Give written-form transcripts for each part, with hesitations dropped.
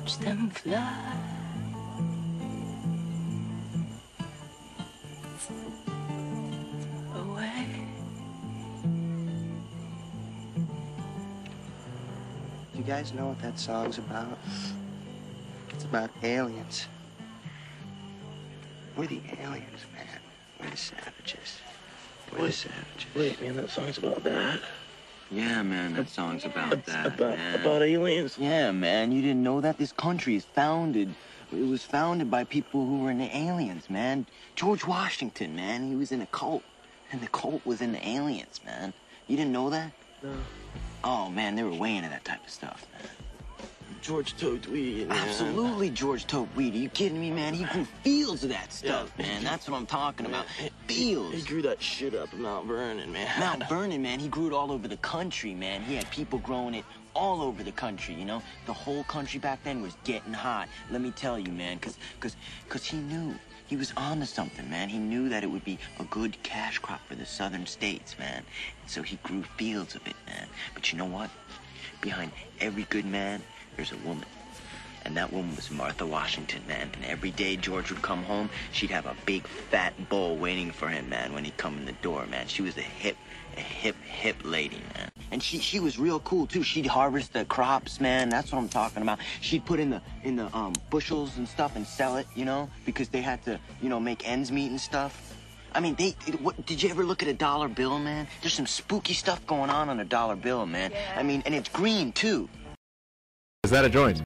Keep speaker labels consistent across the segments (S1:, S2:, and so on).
S1: watch them fly. Away.
S2: You guys know what that song's about? It's about aliens. We're the aliens, man. We're the savages. We're the savages.
S3: Wait, man, that song's about that.
S4: Yeah, man, that song's about that, man.
S3: About aliens?
S4: Yeah, man, you didn't know that? This country is founded. It was founded by people who were in the aliens, man. George Washington, man, he was in a cult. And the cult was in the aliens, man. You didn't know that?
S3: No.
S4: Oh, man, they were way into that type of stuff, man.
S3: George toked weed, man.
S4: Absolutely, George toked weed. Are you kidding me, man? He grew fields of that stuff, man. That's what I'm talking about. Fields.
S3: He grew that shit up in Mount Vernon, man.
S4: Mount Vernon, man, he grew it all over the country, man. He had people growing it all over the country, you know? The whole country back then was getting hot. Let me tell you, man, because he knew. He was on to something, man. He knew that it would be a good cash crop for the southern states, man. So he grew fields of it, man. But you know what? Behind every good man, there's a woman. And that woman was Martha Washington, man. And every day George would come home, she'd have a big fat bowl waiting for him, man, when he'd come in the door, man. She was a hip lady, man. And she was real cool too. She'd harvest the crops, man. That's what I'm talking about. She'd put in the bushels and stuff and sell it, you know, because they had to, you know, make ends meet and stuff. I mean, did you ever look at a dollar bill, man? There's some spooky stuff going on a dollar bill, man. Yeah. I mean, and it's green too.
S5: Is that a joint?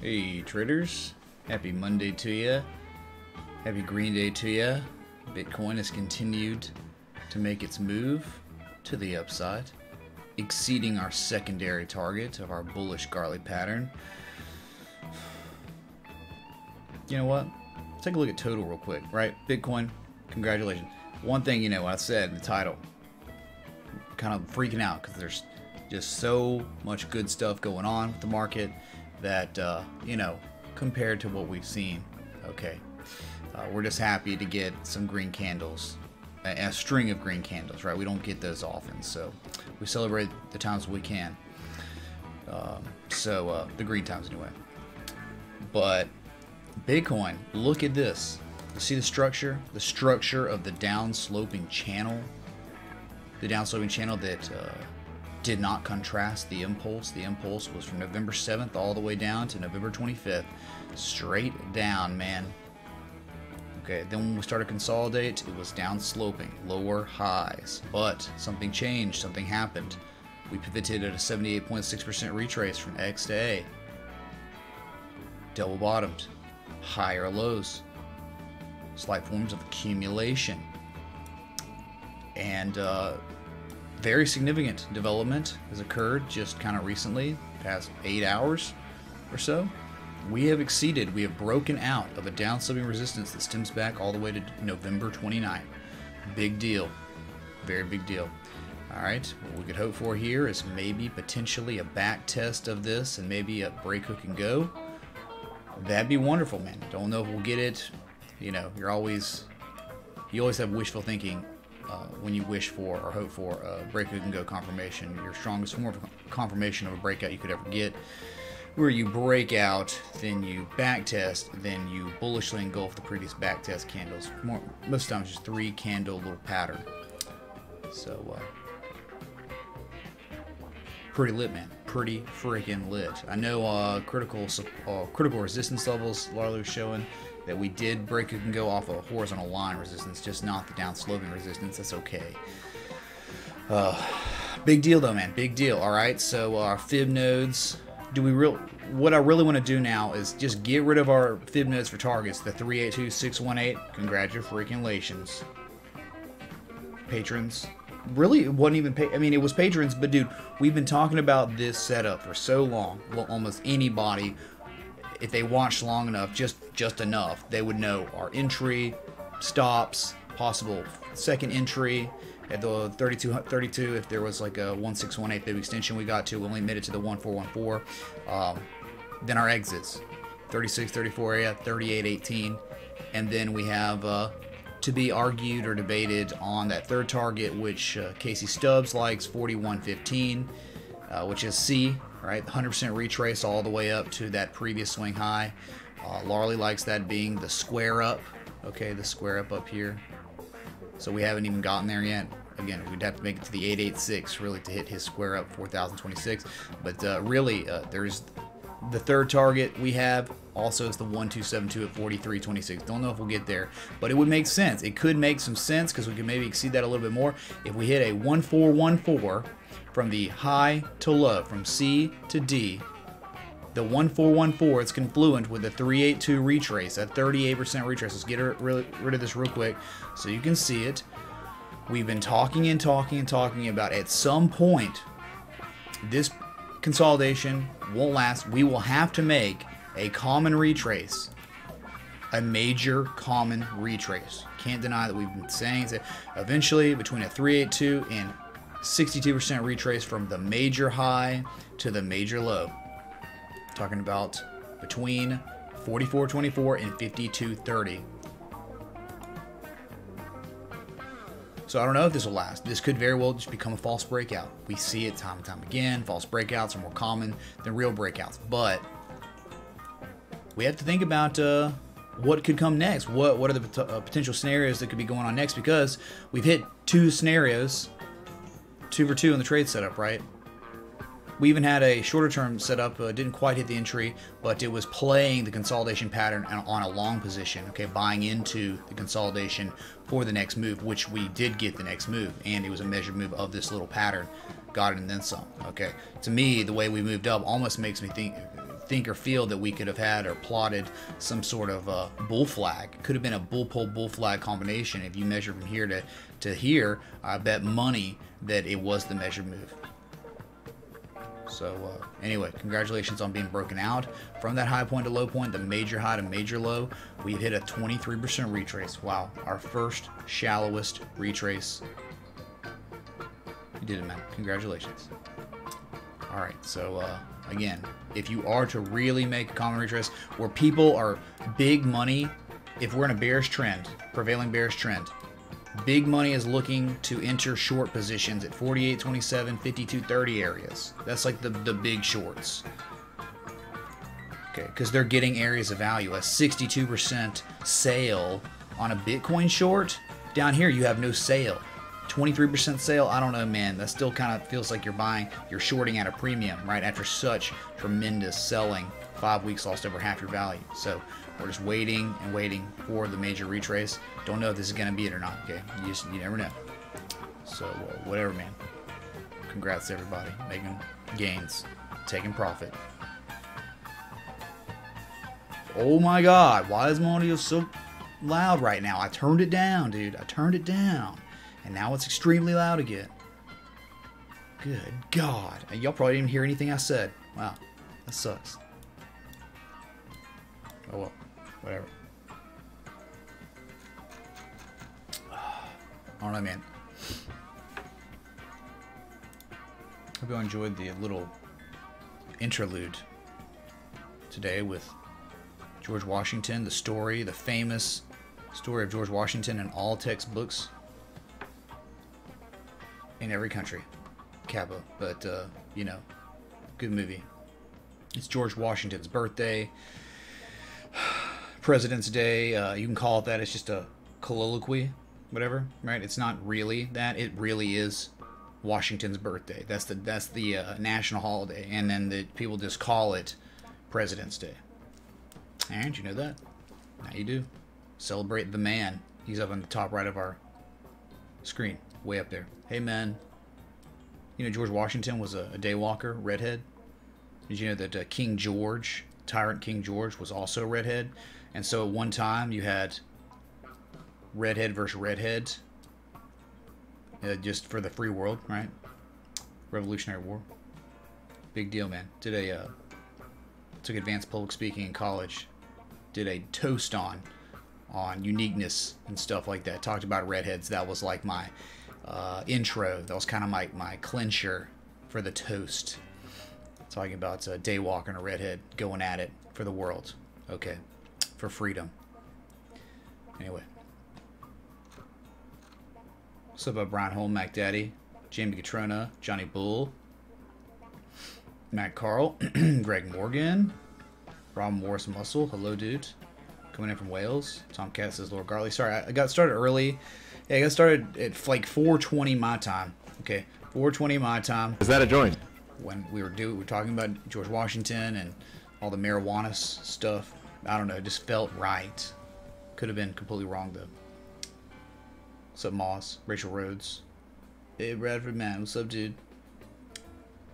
S6: Hey traders, happy Monday to you. Happy Green Day to you. Bitcoin has continued to make its move to the upside, exceeding our secondary target of our bullish Garley pattern. You know what? Let's take a look at total real quick, right? Bitcoin, congratulations. One thing, you know, I said in the title, kind of freaking out because there's just so much good stuff going on with the market that, you know, compared to what we've seen, okay, we're just happy to get some green candles, a string of green candles, right? We don't get those often, so we celebrate the times we can. The green times anyway. But Bitcoin, look at this. You see the structure? The structure of the down-sloping channel. The down-sloping channel that did not contrast the impulse. The impulse was from November 7th all the way down to November 25th. Straight down, man. Okay, then when we started to consolidate, it was down-sloping, lower highs. But something changed, something happened. We pivoted at a 78.6% retrace from X to A. Double bottomed. higher lows, slight forms of accumulation, and very significant development has occurred just kind of recently, past 8 hours or so. We have broken out of a down-sloping resistance that stems back all the way to November 29. Big deal. Very big deal. Alright, what we could hope for here is maybe potentially a back test of this and maybe a break hook and go. That'd be wonderful, man. Don't know if we'll get it. You know, you always have wishful thinking when you wish for or hope for a break hook and go confirmation. Your strongest form of confirmation of a breakout you could ever get, where you break out, then you back test, then you bullishly engulf the previous back test candles. Most times just 3 candle little pattern. So pretty lit, man. Pretty freaking lit. I know critical resistance levels largely was showing that we did break hook and go off a horizontal line resistance, just not the down sloping resistance. That's okay. Big deal though, man. Big deal. All right. So our fib nodes. What I really want to do now is just get rid of our fib nodes for targets. The 382618. Congratulations, patrons. Really, it wasn't even I mean, it was patrons, but dude, we've been talking about this setup for so long. Well, almost anybody, if they watched long enough, just enough, they would know our entry, stops, possible second entry at the 32, if there was like a 1618 fib extension we got to, we only made it to the 1414. Then our exits, 36, 34 area, 3818, and then we have to be argued or debated on that third target, which Casey Stubbs likes, 4115, which is C, right? 100% retrace all the way up to that previous swing high. Larley likes that being the square up, okay, the square up here. So we haven't even gotten there yet. Again, we'd have to make it to the 886 really to hit his square up 4026. But really, there's the third target we have also is the 1272 at 4326. Don't know if we'll get there, but it would make sense. It could make some sense because we could maybe exceed that a little bit more if we hit a 1414 from the high to low, from C to D. The 1414 is confluent with the 382 retrace, that 38% retrace. Let's get rid of this real quick so you can see it. We've been talking about at some point this consolidation won't last. We will have to make a common retrace, a major common retrace. Can't deny that we've been saying that eventually between a 382 and 62% retrace from the major high to the major low. Talking about between 44.24 and 52.30. So I don't know if this will last. This could very well just become a false breakout. We see it time and time again. False breakouts are more common than real breakouts. But we have to think about what could come next. What are the potential scenarios that could be going on next? Because we've hit 2 scenarios, 2 for 2 in the trade setup, right? We even had a shorter term setup, didn't quite hit the entry, but it was playing the consolidation pattern on a long position, okay, buying into the consolidation for the next move, which we did get the next move, and it was a measured move of this little pattern. Got it and then some, okay. To me, the way we moved up almost makes me think or feel that we could have had or plotted some sort of bull flag. Could have been a bull pull bull flag combination. If you measure from here to here, I bet money that it was the measured move. So anyway, congratulations on being broken out from that high point to low point, the major high to major low. We've hit a 23% retrace. Wow, our first shallowest retrace. You did it, man. Congratulations. All right, so again, if you are to really make a common retrace where people are big money, if we're in a bearish trend, prevailing bearish trend, big money is looking to enter short positions at 48.27, 52.30 areas. That's like the big shorts. Okay, because they're getting areas of value. A 62% sale on a Bitcoin short. Down here, you have no sale. 23% sale. I don't know, man. That still kind of feels like you're shorting at a premium, right? After such tremendous selling, 5 weeks lost over half your value. So we're just waiting and waiting for the major retrace. Don't know if this is going to be it or not, okay? You never know. So, whatever, man. Congrats to everybody. Making gains. Taking profit. Oh my god, why is my audio so loud right now? I turned it down, dude. I turned it down. And now it's extremely loud again. Good god. And y'all probably didn't hear anything I said. Wow, that sucks. Oh well, whatever. I don't know, man. Hope you enjoyed the little interlude today with George Washington, the story, the famous story of George Washington in all textbooks in every country. Kappa, but you know, good movie. It's George Washington's birthday, President's Day. You can call it that. It's just a colloquy, whatever, right? It's not really that. It really is Washington's birthday. That's the national holiday, and then the people just call it President's Day. And you know that? Now you do. Celebrate the man. He's up on the top right of our screen, way up there. Hey, man. You know George Washington was a day walker, redhead? Did you know that King George, tyrant King George, was also redhead? And so at one time you had redhead versus redhead, just for the free world, right? Revolutionary War. Big deal, man. Took advanced public speaking in college. Did a toast on uniqueness and stuff like that. Talked about redheads. That was like my intro. That was kind of my clincher for the toast. Talking about day walking a redhead going at it for the world. Okay, for freedom. Anyway, what's up, Brian Holm, Mac Daddy, Jamie Catrona, Johnny Bull, Matt Carl, Greg Morgan, Rob Morris Muscle. Hello, dude. Coming in from Wales. Tom Cat says Lord Garley. Sorry, I got started early. Yeah, I got started at like 4:20 my time. Okay, 4:20 my time.
S5: Is that a joint?
S6: When we were talking about George Washington and all the marijuana stuff. I don't know, it just felt right. Could have been completely wrong though. What's up, Moss? Rachel Rhodes. Hey, Bradford, man. What's up, dude?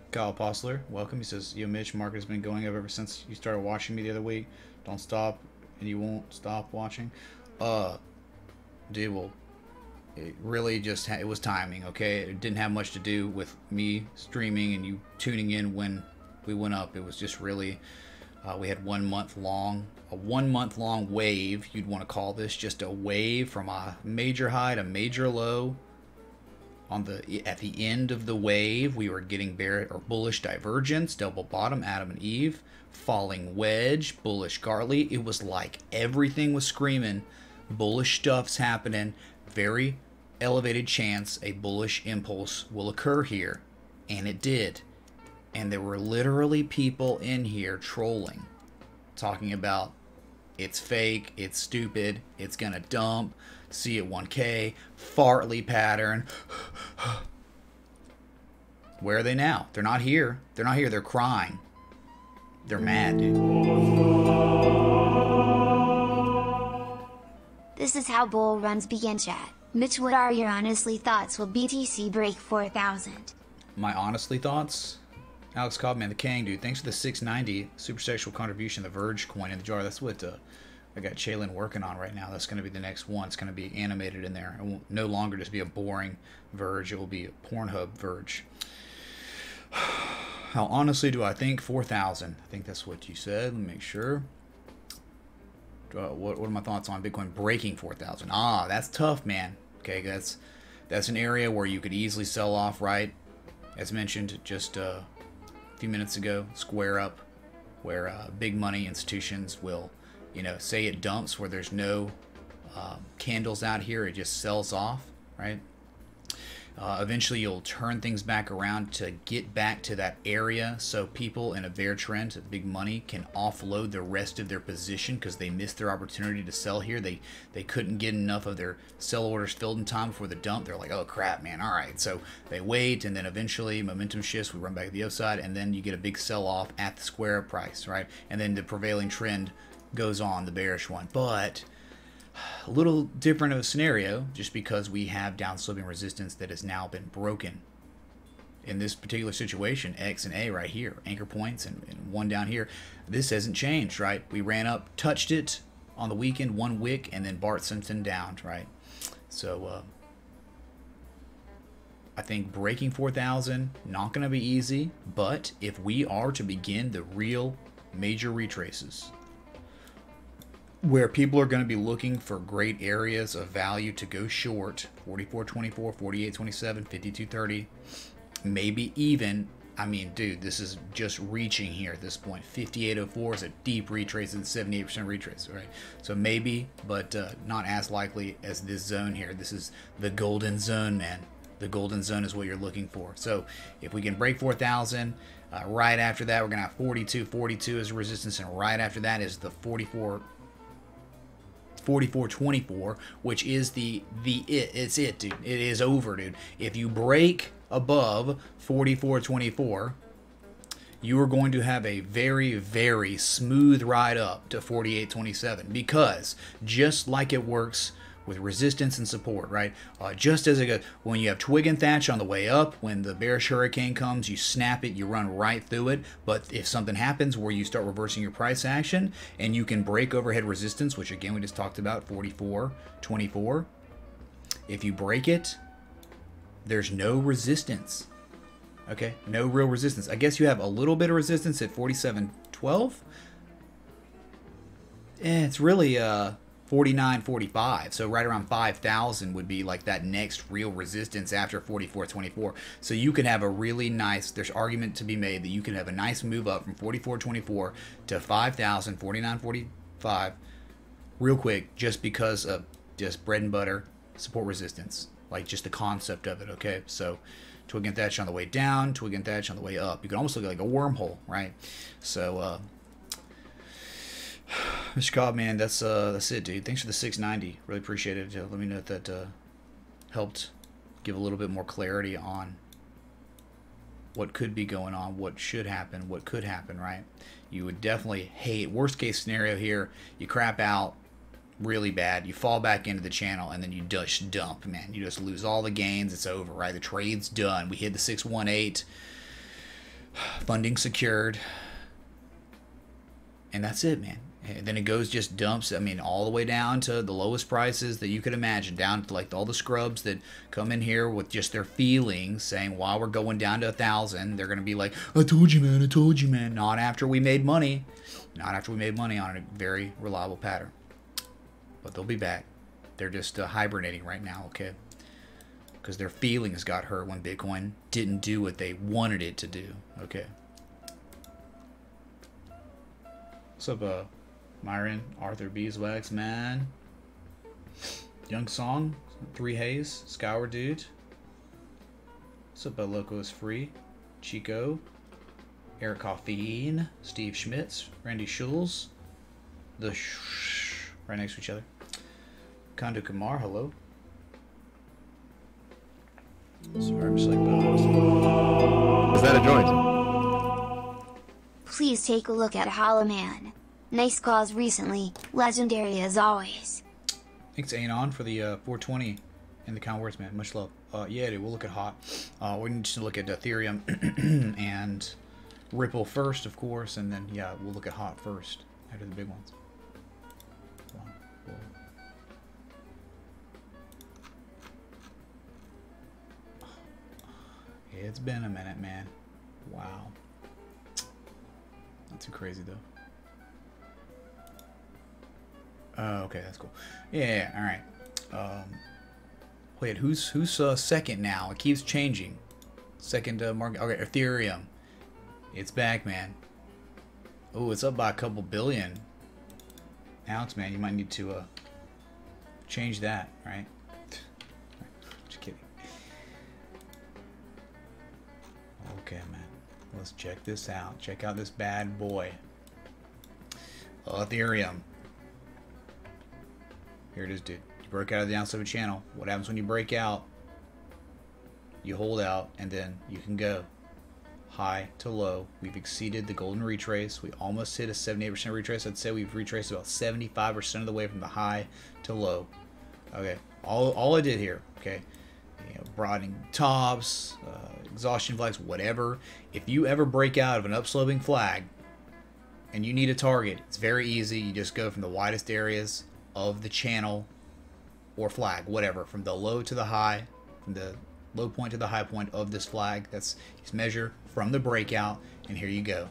S6: Kyle Postler, welcome. He says, yo, Mitch, market has been going up ever since you started watching me the other week. Don't stop, and you won't stop watching. Dude, well, it really just, it was timing, okay? It didn't have much to do with me streaming and you tuning in when we went up. It was just really, we had a 1 month long wave, you'd want to call this, just a wave from a major high to major low. At the end of the wave, we were getting bullish divergence, double bottom, Adam and Eve, falling wedge, bullish Gartley. It was like everything was screaming, bullish stuff's happening, very elevated chance a bullish impulse will occur here. And it did. And there were literally people in here trolling, talking about it's fake, it's stupid, it's gonna dump, see at 1K, Fartley pattern. Where are they now? They're not here. They're not here. They're crying. They're mad, dude.
S1: This is how bull runs begin, chat. Mitch, what are your honestly thoughts? Will BTC break 4,000?
S6: My honestly thoughts? Alex Cobbman, the King, dude. Thanks for the 690 super sexual contribution, the Verge coin in the jar. That's what I got Chaylin working on right now. That's going to be the next one. It's going to be animated in there. It will no longer just be a boring Verge. It will be a Pornhub Verge. How honestly do I think 4,000? I think that's what you said. Let me make sure. What are my thoughts on Bitcoin breaking 4,000? Ah, that's tough, man. Okay, that's an area where you could easily sell off, right? As mentioned just a few minutes ago, square up, where big money institutions will, you know, say it dumps where there's no candles out here, it just sells off, right? Eventually you'll turn things back around to get back to that area so people in a bear trend, big money, can offload the rest of their position because they missed their opportunity to sell here. They couldn't get enough of their sell orders filled in time before the dump. They're like, oh crap, man, all right. So they wait, and then eventually momentum shifts, we run back to the upside, and then you get a big sell-off at the square price, right? And then the prevailing trend goes on, the bearish one. But a little different of a scenario just because we have down sloping resistance that has now been broken. in this particular situation, X and A right here, anchor points, and one down here. This hasn't changed, right? We ran up, touched it on the weekend, one wick, and then Bart Simpson down, right? So I think breaking 4,000, not going to be easy, but if we are to begin the real major retraces, where people are going to be looking for great areas of value to go short, 44.24, 48.27, 52.30, maybe even, I mean, dude, this is just reaching here at this point. 58.04 is a deep retrace and 78% retrace, right? So maybe, but not as likely as this zone here. This is the golden zone, man. The golden zone is what you're looking for. So if we can break 4,000, right after that, we're going to have 42 as a resistance, and right after that is the 44.24, which is it's it, dude. It is over, dude. If you break above 44.24, you are going to have a very, very smooth ride up to 48.27, because just like it works with resistance and support, right? Just as when you have twig and thatch on the way up, when the bearish hurricane comes, you snap it, you run right through it. But if something happens where you start reversing your price action and you can break overhead resistance, which again we just talked about, 44.24, if you break it, there's no resistance. Okay, no real resistance. I guess you have a little bit of resistance at 47.12. It's really 49.45, so right around 5,000 would be like that next real resistance after 44.24. So you can have a really nice, there's argument to be made that you can have a nice move up from 44.24 to 5,000, 49.45 real quick, just because of just bread and butter support resistance, like just the concept of it. Okay, so twig and thatch on the way down, twig and thatch on the way up. You can almost look like a wormhole, right? So Mr. Cobb, man, that's it, dude. Thanks for the 690. Really appreciate it. Let me know if that helped give a little bit more clarity on what could be going on, what should happen, what could happen, right? You would definitely hate, worst case scenario here, you crap out really bad, you fall back into the channel, and then you just dump, man. You just lose all the gains. It's over, right? The trade's done. We hit the 618. Funding secured. And that's it, man. And then it goes, just dumps, I mean, all the way down to the lowest prices that you could imagine, down to like all the scrubs that come in here with just their feelings, saying, while we're going down to 1,000, they're going to be like, I told you, man, I told you, man. Not after we made money. Not after we made money on a very reliable pattern. But they'll be back. They're just hibernating right now, okay? Because their feelings got hurt when Bitcoin didn't do what they wanted it to do, okay? What's up, Myron, Arthur Beeswax, man. Young Song, 3 Haze, Scour Dude. What's up, Loco is Free, Chico, Eric Coffeen, Steve Schmitz, Randy Schulz, right next to each other. Kondo Kumar, hello. Sorry, I'm just like
S5: Is that a joint?
S1: Please take a look at Hollow Man. Nice calls recently, legendary as always.
S6: Thanks, Anon, for the 420 and the kind words, man. Much love. Yeah, dude, we'll look at hot. We need to look at Ethereum and Ripple first, of course, and then, yeah, we'll look at hot first after the big ones. It's been a minute, man. Wow. Not too crazy, though. Oh, okay, that's cool. Yeah, all right. Wait, who's second now? It keeps changing. Second market. Okay, Ethereum. It's back, man. Oh, it's up by a couple billion. Alex, man, you might need to change that, right? Just kidding. Okay, man. Let's check this out. Check out this bad boy. Ethereum. Here it is, dude. You broke out of the downside channel. What happens when you break out? You hold out, and then you can go high to low. We've exceeded the golden retrace. We almost hit a 78% retrace. I'd say we've retraced about 75% of the way from the high to low. Okay, all I did here, okay, you know, broadening tops, exhaustion flags, whatever. If you ever break out of an upsloping flag and you need a target, it's very easy. You just go from the widest areas of the channel or flag, whatever, from the low to the high, from the low point to the high point of this flag. That's just measure from the breakout, and here you go.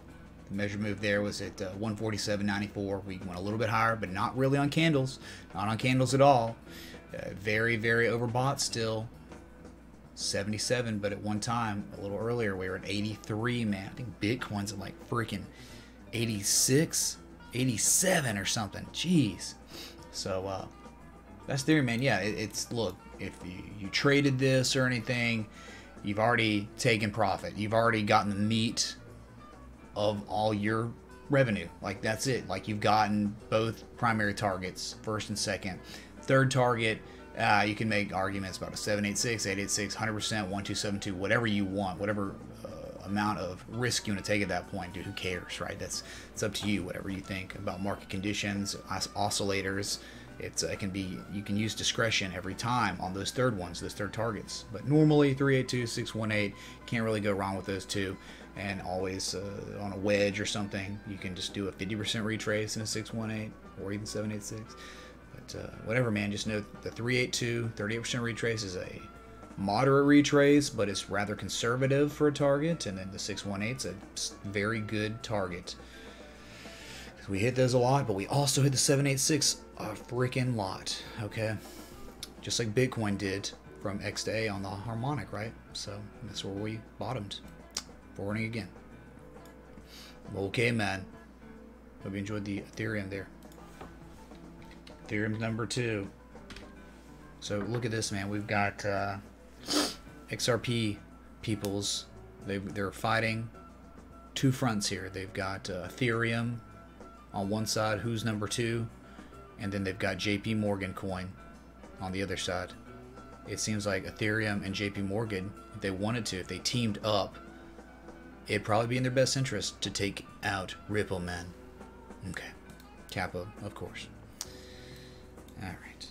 S6: The measure move there was at 147.94. We went a little bit higher, but not really on candles. Not on candles at all. Very, very overbought still. 77, but at one time, a little earlier, we were at 83, man. I think Bitcoin's at like freaking 86, 87 or something. Jeez. So, that's theory, man. Yeah, it's look, if you traded this or anything, you've already taken profit. You've already gotten the meat of all your revenue. Like, that's it. Like, you've gotten both primary targets, first and second. Third target, you can make arguments about a 786, 886, 100%, 1272, whatever you want, whatever amount of risk you want to take at that point. Dude, who cares, right? It's up to you, whatever you think about market conditions, oscillators. It can be, you can use discretion every time on those third ones, those third targets. But normally 382, 618, can't really go wrong with those two. And always on a wedge or something, you can just do a 50% retrace in a 618 or even 786. But whatever, man, just know the 382, 38% retrace is a moderate retrace, but it's rather conservative for a target. And then the 618 is a very good target. We hit those a lot, but we also hit the 786 a freaking lot, okay? Just like Bitcoin did from X to A on the harmonic, right? So that's where we bottomed. Forwarding again. Okay, man. Hope you enjoyed the Ethereum there. Ethereum's number 2. So look at this, man. We've got XRP peoples. They're fighting two fronts here. They've got Ethereum on one side, who's number 2, and then they've got JP Morgan coin on the other side. It seems like Ethereum and JP Morgan, if they wanted to, if they teamed up, it'd probably be in their best interest to take out Ripple, man. Okay. Kappa, of course. Alright.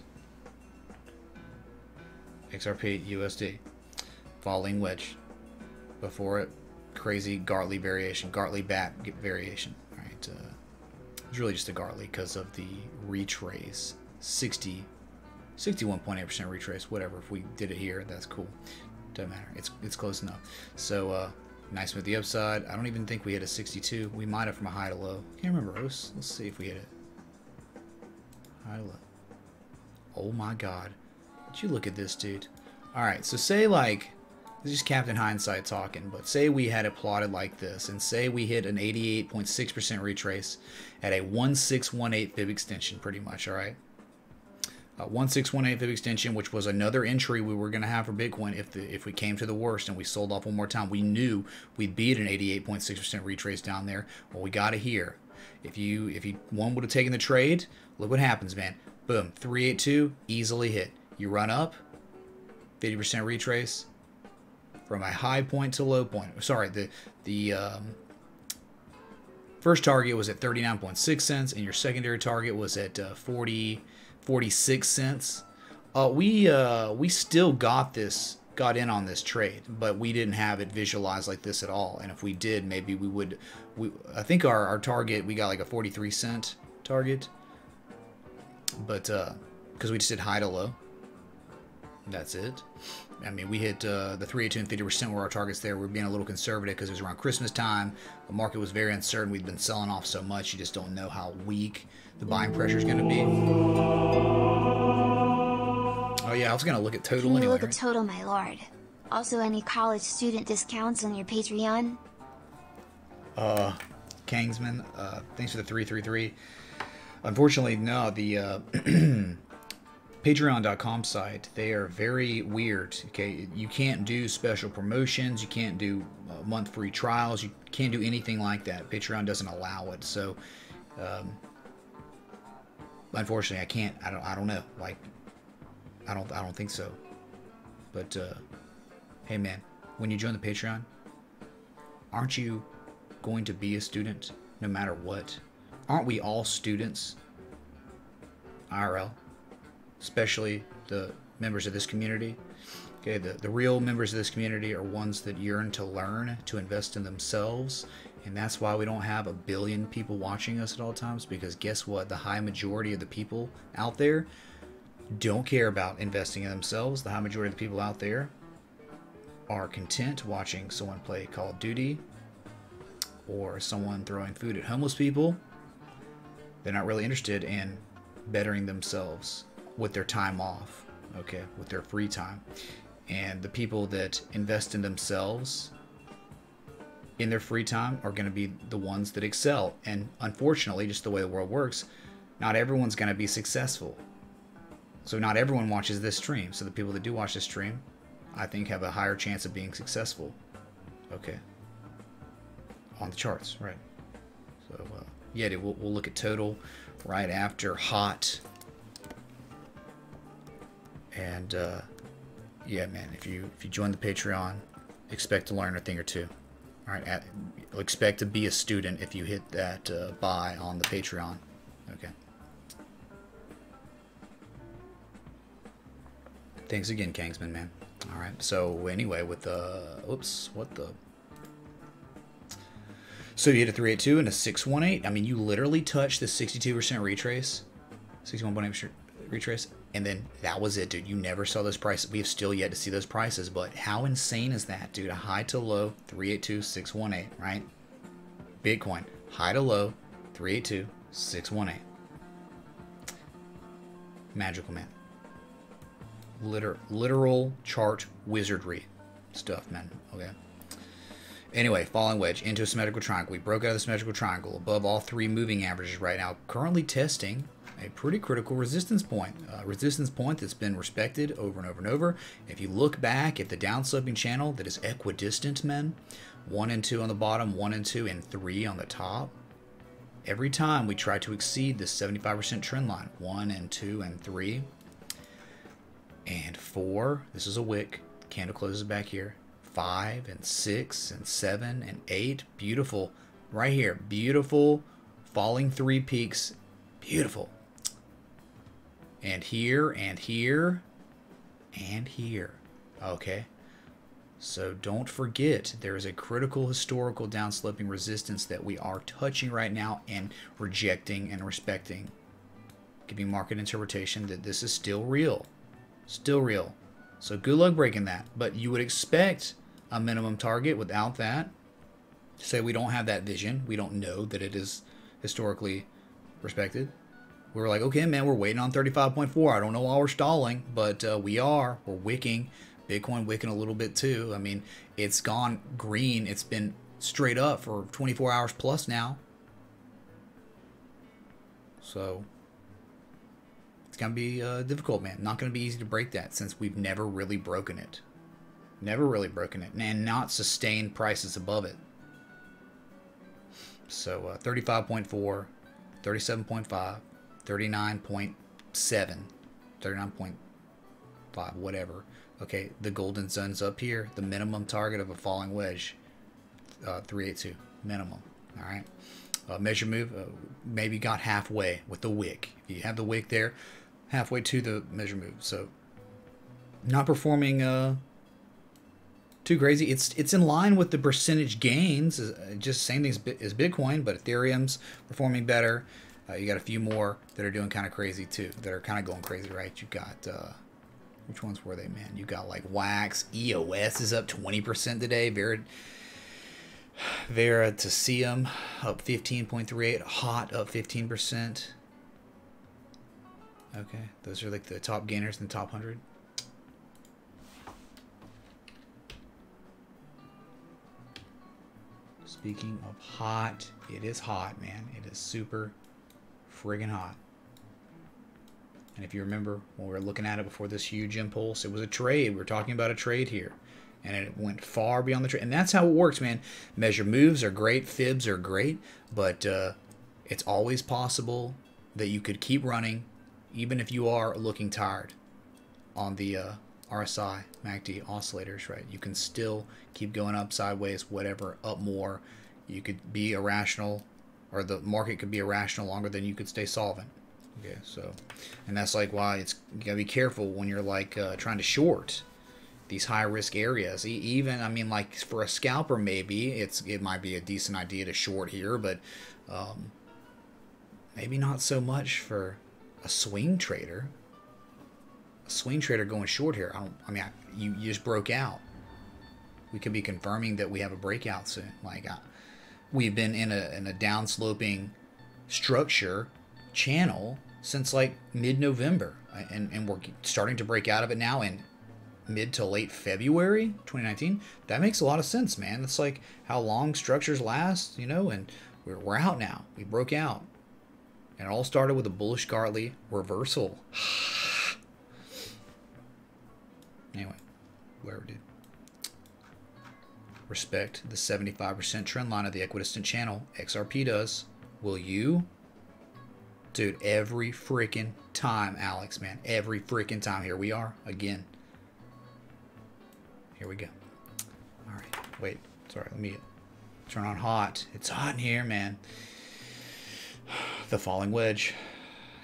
S6: XRP USD. Falling wedge. Before it, crazy Gartley variation. Gartley bat variation. Alright. It's really just a Gartley because of the retrace. 61.8% retrace. Whatever. If we did it here, that's cool. Doesn't matter. It's close enough. So, nice with the upside. I don't even think we hit a 62. We might have from a high to low. Can't remember. Let's see if we hit it. High to low. Oh my god. Did you look at this, dude? Alright, so say like, this is Captain Hindsight talking, but say we had it plotted like this, and say we hit an 88.6% retrace at a 1618 fib extension, pretty much, alright? 1618 fib extension, which was another entry we were going to have for Bitcoin if we came to the worst and we sold off one more time. We knew we'd beat an 88.6% retrace down there. Well, we got it here. If one would have taken the trade, look what happens, man. Boom, 382, easily hit. You run up, 50% retrace from a high point to low point. Sorry, the first target was at 39.6 cents, and your secondary target was at 46 cents. We still got in on this trade, but we didn't have it visualized like this at all. And if we did, maybe we would. I think our target, we got like a 43 cent target, but because we just did high to low. That's it. I mean, we hit the 382 and 50% were our targets there. We're being a little conservative because it was around Christmas time. The market was very uncertain. We'd been selling off so much, you just don't know how weak the buying pressure is going to be. Oh yeah, I was going to look at total anyway.
S1: Look at total, my lord. Also, any college student discounts on your Patreon?
S6: Kingsman, thanks for the 333. Unfortunately, no. The Patreon.com site, they are very weird. Okay, you can't do special promotions, you can't do month free trials, you can't do anything like that. Patreon doesn't allow it. So unfortunately, I can't. I don't know. Like, I don't think so. But hey, man, when you join the Patreon, aren't you going to be a student no matter what? Aren't we all students? IRL. Especially the members of this community. Okay, the real members of this community are ones that yearn to learn, to invest in themselves, and that's why we don't have a billion people watching us at all times, because guess what? The high majority of the people out there don't care about investing in themselves. The high majority of the people out there are content watching someone play Call of Duty or someone throwing food at homeless people. They're not really interested in bettering themselves with their time off, okay, with their free time. And the people that invest in themselves in their free time are going to be the ones that excel. And unfortunately, just the way the world works, not everyone's going to be successful. So not everyone watches this stream. So the people that do watch this stream, I think, have a higher chance of being successful. Okay. On the charts, right. So, yeah, we'll look at total right after hot. And, yeah, man, if you join the Patreon, expect to learn a thing or two. All right, expect to be a student if you hit that buy on the Patreon. Okay. Thanks again, Kingsman, man. All right. So anyway, with the oops, what the? So you hit a 382 and a 618. I mean, you literally touched the 62% retrace, 61.8% retrace. And then that was it, dude. You never saw those prices. We have still yet to see those prices, but how insane is that, dude? A high to low, 382, 618, right? Bitcoin, high to low, 382, 618. Magical, man. Literal chart wizardry stuff, man. Okay. Anyway, falling wedge into a symmetrical triangle. We broke out of the symmetrical triangle above all three moving averages right now. Currently testing a pretty critical resistance point. Resistance point that's been respected over and over and over. If you look back at the downsloping channel that is equidistant, men, 1 and 2 on the bottom, 1 and 2, and 3 on the top. Every time we try to exceed this 75% trend line, 1 and 2 and 3, and 4. This is a wick. Candle closes back here. 5 and 6 and 7 and 8. Beautiful. Right here. Beautiful. Falling 3 peaks. Beautiful. And here, and here, and here. Okay. So don't forget, there is a critical historical downsloping resistance that we are touching right now and rejecting and respecting. Giving market interpretation that this is still real. Still real. So good luck breaking that. But you would expect a minimum target without that. Say we don't have that vision. We don't know that it is historically respected. We were like, okay, man, we're waiting on 35.4. I don't know why we're stalling, but we are. We're wicking. Bitcoin wicking a little bit too. I mean, it's gone green. It's been straight up for 24 hours plus now. So it's going to be difficult, man. Not going to be easy to break that since we've never really broken it. Never really broken it. And not sustained prices above it. So 35.4, 37.5. 39.7, 39.5, whatever. Okay, the golden zone's up here. The minimum target of a falling wedge, 382, minimum. All right. Measure move, maybe got halfway with the wick. If you have the wick there, halfway to the measure move. So, not performing too crazy. It's in line with the percentage gains. Just same thing as Bitcoin, but Ethereum's performing better. You got a few more that are doing kind of crazy too. That are kind of going crazy, right? You got, which ones were they, man? You got like Wax. EOS is up 20% today. Veritasium up 15.38. Hot up 15%. Okay, those are like the top gainers in the top 100. Speaking of hot, it is hot, man. It is super friggin' hot. And if you remember when we were looking at it before this huge impulse, it was a trade. We were talking about a trade here. And it went far beyond the trade. And that's how it works, man. Measure moves are great. Fibs are great. But it's always possible that you could keep running even if you are looking tired on the RSI, MACD oscillators, right? You can still keep going up, sideways, whatever, up more. You could be irrational, or the market could be irrational longer than you could stay solvent. Okay, so, and that's like why it's, you gotta be careful when you're like trying to short. these high risk areas. Even, I mean, like for a scalper, maybe it might be a decent idea to short here, but maybe not so much for a swing trader. A swing trader going short here. You just broke out. We could be confirming that we have a breakout soon. Like we've been in a downsloping structure channel since like mid-November, and we're starting to break out of it now in mid to late February 2019. That makes a lot of sense, man. That's like how long structures last, you know, and we're out now. We broke out. And it all started with a bullish Gartley reversal. Anyway, whatever, dude. Respect the 75% trend line of the equidistant channel. XRP does. Will you? Dude, every freaking time, Alex, man. Every freaking time. Here we are again. Here we go. All right. Wait. Sorry. Let me turn on hot. It's hot in here, man. The falling wedge.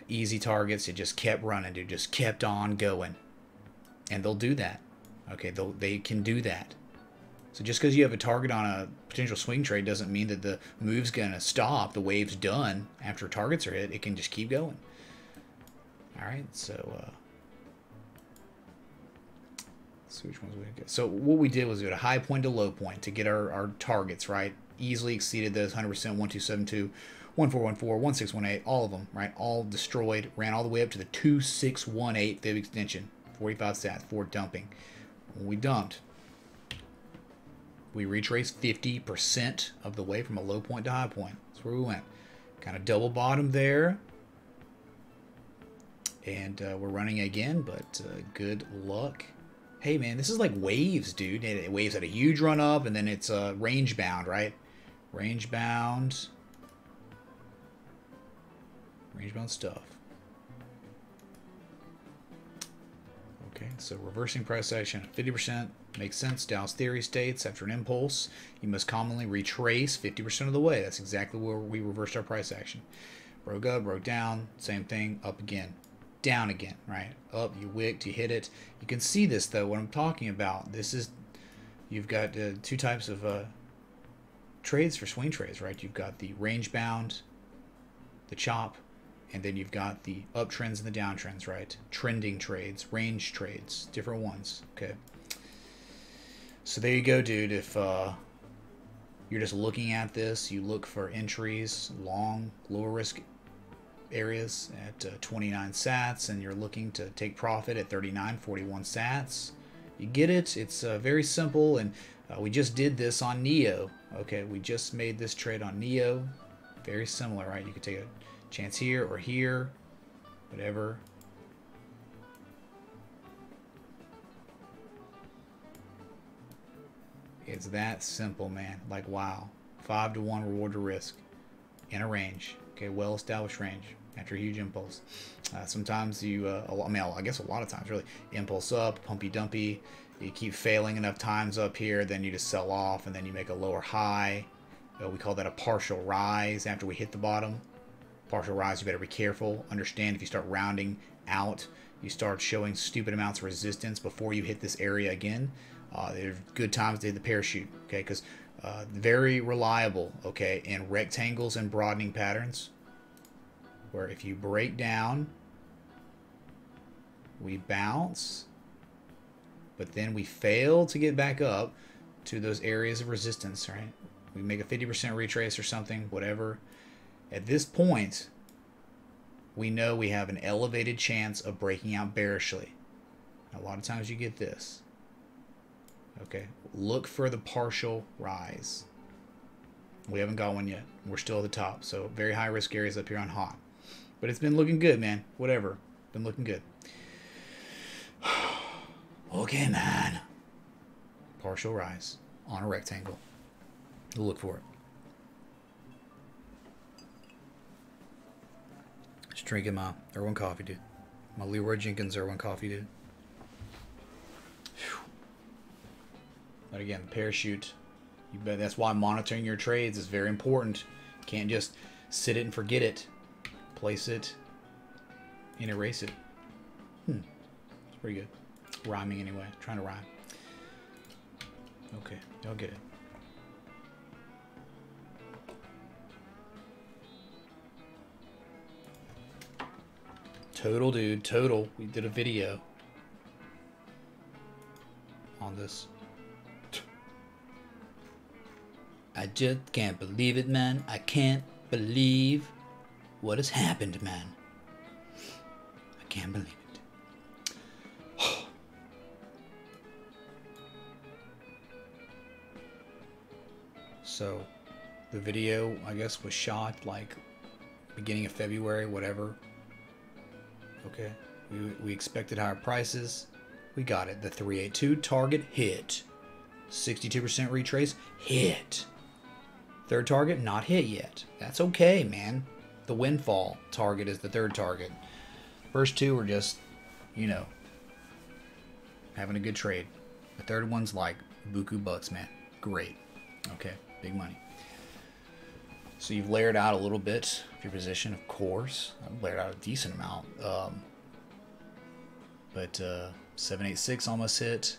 S6: Easy targets. It just kept running, dude. Just kept on going. And they'll do that. Okay. They can do that. So just because you have a target on a potential swing trade doesn't mean that the move's going to stop. The wave's done after targets are hit. It can just keep going. All right. So, let's see which ones we get. So what we did was we had a high point to low point to get our targets, right? Easily exceeded those 100%, 1272, 1414, 1618, all of them, right? All destroyed. Ran all the way up to the 2618 fib extension. 45 sats for dumping. When we dumped, we retraced 50% of the way from a low point to high point. That's where we went. Kind of double bottom there. And we're running again, but good luck. Hey, man, this is like waves, dude. Waves had a huge run up, and then it's range bound, right? Range bound. Range bound stuff. Okay, so reversing price action at 50% makes sense. Dow's theory states after an impulse, you must commonly retrace 50% of the way. That's exactly where we reversed our price action. Broke up, broke down, same thing, up again, down again, right? Up, you wicked, you hit it. You can see this though, what I'm talking about. This is, you've got two types of trades for swing trades, right? You've got the range bound, the chop, and then you've got the uptrends and the downtrends, right? Trending trades, range trades, different ones, okay? So there you go, dude. If you're just looking at this, you look for entries, long, lower risk areas at 29 sats, and you're looking to take profit at 39, 41 sats. You get it? It's very simple, and we just did this on Neo. Okay, we just made this trade on Neo. Very similar, right? You could take a chance here or here, whatever. It's that simple, man. Like, wow. 5-to-1 reward to risk in a range. Okay, well-established range after a huge impulse. Sometimes you, I guess a lot of times, really, impulse up, pumpy-dumpy. You keep failing enough times up here, then you just sell off, and then you make a lower high. We call that a partial rise after we hit the bottom. Partial rise, you better be careful. Understand if you start rounding out, you start showing stupid amounts of resistance before you hit this area again. There's good times to hit the parachute, okay? Because very reliable, okay, in rectangles and broadening patterns, where if you break down, we bounce, but then we fail to get back up to those areas of resistance, right? We make a 50% retrace or something, whatever. At this point, we know we have an elevated chance of breaking out bearishly. A lot of times you get this. Okay, look for the partial rise. We haven't got one yet. We're still at the top, so very high risk areas up here on hot. But it's been looking good, man. Whatever, been looking good. Okay, man. Partial rise on a rectangle. Look for it. Just drinking my Irwin coffee, dude. My Leroy Jenkins Irwin coffee, dude. Whew. But again, parachute. You bet. That's why monitoring your trades is very important. You can't just sit it and forget it. Place it and erase it. It's pretty good. Rhyming anyway. Trying to rhyme. Okay, y'all get it. Total, dude, total. We did a video on this. I just can't believe it, man. I can't believe what has happened, man. I can't believe it. So, the video, I guess, was shot like beginning of February, whatever. Okay, we expected higher prices. We got it. The 382 target hit. 62% retrace hit. Third target not hit yet. That's okay, man. The windfall target is the third target. First two were just, you know, having a good trade. The third one's like buku bucks, man. Great. Okay, big money. So you've layered out a little bit of your position, of course. I've layered out a decent amount. But 786 almost hit.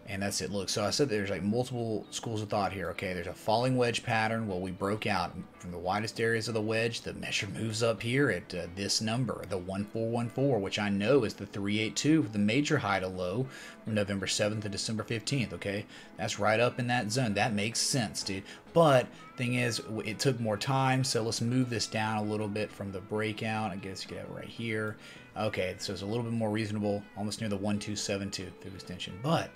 S6: And that's it. Look, so I said there's like multiple schools of thought here. Okay, there's a falling wedge pattern. Well, we broke out from the widest areas of the wedge. The measure moves up here at this number, the 1414, which I know is the 382, the major high to low from November 7th to December 15th. Okay, that's right up in that zone. That makes sense, dude. But thing is, it took more time, so let's move this down a little bit from the breakout. I guess you get it right here. Okay, so it's a little bit more reasonable, almost near the 1272 through extension, but.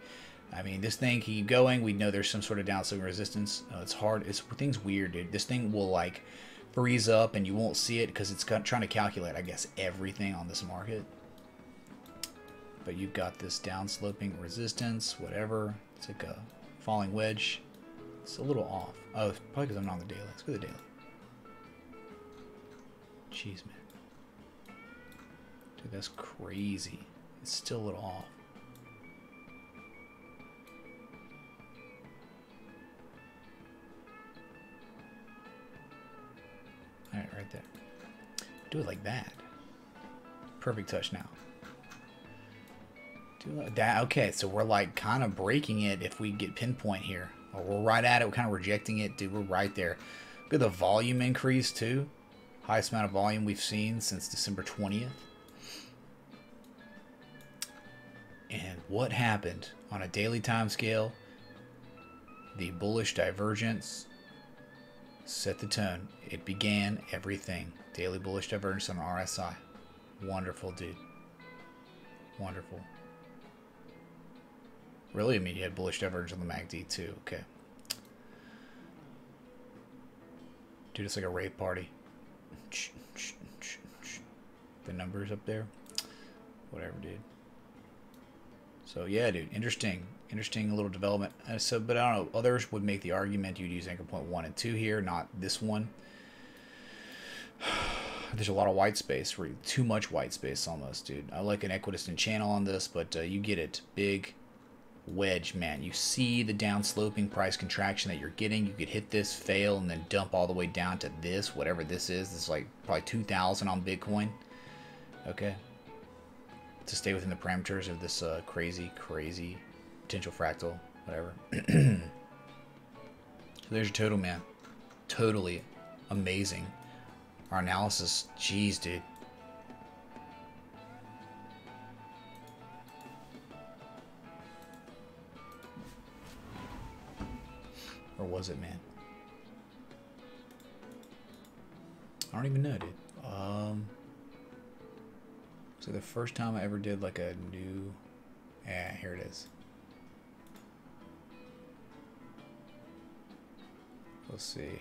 S6: I mean, this thing can keep going. We know there's some sort of downswing resistance. It's hard. Thing's weird, dude. This thing will, like, freeze up and you won't see it because it's trying to calculate, I guess, everything on this market. But you've got this down-sloping resistance, whatever. It's like a falling wedge. It's a little off. Oh, it's probably because I'm not on the daily. Let's go to the daily. Jeez, man. Dude, that's crazy. It's still a little off. Alright, right there. Do it like that. Perfect touch now. Do it like that. Okay, so we're like kind of breaking it if we get pinpoint here. Or we're right at it. We're kind of rejecting it. Dude, we're right there. Look at the volume increase too. Highest amount of volume we've seen since December 20th. And what happened on a daily time scale? The bullish divergence set the tone. It began everything. Daily bullish divergence on RSI. Wonderful, dude. Wonderful. Really? I mean, you had bullish divergence on the MACD too. Okay. Dude, it's like a rave party. The numbers up there. Whatever, dude. So, yeah, dude. Interesting. Interesting little development. So, but I don't know. Others would make the argument you'd use anchor point 1 and 2 here, not this one. There's a lot of white space. Too much white space almost, dude. I like an equidistant channel on this, but you get it. Big wedge, man. You see the down-sloping price contraction that you're getting. You could hit this, fail, and then dump all the way down to this, whatever this is. This is like probably 2,000 on Bitcoin. Okay. To stay within the parameters of this crazy potential fractal, whatever. So there's your total, man. Totally amazing. Our analysis, jeez, dude. Or was it, man? I don't even know, dude. So the first time I ever did like a new... Yeah, here it is. Let's see.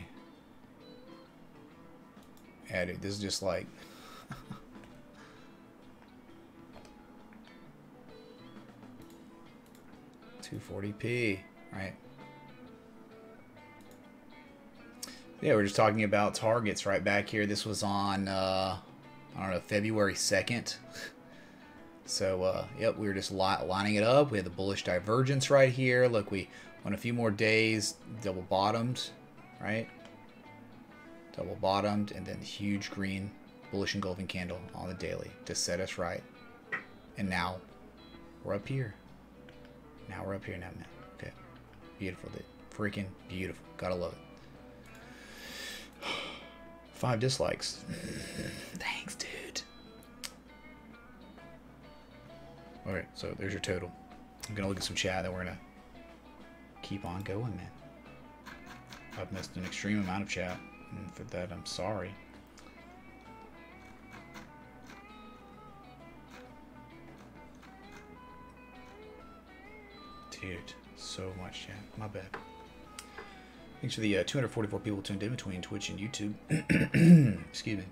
S6: Yeah, dude, this is just like... 240p, right? Yeah, we're just talking about targets right back here. This was on, I don't know, February 2nd. So, yep, we were just lining it up. We had the bullish divergence right here. Look, we went a few more days, double bottomed, right? Double bottomed, and then huge green bullish engulfing candle on the daily to set us right. And now we're up here. Now we're up here now, man. Okay. Beautiful, dude. Freaking beautiful. Gotta love it. 5 dislikes. Thanks, dude. Alright, so there's your total. I'm gonna look at some chat, then we're gonna keep on going, man. I've missed an extreme amount of chat, and for that I'm sorry. Dude, so much chat. My bad. Thanks for the 244 people tuned in between Twitch and YouTube. Excuse me.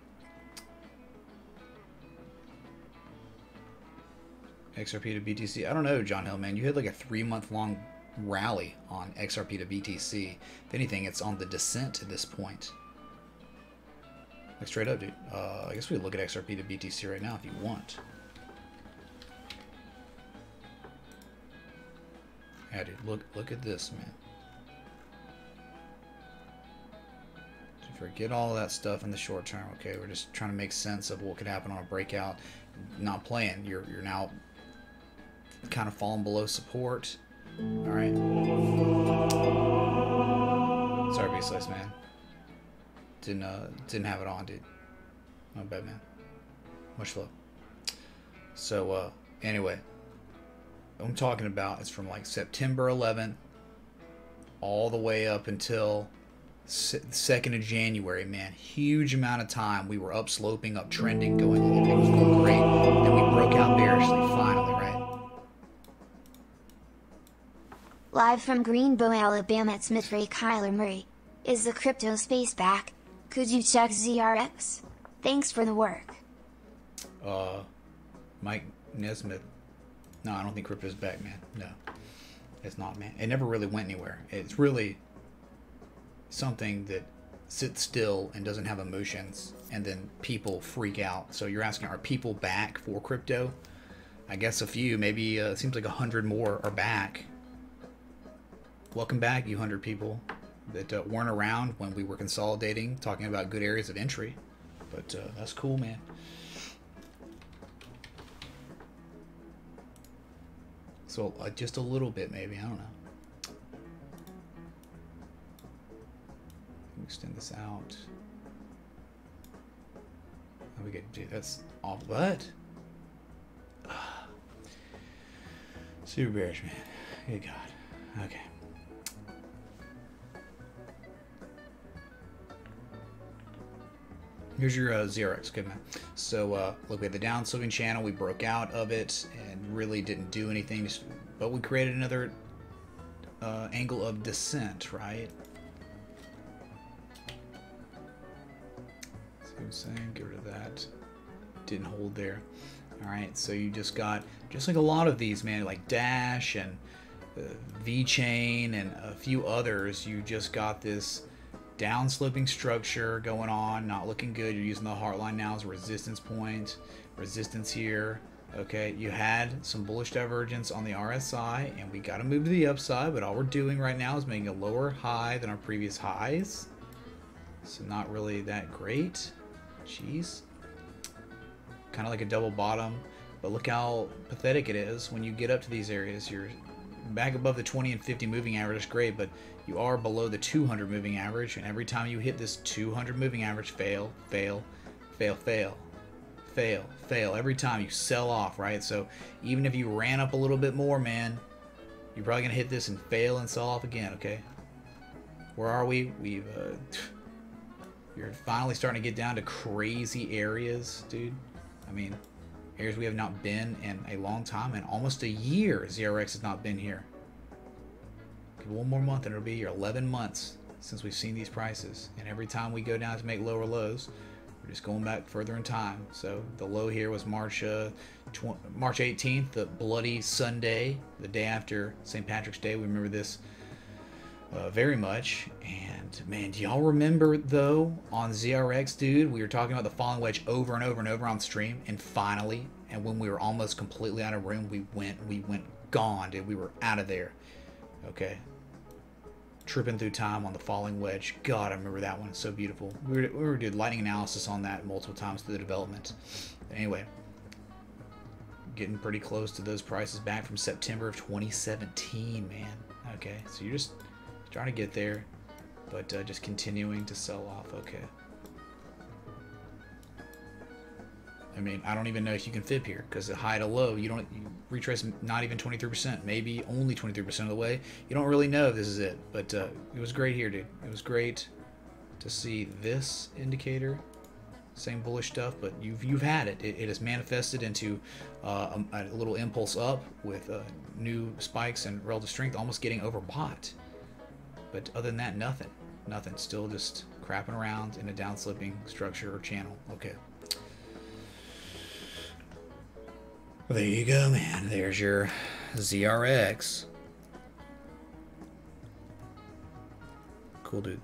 S6: XRP to BTC. I don't know, John Hill, man. You had like a 3-month-long rally on XRP to BTC. If anything, it's on the descent at this point. Like straight up, dude. I guess we could look at XRP to BTC right now if you want. Yeah, dude. Look at this, man. Forget all of that stuff in the short term, okay? We're just trying to make sense of what could happen on a breakout. Not playing. You're now kind of falling below support. All right. Sorry, B-Slice, man. Didn't have it on, dude. My bad, man. Much love. So, anyway. What I'm talking about is from like September 11th all the way up until 2nd of January, man. Huge amount of time we were up sloping, up trending, going, everything was going great. Then we broke out bearishly, finally, right?
S1: Live from Greenbow, Alabama, it's Mr. Kyler Murray. Is the crypto space back? Could you check ZRX? Thanks for the work.
S6: Mike Nesmith. No, I don't think crypto's back, man. No, it's not, man. It never really went anywhere. It's really something that sits still and doesn't have emotions, and then people freak out. So you're asking, are people back for crypto? I guess a few, maybe it seems like 100 more are back. Welcome back, you 100 people that weren't around when we were consolidating, talking about good areas of entry. But that's cool, man. So just a little bit, maybe, I don't know. Extend this out. Oh, we get, dude, that's off. What? Super bearish, man. Good God. Okay. Here's your ZRX. Okay, man. So look, we had the down sloping channel. We broke out of it and really didn't do anything. But we created another angle of descent, right? I'm saying, get rid of that. Didn't hold there. All right, so you just got, just like a lot of these, man, like Dash and V-Chain and a few others, you just got this down sloping structure going on, not looking good. You're using the heart line now as a resistance point, resistance here. Okay, you had some bullish divergence on the RSI, and we got to move to the upside, but all we're doing right now is making a lower high than our previous highs. So not really that great. Jeez. Kind of like a double bottom, but look how pathetic it is when you get up to these areas. You're back above the 20 and 50 moving average, great, but you are below the 200 moving average, and every time you hit this 200 moving average, fail, fail, fail, fail, fail, fail. Every time you sell off, right? So even if you ran up a little bit more, man, you're probably gonna hit this and fail and sell off again. Okay, where are we? You're finally starting to get down to crazy areas, dude. I mean, areas we have not been in a long time, in almost a year. ZRX has not been here. Give one more month and it'll be here. 11 months since we've seen these prices, and every time we go down to make lower lows, we're just going back further in time. So the low here was March 18th, the bloody Sunday, the day after St. Patrick's Day. We remember this very much. And man, do y'all remember though on ZRX, dude, we were talking about the falling wedge over and over and over on stream, and finally, and when we were almost completely out of room, we went gone, dude. We were out of there. Okay, tripping through time on the falling wedge. God, I remember that one. So beautiful. We were doing lightning analysis on that multiple times through the development. But anyway, getting pretty close to those prices back from September of 2017, man. Okay, so you're just trying to get there, but just continuing to sell off. Okay. I mean, I don't even know if you can fib here, because the high to low, you retrace not even 23%, maybe only 23% of the way. You don't really know if this is it, but it was great here, dude. It was great to see this indicator. Same bullish stuff, but you've had it. It has manifested into a little impulse up with new spikes and relative strength, almost getting overbought. But other than that, nothing. Nothing. Still just crapping around in a downslipping structure or channel. Okay. Well, there you go, man. There's your ZRX. Cool, dude.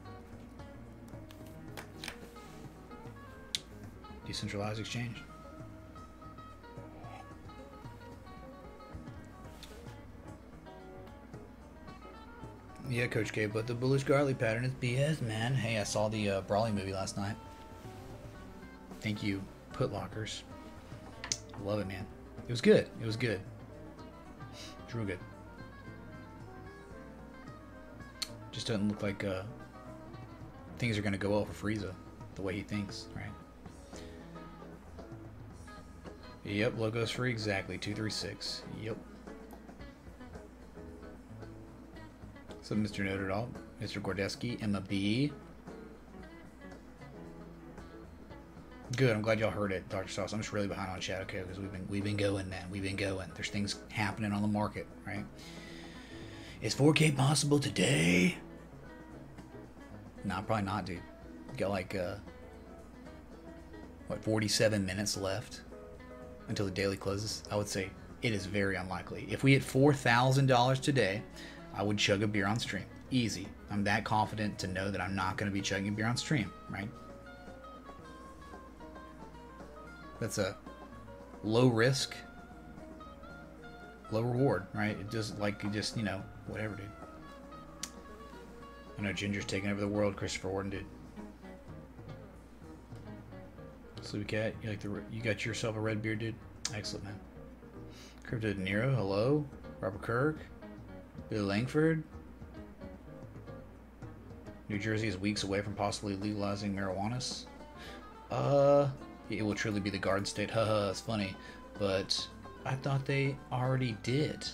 S6: Decentralized exchange. Yeah, Coach K, but the bullish Garley pattern is BS, man. Hey, I saw the Brawley movie last night. Thank you, Putlockers. Love it, man. It was good. It was good. It's real good. Just doesn't look like things are going to go well for Frieza the way he thinks, right? Yep, logo's free, exactly. 236. Yep. So, Mr. Noted All, Mr. Gordeski, Emma B. Good, I'm glad y'all heard it, Dr. Sauce. I'm just really behind on chat, okay, because we've been going, man. We've been going. There's things happening on the market, right? Is 4K possible today? Nah, probably not, dude. You got like, what, 47 minutes left until the daily closes? I would say it is very unlikely. If we hit $4,000 today, I would chug a beer on stream. Easy. I'm that confident to know that I'm not going to be chugging a beer on stream, right? That's a low risk, low reward, right? It just you know, whatever, dude. I know Ginger's taking over the world, Christopher Warden, dude. Sleepy Cat, you got yourself a red beard, dude. Excellent, man. Crypto De Niro, hello. Robert Kirk, Billy Langford. New Jersey is weeks away from possibly legalizing marijuana. It will truly be the Garden State. Haha, it's funny. But I thought they already did.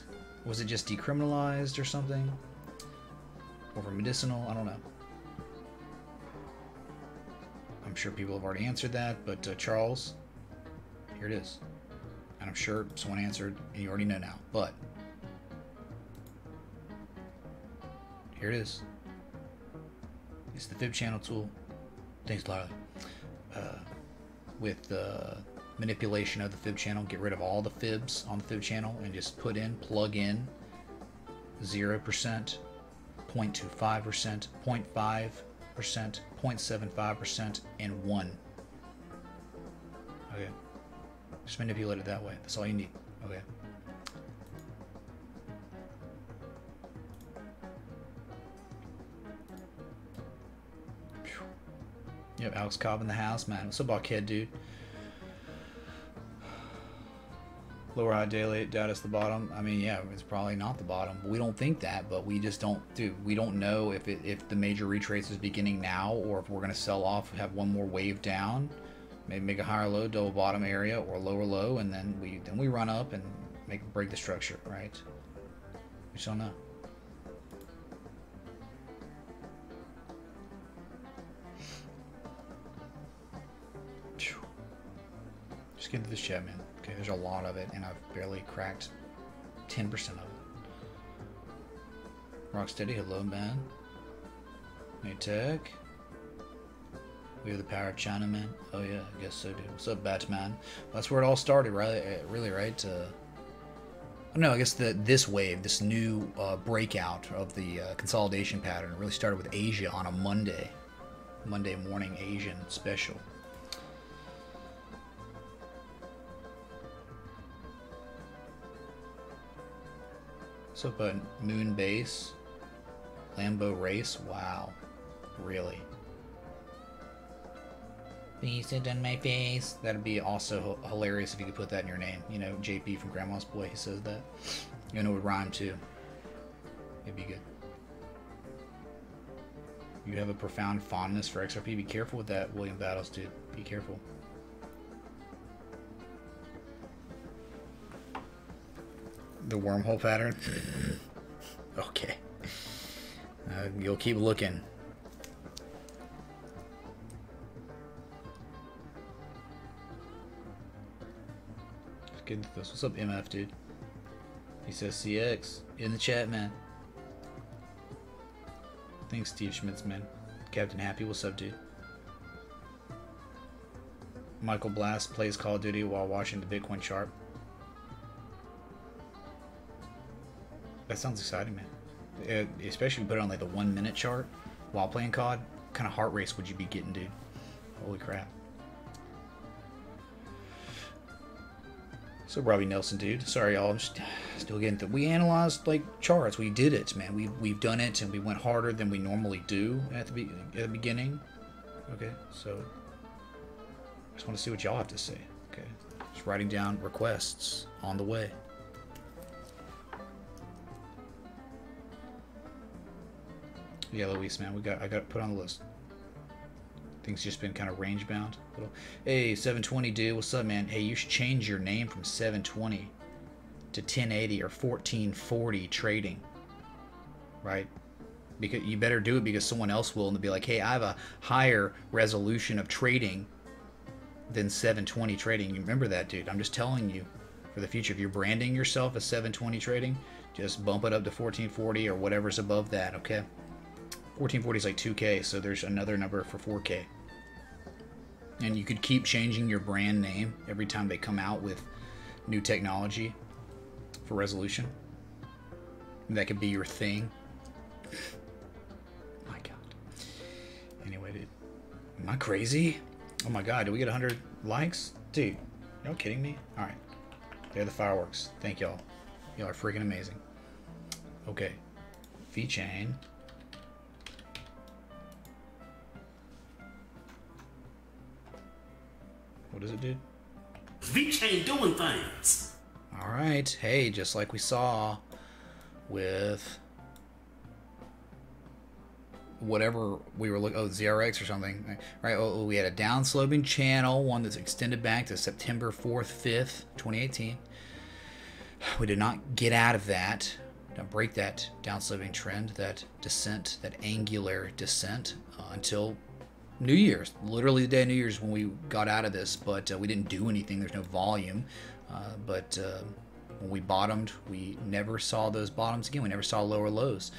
S6: Was it just decriminalized or something? Or for medicinal? I don't know. I'm sure people have already answered that, but Charles, here it is. And I'm sure someone answered, and you already know now. But here it is. It's the fib channel tool. Thanks, Larry. With manipulation of the fib channel, get rid of all the fibs on the fib channel and just plug in 0%, 0.25%, 0.5%, 0.75%, and 1. Okay. Just manipulate it that way. That's all you need. Okay. Yep, Alex Cobb in the house, man. What's up, kid, dude? Lower high daily, doubt it's the bottom. I mean, yeah, it's probably not the bottom. We don't think that, but we just don't, dude. We don't know if the major retrace is beginning now, or if we're gonna sell off, have one more wave down, maybe make a higher low, double bottom area, or lower low, and then we run up and break the structure, right? We just don't know. Just get into this chat, man. Okay, there's a lot of it, and I've barely cracked 10% of it. Rocksteady, hello, man. Maytech. We have the power of China, man. Oh yeah, I guess so, dude. What's up, Batman? Well, that's where it all started, right? Really, right? No, I guess this wave, this new breakout of the consolidation pattern, really started with Asia on a Monday morning Asian special. What's up, Moon Base? Lambo Race? Wow. Really? Be sit on my face. That'd be also hilarious if you could put that in your name. You know, JP from Grandma's Boy, he says that. You know, it would rhyme too. It'd be good. You have a profound fondness for XRP. Be careful with that, William Battles, dude. Be careful. The wormhole pattern. Okay. You'll keep looking. Let's get into this. What's up, MF, dude? He says CX in the chat, man. Thanks, Steve Schmitz, man. Captain Happy, what's up, dude? Michael Blast plays Call of Duty while watching the Bitcoin chart. That sounds exciting, man. Especially if you put it on like the 1 minute chart while playing COD. What kind of heart race would you be getting, dude? Holy crap. So Robbie Nelson, dude. Sorry, y'all. I'm still getting through. We analyzed like charts. We did it, man. We've done it, and we went harder than we normally do at the beginning. Okay, so I just want to see what y'all have to say. Okay, just writing down requests on the way. Yeah, Luis, man, I got put on the list. Things just been kind of range bound. Hey, 720 dude, what's up, man? Hey, you should change your name from 720 to 1080 or 1440 trading, right? Because you better do it because someone else will, and they'll be like, hey, I have a higher resolution of trading than 720 trading. You remember that, dude? I'm just telling you for the future. If you're branding yourself as 720 trading, just bump it up to 1440 or whatever's above that, okay? 1440 is like 2K, so there's another number for 4K. And you could keep changing your brand name every time they come out with new technology for resolution. That could be your thing. My God. Anyway, dude. Am I crazy? Oh my God, did we get 100 likes? Dude, y'all kidding me? Alright. They're the fireworks. Thank y'all. Y'all are freaking amazing. Okay. VeChain. What does it do?
S7: VeChain doing things.
S6: All right. Hey, just like we saw with whatever we were looking, ZRX or something, right? Oh, we had a down sloping channel, one that's extended back to September 4th, 5th, 2018. We did not get out of that, not break that down sloping trend, that descent, that angular descent until New Year's, literally the day of New Year's when we got out of this, but we didn't do anything. There's no volume, but when we bottomed, we never saw those bottoms again. We never saw lower lows.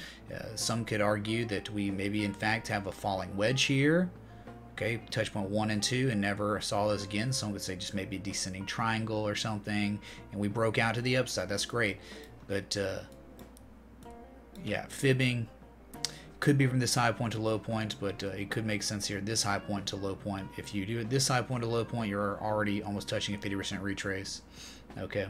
S6: Some could argue that we maybe in fact have a falling wedge here, okay, touch point 1 and 2, and never saw those again. Some would say just maybe a descending triangle or something, and we broke out to the upside. That's great, but yeah, fibbing could be from this high point to low point, but it could make sense here. This high point to low point. If you do it this high point to low point, you're already almost touching a 50% retrace. Okay.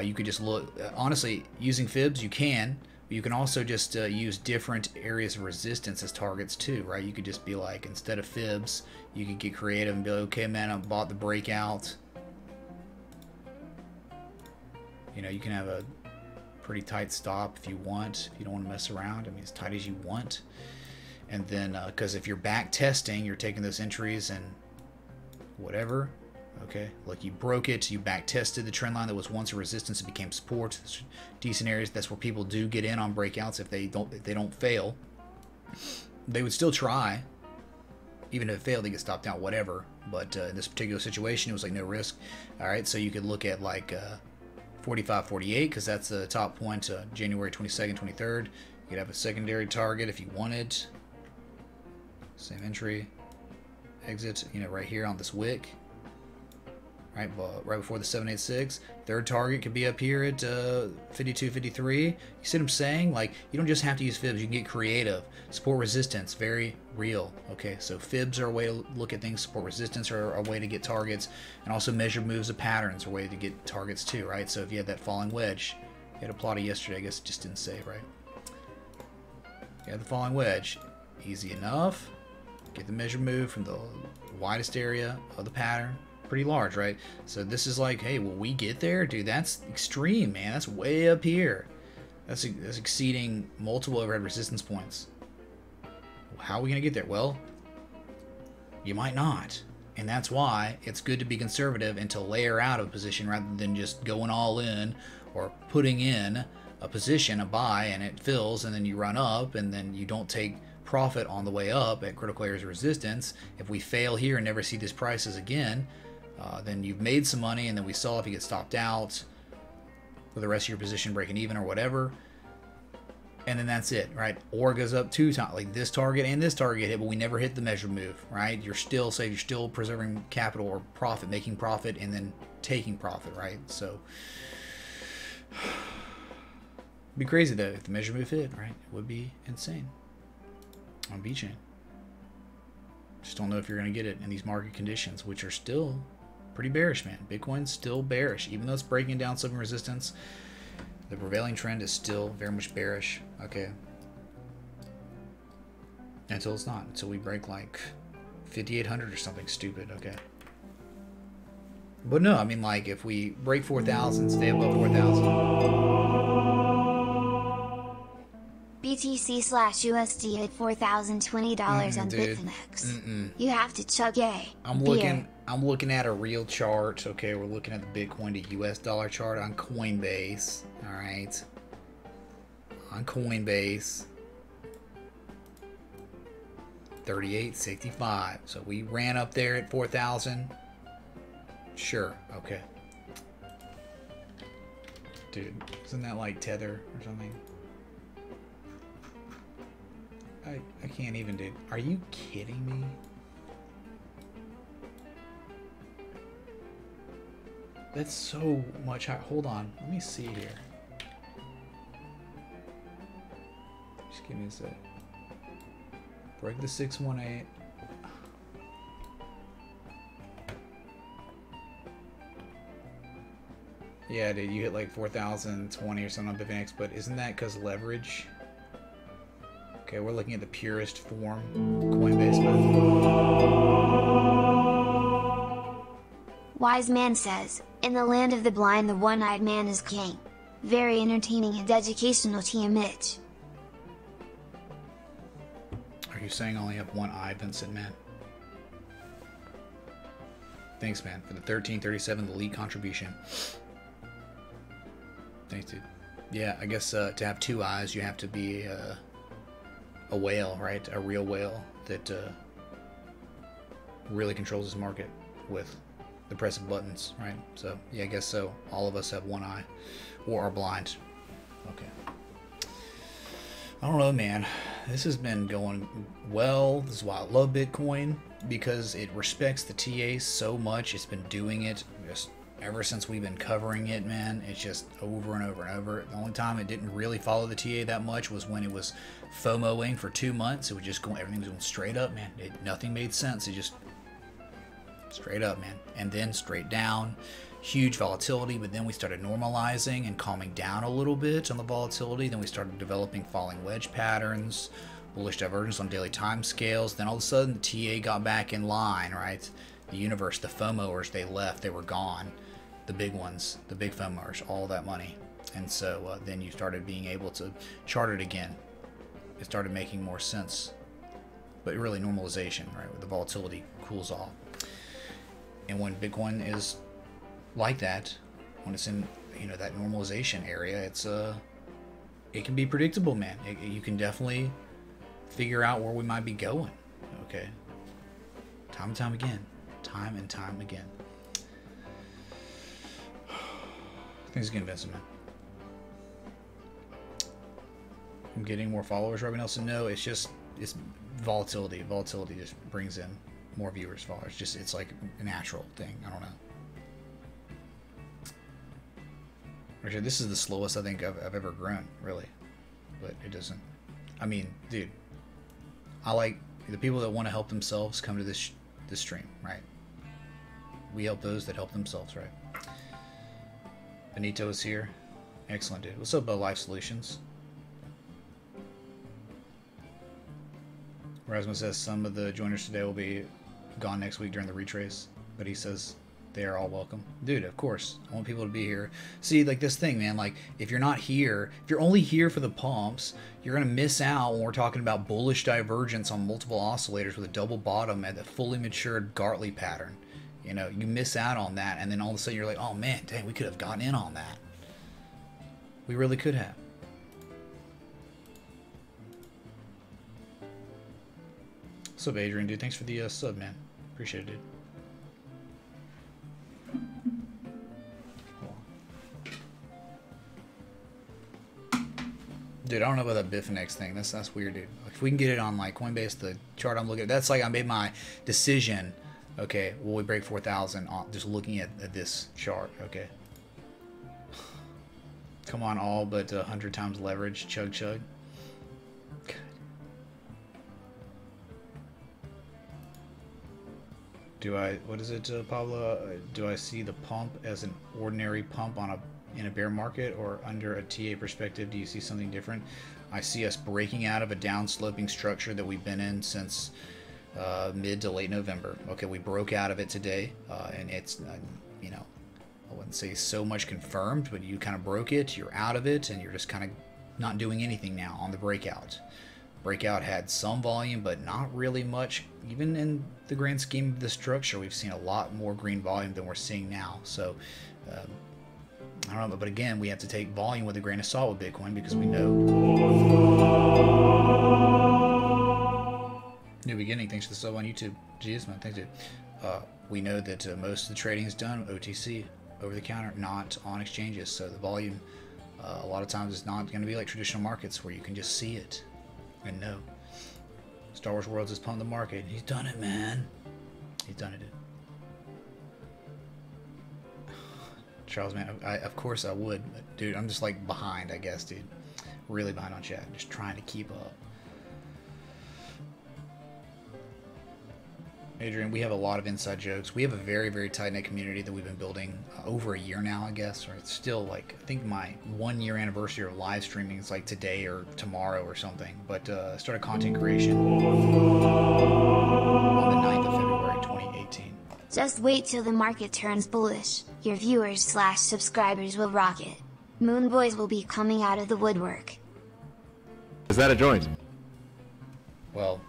S6: You could just look, honestly, using fibs, you can. But you can also just use different areas of resistance as targets too, right? You could just be like, instead of fibs, you could get creative and be like, okay, man, I bought the breakout. You know, you can have a pretty tight stop if you want, if you don't want to mess around. I mean, as tight as you want. And then because if you're back testing, you're taking those entries and whatever, okay, like you broke it, you back tested the trend line that was once a resistance, it became support. Decent areas. That's where people do get in on breakouts. If they don't fail, they would still try. Even if it failed, they get stopped out, whatever. But in this particular situation, it was like no risk. All right, so you could look at like 45.48, because that's the top point, January 22nd, 23rd. You could have a secondary target if you wanted. Same entry, exit, you know, right here on this wick, right before the 786. Third target could be up here at 52.53. You see what I'm saying? Like, you don't just have to use fibs. You can get creative. Support resistance, very real. Okay, so fibs are a way to look at things. Support resistance are a way to get targets, and also measured moves of patterns are a way to get targets too, right? So if you had that falling wedge, you had a plot of yesterday. I guess it just didn't say, right? You had the falling wedge, easy enough. Get the measured move from the widest area of the pattern. Pretty large, right? So this is like, hey, will we get there? Dude, that's extreme, man. That's way up here. That's exceeding multiple overhead resistance points. How are we going to get there? Well, you might not. And that's why it's good to be conservative and to layer out a position rather than just going all in or putting in a position, a buy, and it fills, and then you run up, and then you don't take profit on the way up at critical areas of resistance. If we fail here and never see these prices again, then you've made some money, and then we saw if you get stopped out with the rest of your position breaking even or whatever, and then that's it, right? Or it goes up 2 times, like this target and this target hit, but we never hit the measured move, right? You're still safe, you're still preserving capital or profit, making profit, and then taking profit, right? So it'd be crazy though if the measure move hit, right? It would be insane on VeChain. Just don't know if you're going to get it in these market conditions, which are still pretty bearish, man. Bitcoin's still bearish, even though it's breaking down some resistance. The prevailing trend is still very much bearish. Okay. Until it's not. Until we break like 5,800 or something stupid. Okay. But no, I mean, like, if we break 4,000, stay above 4,000.
S1: BTC/USD at $4,020 on
S6: dude.
S1: Bitfinex. You have to chug a
S6: I'm
S1: beer.
S6: looking at a real chart. Okay, we're looking at the Bitcoin to US dollar chart on Coinbase. All right. On Coinbase. 38.65. So we ran up there at 4,000. Sure. Okay. Dude, isn't that like Tether or something? I can't even, dude. Are you kidding me? That's so much higher. Hold on. Let me see here. Just give me a sec. Break the 618. Yeah, dude, you hit like 4,020 or something on Bitfinex, but isn't that because leverage? Okay, we're looking at the purest form, Coinbase.
S1: Wise man says, in the land of the blind the one-eyed man is king. Very entertaining and educational TMH.
S6: Are you saying I only have one eye, Vincent, man? Thanks, man, for the 1337, the lead contribution. Thanks, dude. Yeah, I guess to have 2 eyes, you have to be a whale, right? A real whale that really controls this market with the press of buttons, right? So, yeah, I guess so. All of us have 1 eye or are blind. Okay. I don't know, man. This has been going well. This is why I love Bitcoin, because it respects the TA so much. It's been doing it just ever since we've been covering it, man. It's just over and over and over. The only time it didn't really follow the TA that much was when it was FOMOing for 2 months. It was just going, everything was going straight up, man. Nothing made sense. It just straight up, man. And then straight down. Huge volatility, but then we started normalizing and calming down a little bit on the volatility. Then we started developing falling wedge patterns, bullish divergence on daily time scales. Then all of a sudden the TA got back in line, right? The universe, the FOMOers, they left, they were gone. The big ones, the big FOMOers, all that money. And so then you started being able to chart it again. It started making more sense. But really normalization, right? Where the volatility cools off. And when Bitcoin is like that, when it's in, you know, that normalization area, it's it can be predictable, man. You can definitely figure out where we might be going. Okay. Time and time again. Time and time again. Thanks again, Vincent, man. I'm getting more followers, Robin Nelson. No, it's just, it's volatility. Volatility just brings in more viewers, followers. Just, it's like a natural thing. I don't know. Actually, this is the slowest I think I've ever grown, really. But it doesn't. I mean, dude, I like the people that want to help themselves come to this stream, right? We help those that help themselves, right? Benito is here. Excellent, dude. What's up, Life Solutions? Rasmus says some of the joiners today will be gone next week during the retrace, but he says They are all welcome. Dude, of course. I want people to be here. See, like this thing, man, like if you're not here, if you're only here for the pumps, you're going to miss out when we're talking about bullish divergence on multiple oscillators with a double bottom at a fully matured Gartley pattern. You know, you miss out on that, and then all of a sudden you're like, oh man, dang, we could have gotten in on that. We really could have. What's up, Adrian, dude? Thanks for the sub, man. Appreciate it, dude. Dude, I don't know about that Bifinex thing. That's weird, dude. If we can get it on like Coinbase, the chart I'm looking at, that's like I made my decision. Okay, will we break 4,000 just looking at this chart? Okay. Come on, all but 100 times leverage, chug chug. God. Do I? What is it, Pablo? Do I see the pump as an ordinary pump on in a bear market, or under a TA perspective, do you see something different? I see us breaking out of a down-sloping structure that we've been in since mid to late November. Okay, we broke out of it today, and it's, you know, I wouldn't say so much confirmed, but you kind of broke it, you're out of it, and you're just kind of not doing anything now on the breakout. Breakout had some volume, but not really much. Even in the grand scheme of the structure, we've seen a lot more green volume than we're seeing now. So, I don't know, but again, we have to take volume with a grain of salt with Bitcoin because we know. New beginning, thanks for the sub on YouTube. Jeez, man, thanks, dude. We know that most of the trading is done OTC, over the counter, not on exchanges. So the volume, a lot of times, is not going to be like traditional markets where you can just see it and know. Star Wars Worlds has pumped the market. He's done it, man. He's done it, dude. Charles, man, of course I would, but dude, I'm just like behind, I guess, dude. Really behind on chat, just trying to keep up. Adrian, we have a lot of inside jokes. We have a very, very tight-knit community that we've been building over a year now, I guess, or it's still like, I think my 1-year anniversary of live streaming is like today or tomorrow or something, but I started content creation on the 9th of February 2018.
S1: Just wait till the market turns bullish, your viewers/subscribers will rocket. Moon Boys will be coming out of the woodwork.
S5: Is that a joint?
S6: Well,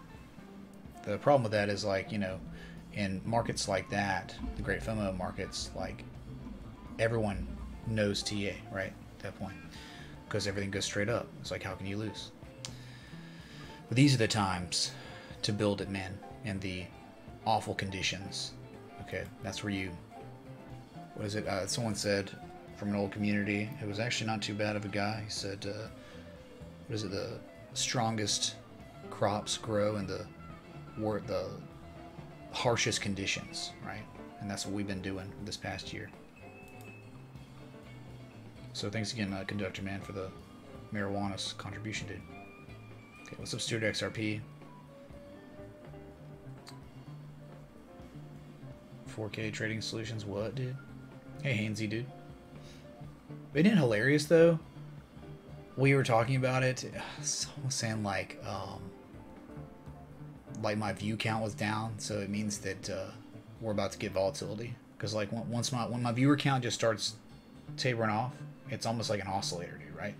S6: the problem with that is, like, you know, in markets like that, the great FOMO markets, like, everyone knows TA, right, at that point, because everything goes straight up. It's like, how can you lose? But these are the times to build it, man, in the awful conditions. Okay, that's where you, what is it, someone said from an old community, it was actually not too bad of a guy. He said, what is it, the strongest crops grow in the harshest conditions, right? And that's what we've been doing this past year. So thanks again, Conductor Man, for the marijuana's contribution, dude. Okay, what's up, Stuart XRP? 4K Trading Solutions, what, dude? Hey, Hainsey, dude. Isn't it hilarious, though? We were talking about it. Someone was saying, like my view count was down, so it means that we're about to get volatility. Because, like, when my viewer count just starts tapering off, it's almost like an oscillator, dude, right?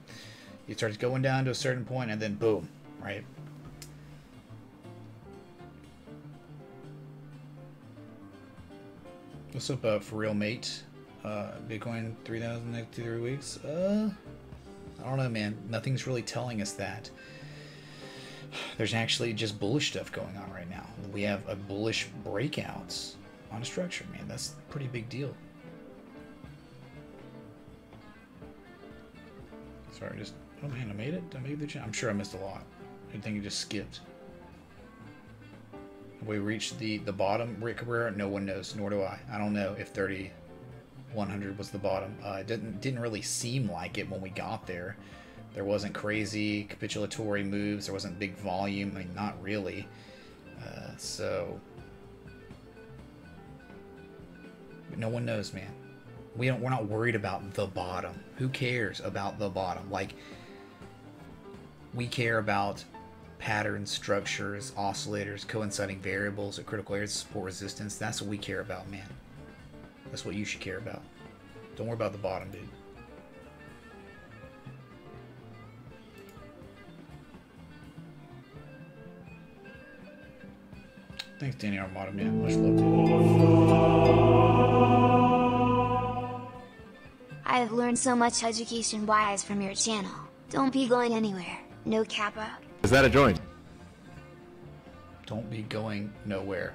S6: It starts going down to a certain point, and then boom, right? What's up, for real, mate? Bitcoin 3,000 next 2-3 weeks? I don't know, man. Nothing's really telling us that. There's actually just bullish stuff going on right now. We have a bullish breakouts on a structure, man. That's a pretty big deal. Sorry, oh man, I made it? I made the channel. I'm sure I missed a lot. I think it just skipped. Have we reached the bottom, Rick Cabrera? No one knows, nor do I. I don't know if 3,100 was the bottom. It didn't really seem like it when we got there. There wasn't crazy capitulatory moves. There wasn't big volume. I mean, not really. So, but no one knows, man. We're not worried about the bottom. Who cares about the bottom? Like, we care about patterns, structures, oscillators, coinciding variables, or critical areas of support resistance. That's what we care about, man. That's what you should care about. Don't worry about the bottom, dude. Thanks, Danny Armada, man. Much love, dude.
S1: I have learned so much education-wise from your channel. Don't be going anywhere. No kappa.
S5: Is that a joint?
S6: Don't be going nowhere.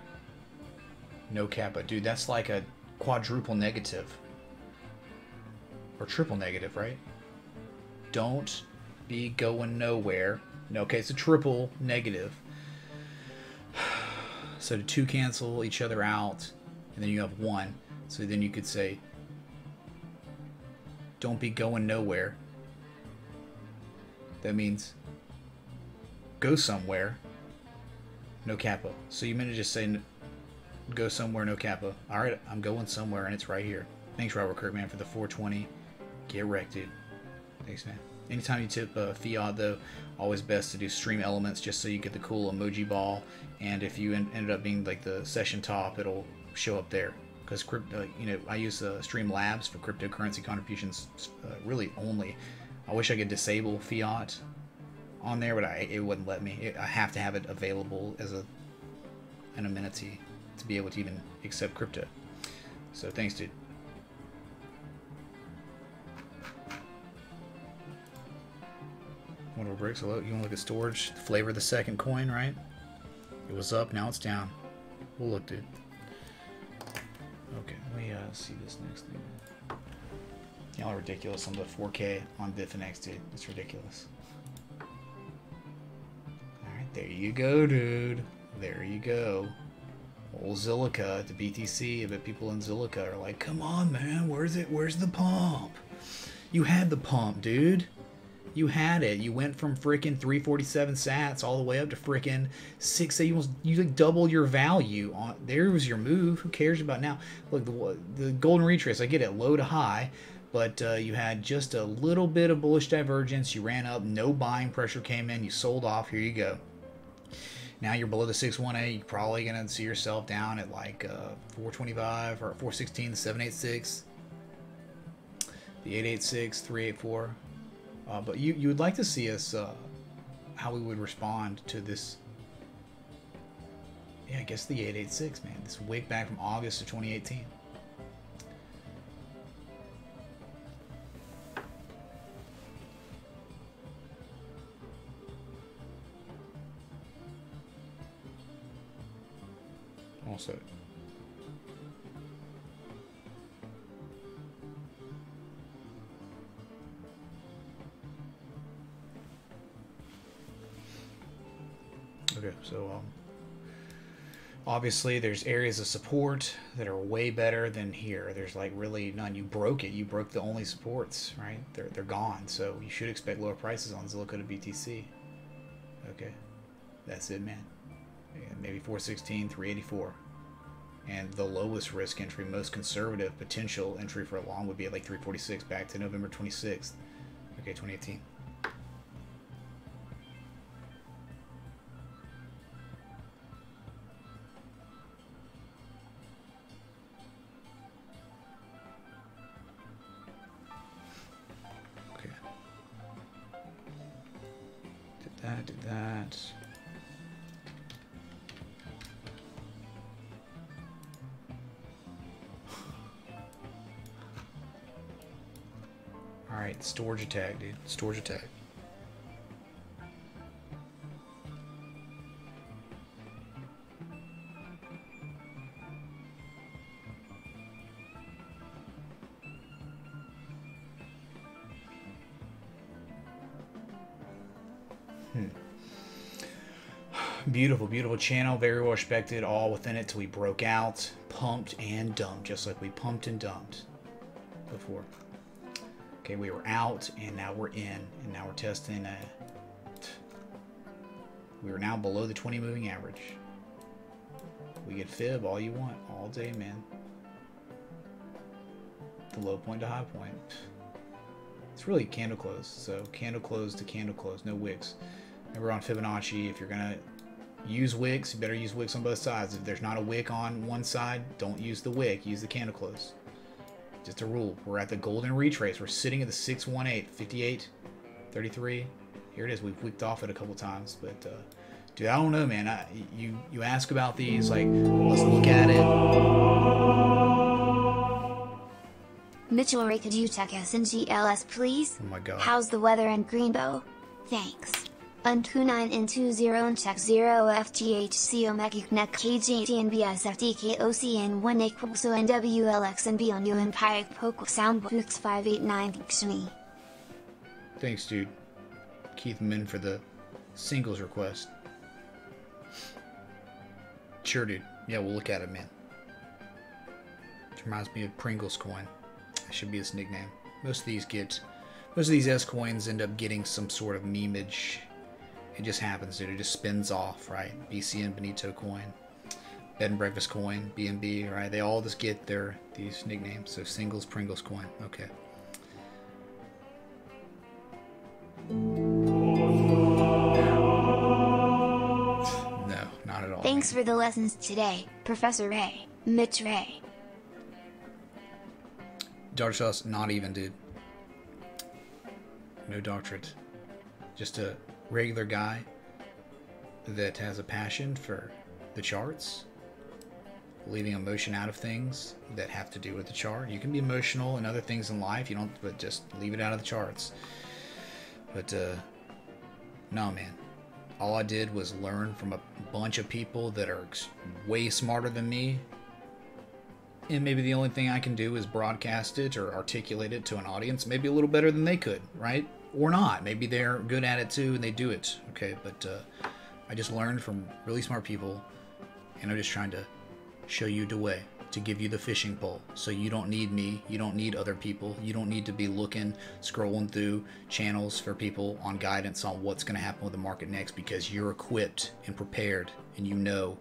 S6: No kappa. Dude, that's like a quadruple negative. Or triple negative, right? Don't be going nowhere. No, okay, it's a triple negative. So the two cancel each other out, and then you have one. So then you could say, don't be going nowhere. That means go somewhere, no kappa. So you meant to just say go somewhere, no kappa. All right, I'm going somewhere, and it's right here. Thanks, Robert Kirkman, for the 420. Get wrecked, dude. Thanks, man. Anytime you tip fiat, though, always best to do stream elements just so you get the cool emoji ball. And if you ended up being like the session top, it'll show up there. Because you know, I use Stream Labs for cryptocurrency contributions really only. I wish I could disable fiat on there, but it wouldn't let me. I have to have it available as an amenity to be able to even accept crypto. So thanks, dude. One of our bricks. Hello, you want to look at storage? Flavor the second coin, right? It was up, now it's down. We'll look, dude. Okay, let me see this next thing. Y'all are ridiculous on the 4K on Bitfinex, dude. It's ridiculous. Alright, there you go, dude. There you go. Old Zilliqa, the BTC. I bet people in Zilliqa are like, come on, man, where's it? Where's the pump? You had the pump, dude. You had it. You went from freaking 347 sats all the way up to freaking 6. You like double your value. There was your move. Who cares about now? Look, the golden retrace. I get it, low to high, but you had just a little bit of bullish divergence. You ran up. No buying pressure came in. You sold off. Here you go. Now you're below the 618. You're probably gonna see yourself down at like 425 or 416, the 786, the 886, 384. But you would like to see us, how we would respond to this, yeah, I guess the 886, man. This wick back from August of 2018. Also, okay, so obviously there's areas of support that are way better than here. There's like really none. You broke it. You broke the only supports, right? They're gone. So you should expect lower prices on Zilliqa to BTC. Okay, that's it, man. Yeah, maybe 416, 384. And the lowest risk entry, most conservative potential entry for a long would be at like 346 back to November 26th. Okay, 2018. Okay. Did that. Alright, storage attack, dude. Storage attack. Beautiful, beautiful channel. Very well respected. All within it till we broke out. Pumped and dumped. Just like we pumped and dumped before. Okay, we were out, and now we're in, and now we're testing. We are now below the 20 moving average. We get fib all you want, all day, man. The low point to high point. It's really candle close, so candle close to candle close, no wicks. Remember on Fibonacci, if you're gonna use wicks, you better use wicks on both sides. If there's not a wick on one side, don't use the wick, use the candle close. Just a rule. We're at the golden retrace. We're sitting at the 618, 58, 33. Here it is. We've wicked off it a couple times, but dude, I don't know, man. You ask about these, like, let's look at it.
S1: Mitchell Ray, could you check SNGLS, please?
S6: Oh my god.
S1: How's the weather in Greenbow? Thanks. Un29 in 20 and check 0 FGHC Omeguknek KGT and BSFDKOC 1 equals so NWLX and B on you and Pyke Poke Soundbooks 589 Kshmi.
S6: Thanks, dude. Keith Min for the singles request. Sure, dude. Yeah, we'll look at it, man. It reminds me of Pringles coin. That should be his nickname. Most of these S coins end up getting some sort of memeage. It just happens, dude. It just spins off, right? BCN Benito coin, Bed and Breakfast coin, BNB, right? They all just get these nicknames. So singles, Pringles coin. Okay. No, not at all.
S1: Thanks for the lessons today, Professor Ray, Mitch Ray.
S6: Dark Sauce, not even, dude. No doctorate. Just a regular guy that has a passion for the charts, leaving emotion out of things that have to do with the chart. You can be emotional in other things in life, but just leave it out of the charts. But no, man. All I did was learn from a bunch of people that are way smarter than me. And maybe the only thing I can do is broadcast it or articulate it to an audience maybe a little better than they could, right? Or not. Maybe they're good at it too and they do it. Okay, but I just learned from really smart people, and I'm just trying to show you the way, to give you the fishing pole. So you don't need me, you don't need other people, you don't need to be looking, scrolling through channels for people on guidance on what's going to happen with the market next, because you're equipped and prepared and you know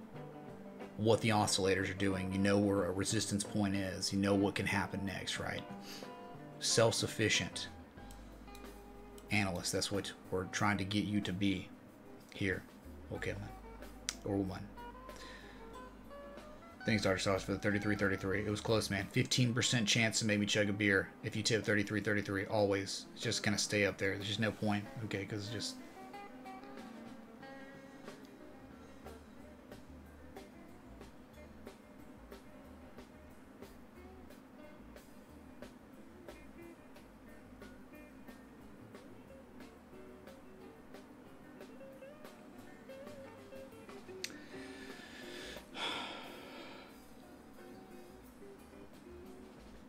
S6: what the oscillators are doing. You know where a resistance point is. You know what can happen next, right? Self-sufficient analyst. That's what we're trying to get you to be here. Okay, man. Or woman. Thanks, Dr. Sauce, for the 33-33. It was close, man. 15% chance to make me chug a beer if you tip 33-33. Always. It's just going to stay up there. There's just no point. Okay, because it's just...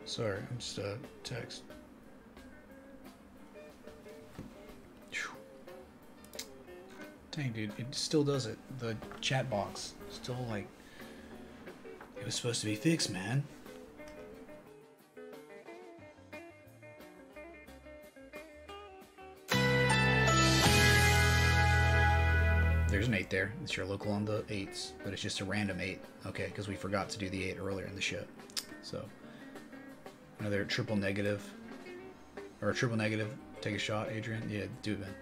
S6: Sorry, I'm just text. Dang, dude, it still does it. The chat box still, like, it was supposed to be fixed, man. There's an 8 there. It's your local on the 8s, but it's just a random 8. Okay, because we forgot to do the 8 earlier in the show. So, another triple negative. Or a triple negative. Take a shot, Adrian. Yeah, do it, man.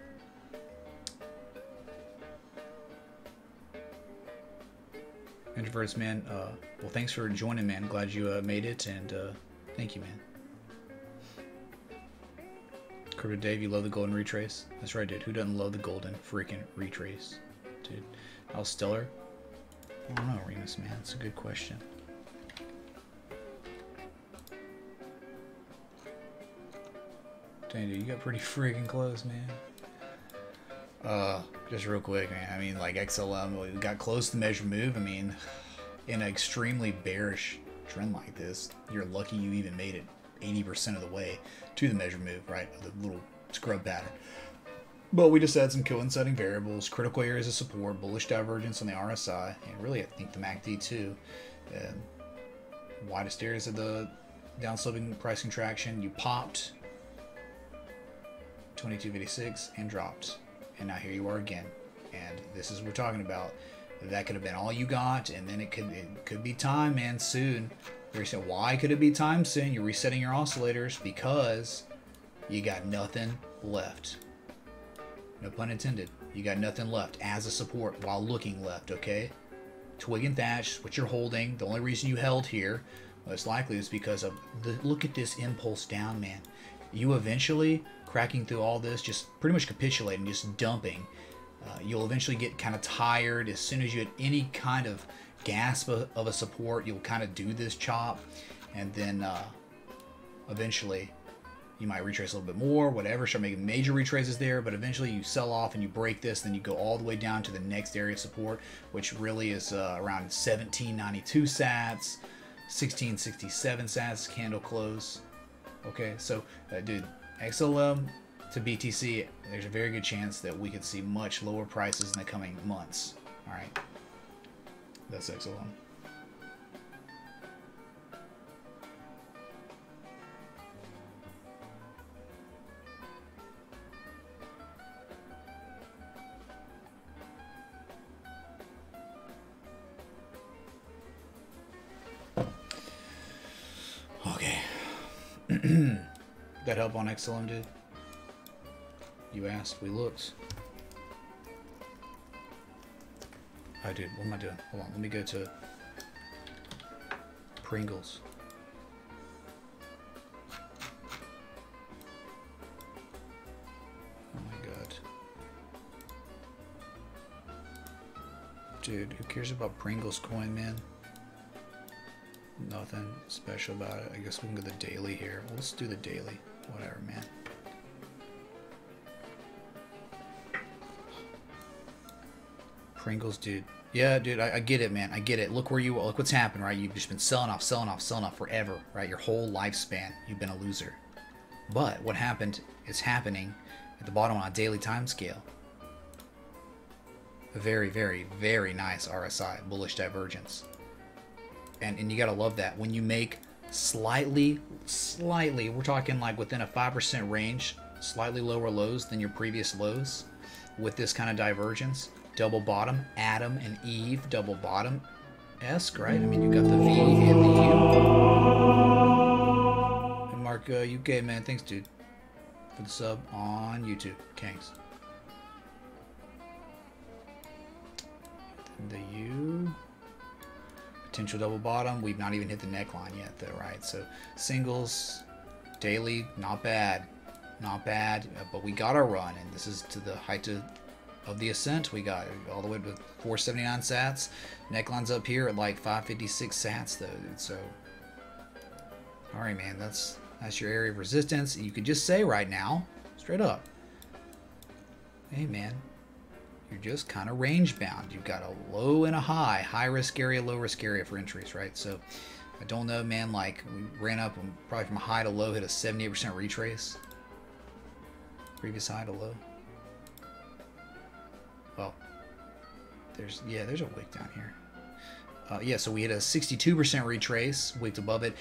S6: Introverts, man. Well, thanks for joining, man. Glad you made it, and thank you, man. Crypto Dave, you love the golden retrace? That's right, dude. Who doesn't love the golden freaking retrace? Dude. How stellar? I don't know, Remus, man. It's a good question. Dang, dude, you got pretty freaking close, man. Just real quick, man. I mean, like XLM, we got close to the measured move. I mean, in an extremely bearish trend like this, you're lucky you even made it 80% of the way to the measured move, right? The little scrub pattern. But we just had some coinciding variables, critical areas of support, bullish divergence on the RSI, and really I think the MACD too. Widest areas of the downsloping price contraction. You popped 22.56 and dropped. And now here you are again. And this is what we're talking about. That could have been all you got, and then it could be time, man, soon. Reset. Why could it be time soon? You're resetting your oscillators because you got nothing left. No pun intended. You got nothing left as a support while looking left, okay? Twig and Thatch, what you're holding. The only reason you held here Most likely it's because of look at this impulse down, man. You eventually cracking through all this, just pretty much capitulating, just dumping. You'll eventually get kind of tired. As soon as you hit any kind of gasp of a support, you'll kind of do this chop, and then eventually you might retrace a little bit more, whatever, start making major retraces there, but eventually you sell off and you break this, then you go all the way down to the next area of support, which really is around 1792 sats, 1667 sats, candle close. Okay, so dude, XLM to BTC, there's a very good chance that we could see much lower prices in the coming months. All right, that's XLM. Okay. That help on XLM, dude? You asked, we looked. Oh, dude, what am I doing? Hold on, let me go to Pringles. Oh my god. Dude, who cares about Pringles coin, man? Nothing special about it. I guess we can go the daily here. Well, let's do the daily. Whatever, man. Pringles, dude. Yeah, dude, I get it, man. I get it. Look where you look what's happened, right? You've just been selling off forever, right? Your whole lifespan, you've been a loser. But what happened is happening at the bottom on a daily time scale. A very, very, very nice RSI, bullish divergence. And you gotta love that. When you make slightly, we're talking like within a 5% range, slightly lower lows than your previous lows with this kind of divergence. Double bottom, Adam and Eve, double bottom-esque, right? I mean, you got the V and the U. And Mark, UK, man, thanks, dude, for the sub on YouTube. Kangs. The U. Potential double bottom. We've not even hit the neckline yet, though, right? So singles, daily, not bad. Not bad, but we got our run, and this is to the height of the ascent. We got all the way to 479 sats. Neckline's up here at like 556 sats, though, dude. So, all right, man, that's your area of resistance. You could just say right now, straight up, hey, man, you're just kind of range bound. You've got a low and a high risk area, low risk area for entries, right? So I don't know, man, like we ran up probably from high to low, hit a 78% retrace. Previous high to low. Well, there's a wick down here. Yeah, so we hit a 62% retrace, wicked above it.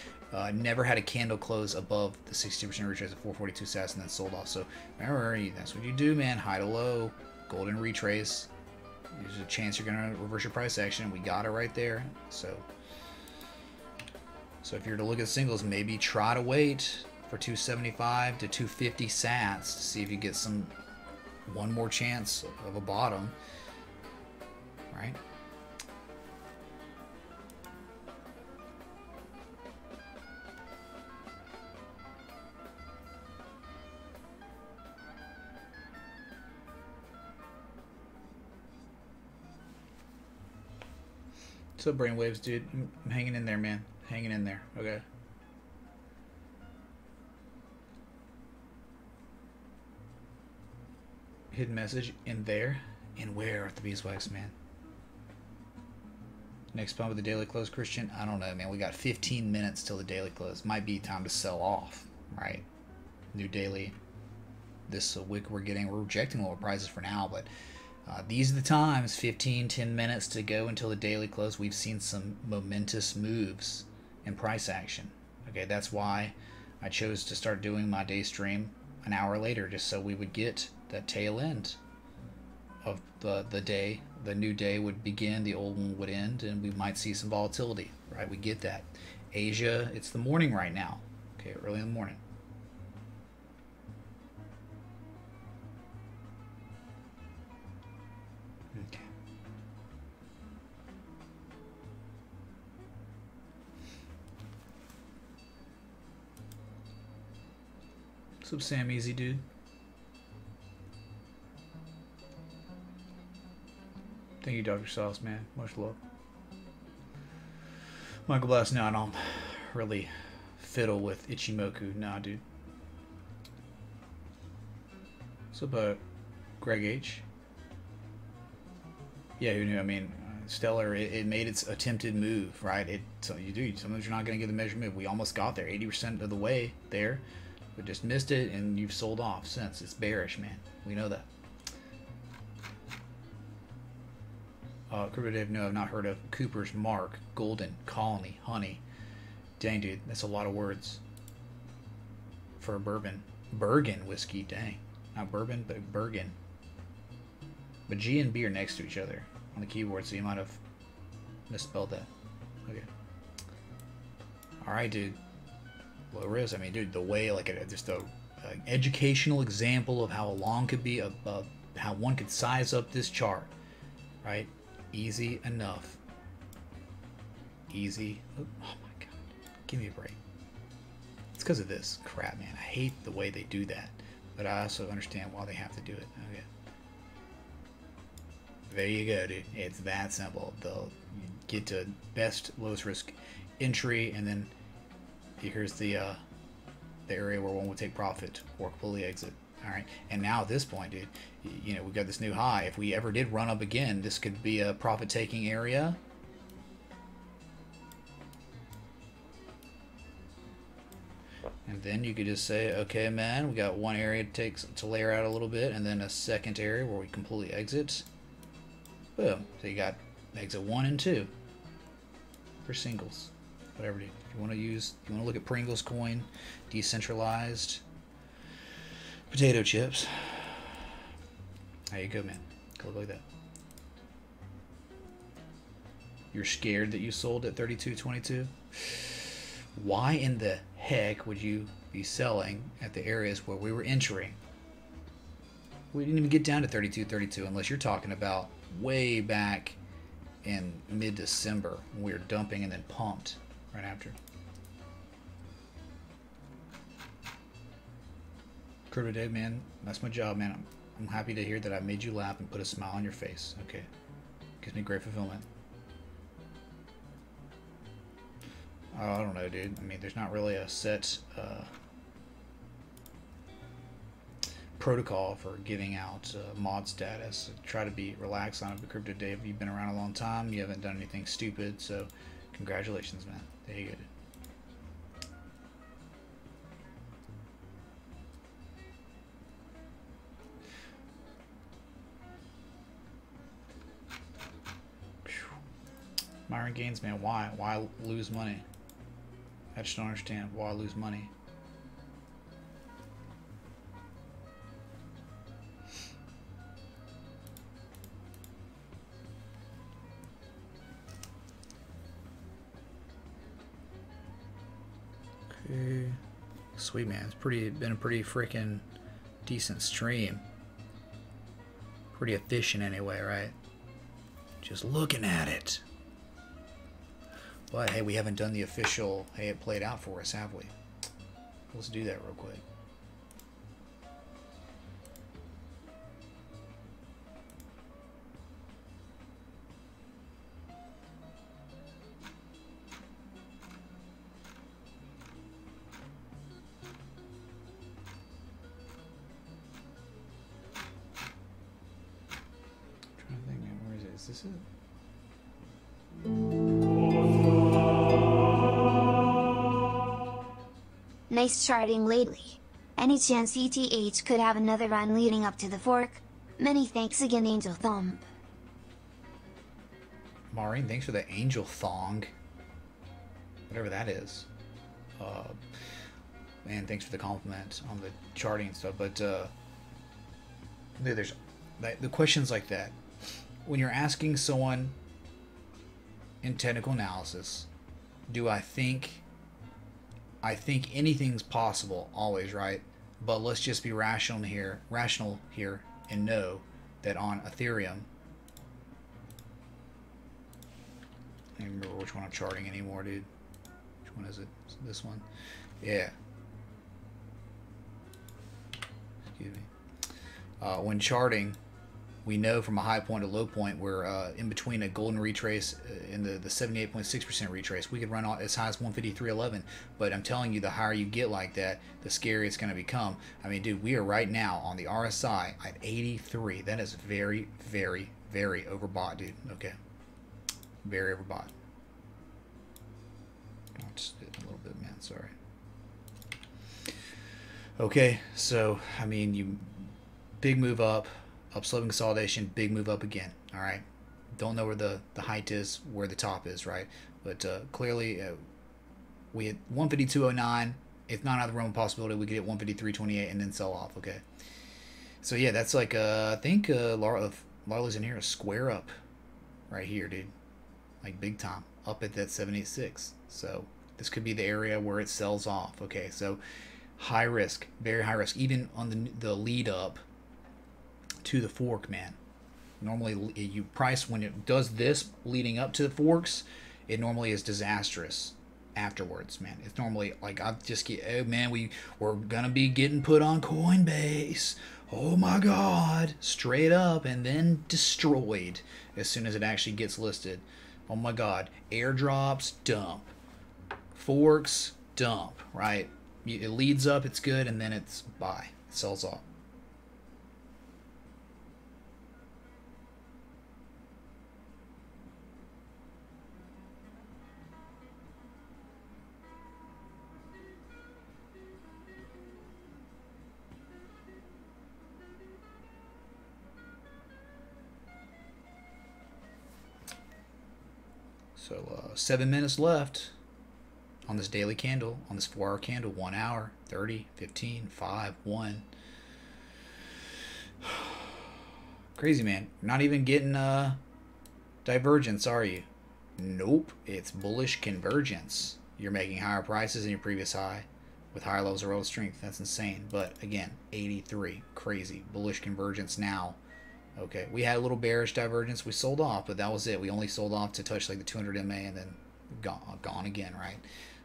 S6: Never had a candle close above the 62% retrace at 442 sats and then sold off. So remember, that's what you do, man. High to low, golden retrace. There's a chance you're gonna reverse your price action. We got it right there. So if you're to look at singles, maybe try to wait for 275 to 250 sats to see if you get one more chance of a bottom, right? What's up, brainwaves, dude? I'm hanging in there, man. Hanging in there. Okay. Hidden message in there. And where are the beeswax, man? Next pump of the daily close, Christian. I don't know, man. We got 15 minutes till the daily close. Might be time to sell off, right? New daily. This week we're rejecting lower prices for now, but these are the times. 10 minutes to go until the daily close. We've seen some momentous moves in price action. Okay, that's why I chose to start doing my day stream an hour later, just so we would get that tail end of the day. The new day would begin, the old one would end, and we might see some volatility, right? We get that. Asia, it's the morning right now. Okay, early in the morning. Okay. What's up, Sam Easy, dude? Thank you, Dr. Sauce, man. Much love. Michael Blast, no, I don't really fiddle with Ichimoku. Nah, dude. What's up, Greg H? Yeah, who knew? I mean, Stellar, it made its attempted move, right? So you do. Sometimes you're not going to get the measured move. We almost got there, 80% of the way there. We just missed it, and you've sold off since. It's bearish, man. We know that. Crypto Dave, no, I've not heard of Cooper's Mark, Golden, Colony, Honey. Dang, dude, that's a lot of words for a bourbon. Bergen whiskey, dang. Not bourbon, but Bergen. But G and B are next to each other on the keyboard, so you might have misspelled that. Okay. Alright, dude. Low risk. I mean, dude, the way, like, just a educational example of how long could be, how one could size up this chart, right? Easy enough. Easy. Oh my god. Give me a break. It's because of this crap, man. I hate the way they do that. But I also understand why they have to do it. Okay. There you go, dude. It's that simple. They'll get to best lowest risk entry, and then here's the area where one would take profit or completely exit. All right, and now at this point, dude, you know, we've got this new high. If we ever did run up again, this could be a profit-taking area. And then you could just say, okay, man, we got one area to layer out a little bit, and then a second area where we completely exit. Boom. So you got exit 1 and 2 for singles. Whatever, dude. If you want to look at Pringles coin, decentralized potato chips. There you go, man. Go look like that. You're scared that you sold at 32.22? Why in the heck would you be selling at the areas where we were entering? We didn't even get down to 32.32 unless you're talking about way back in mid-December when we were dumping and then pumped right after. Crypto Dave, man, that's my job, man. I'm happy to hear that I made you laugh and put a smile on your face. Okay, gives me great fulfillment. I don't know, dude. I mean, there's not really a set protocol for giving out mod status. Try to be relaxed on it. But Crypto Dave, you've been around a long time. You haven't done anything stupid, so congratulations, man. There you go, dude. Myron Gaines, man, why? Why lose money? I just don't understand why lose money. Okay. Sweet, man. It's been a pretty freaking decent stream. Pretty efficient anyway, right? Just looking at it. But hey, we haven't done the official, hey, it played out for us, have we? Let's do that real quick. I'm trying to think, man, where is it? Is this it?
S1: Nice charting lately. Any chance ETH could have another run leading up to the fork? Many thanks again, Angel Thumb.
S6: Maureen, thanks for the angel thong. Whatever that is. And thanks for the compliment on the charting and stuff. But there's the questions like that. When you're asking someone in technical analysis, do I think anything's possible, always, right? But let's just be rational here, and know that on Ethereum, I don't remember which one I'm charting anymore, dude. Which one is it? Is it this one? Yeah. Excuse me. When charting, we know from a high point to low point, we're in between a golden retrace and the 78.6% retrace. We could run as high as 153.11, but I'm telling you, the higher you get like that, the scarier it's going to become. I mean, dude, we are right now on the RSI at 83. That is very, very, very overbought, dude. Okay, very overbought. I'll just did a little bit, man. Sorry. Okay, so I mean, big move up. Upsloping consolidation, big move up again. All right, don't know where the height is, where the top is, right? But clearly, we had 152.09. If not out of the realm of possibility, we could hit 153.28 and then sell off. Okay, so yeah, that's like I think Larly's in here, a square up, right here, dude, like big time, up at that 786. So this could be the area where it sells off. Okay, so high risk, very high risk, even on the lead up to the fork, man. Normally you price when it does this leading up to the forks, it normally is disastrous afterwards, man. It's normally like I just get, oh man, we're gonna be getting put on Coinbase, oh my god, straight up, and then destroyed as soon as it actually gets listed. Oh my god, airdrops, dump, forks, dump, right? It leads up, it's good, and then it's buy, it sells off. So 7 minutes left on this daily candle, on this 4-hour candle. 1 hour, 30, 15, 5, 1. Crazy, man. Not even getting divergence, are you? Nope. It's bullish convergence. You're making higher prices than your previous high with higher levels of relative strength. That's insane. But again, 83. Crazy. Bullish convergence now. Okay, we had a little bearish divergence. We sold off, but that was it. We only sold off to touch like the 200 MA and then gone again, right?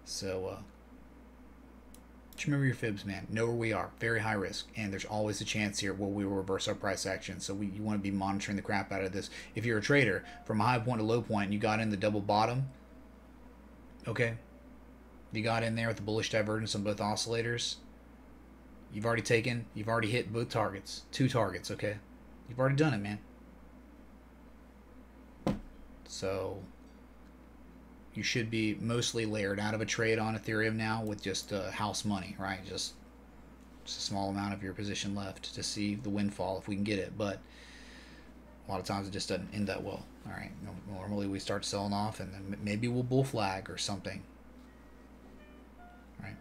S6: So just remember your fibs, man. Know where we are. Very high risk, and there's always a chance here where we will reverse our price action. So you want to be monitoring the crap out of this. If you're a trader, from a high point to low point, and you got in the double bottom, okay, you got in there with the bullish divergence on both oscillators. You've already hit both targets, 2 targets, okay? You've already done it, man. So you should be mostly layered out of a trade on Ethereum now with just house money, right? Just a small amount of your position left to see the windfall if we can get it. But a lot of times it just doesn't end that well. All right. Normally we start selling off and then maybe we'll bull flag or something. Right.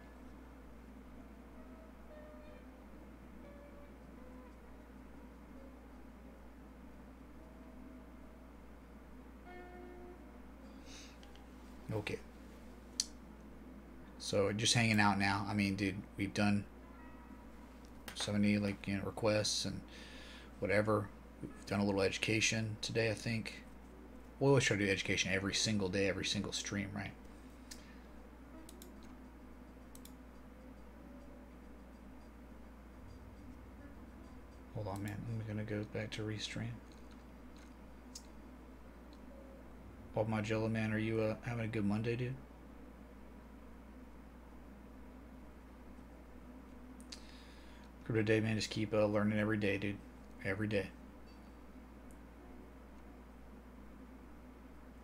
S6: Okay, so just hanging out now. I mean, dude, we've done so many requests and whatever. We've done a little education today, I think. We always try to do education every single day, every single stream, right? Hold on, man. I'm gonna go back to restream. Bob Magella, man, are you having a good Monday, dude? Crypto day, man, just keep learning every day, dude. Every day.